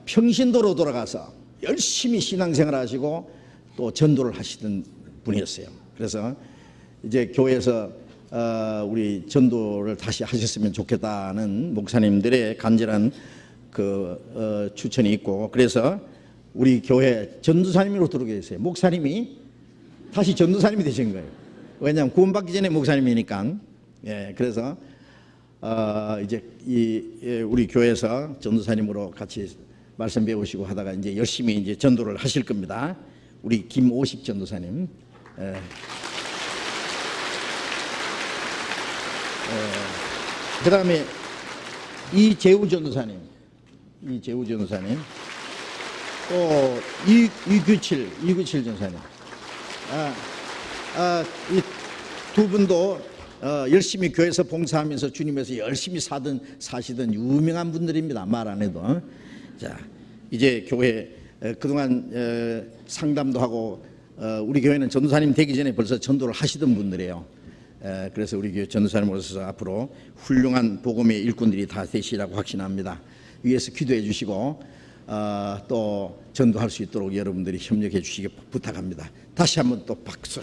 평신도로 돌아가서 열심히 신앙생활 하시고 또 전도를 하시던 분이었어요. 그래서 이제 교회에서 우리 전도를 다시 하셨으면 좋겠다는 목사님들의 간절한 그 추천이 있고, 그래서 우리 교회 전도사님으로 들어오게 됐어요. 목사님이 다시 전도사님이 되신 거예요. 왜냐하면 구원받기 전에 목사님이니까. 그래서 이제 우리 교회에서 전도사님으로 같이 말씀 배우시고 하다가 이제 열심히 이제 전도를 하실 겁니다. 우리 김오식 전도사님. 그 다음에 이재우 전도사님, 또 이규칠 전도사님. 이 두 분도 열심히 교회에서 봉사하면서 주님에서 열심히 사시던 유명한 분들입니다. 말 안 해도. 자, 이제 교회 그동안 상담도 하고 우리 교회는 전도사님 되기 전에 벌써 전도를 하시던 분들이에요. 그래서 우리 교회 전도사님으로서 앞으로 훌륭한 복음의 일꾼들이 다 되시라고 확신합니다. 위에서 기도해 주시고 또 전도할 수 있도록 여러분들이 협력해 주시기 부탁합니다. 다시 한번 또 박수.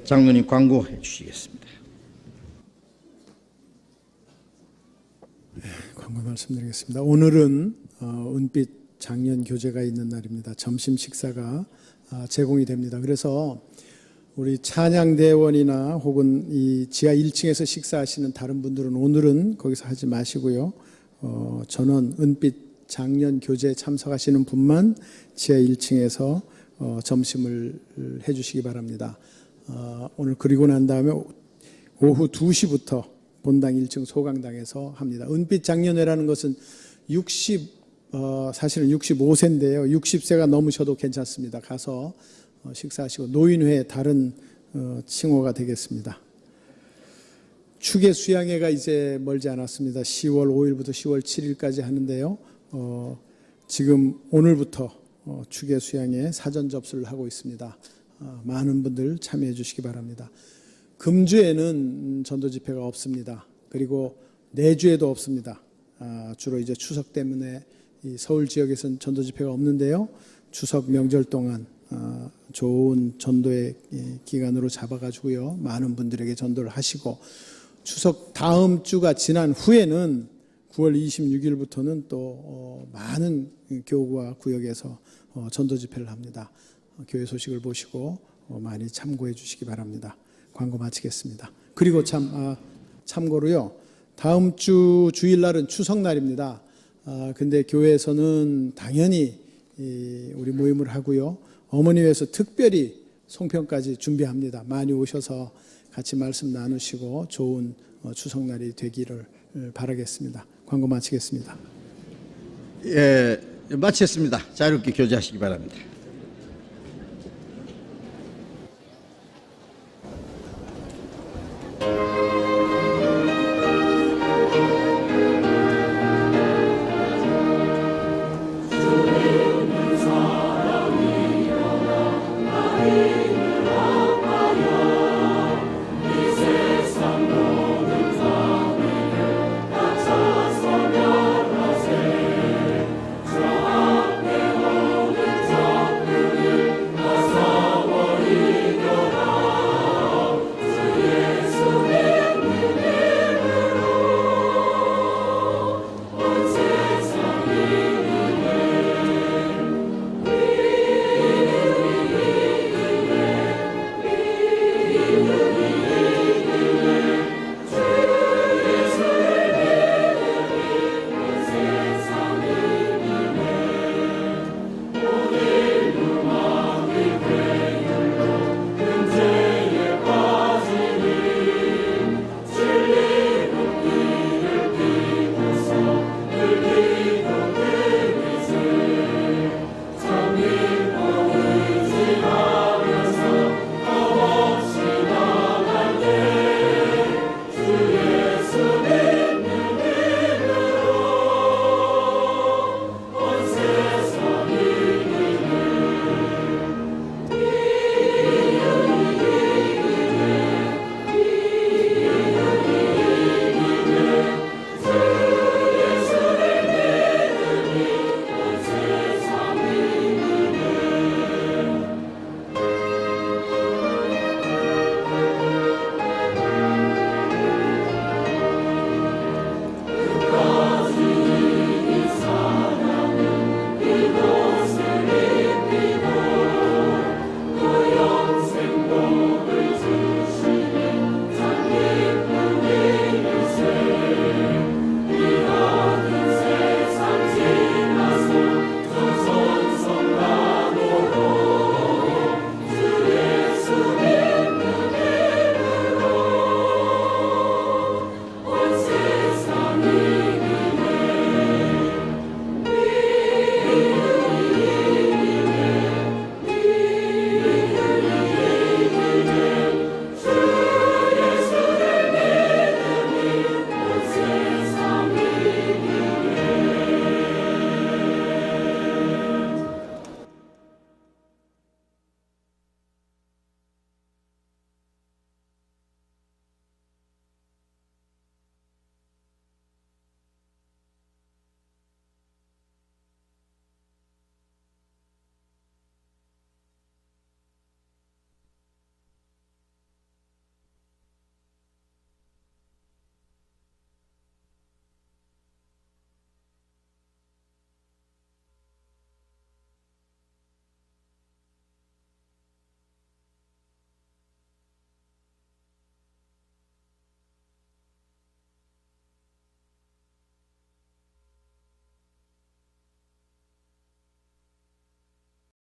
장로님 광고해 주시겠습니다. 광고 말씀드리겠습니다. 오늘은 은빛 장년 교제가 있는 날입니다. 점심 식사가 제공이 됩니다. 그래서 우리 찬양대원이나 혹은 이 지하 1층에서 식사하시는 다른 분들은 오늘은 거기서 하지 마시고요. 전원 은빛 장년 교제에 참석하시는 분만 지하 1층에서 점심을 해주시기 바랍니다. 오늘 그리고 난 다음에 오후 2시부터 본당 1층 소강당에서 합니다. 은빛 장년회라는 것은 사실은 65세인데요. 60세가 넘으셔도 괜찮습니다. 가서 식사하시고 노인회 다른 칭호가 되겠습니다. 추계 수양회가 이제 멀지 않았습니다. 10월 5일부터 10월 7일까지 하는데요. 지금 오늘부터 추계 수양회 사전 접수를 하고 있습니다. 많은 분들 참여해 주시기 바랍니다. 금주에는 전도 집회가 없습니다. 그리고 내주에도 없습니다. 주로 이제 추석 때문에 이 서울 지역에서는 전도 집회가 없는데요. 추석 명절 동안 좋은 전도의 기간으로 잡아가지고요. 많은 분들에게 전도를 하시고 추석 다음 주가 지난 후에는 9월 26일부터는 또 많은 교구와 구역에서 전도 집회를 합니다. 교회 소식을 보시고 많이 참고해 주시기 바랍니다. 광고 마치겠습니다. 그리고 참고로요. 다음 주 주일날은 추석날입니다. 근데 교회에서는 당연히 우리 모임을 하고요. 어머니회에서 특별히 송편까지 준비합니다. 많이 오셔서 같이 말씀 나누시고 좋은 추석날이 되기를 바라겠습니다. 광고 마치겠습니다. 마쳤습니다. 자유롭게 교제하시기 바랍니다.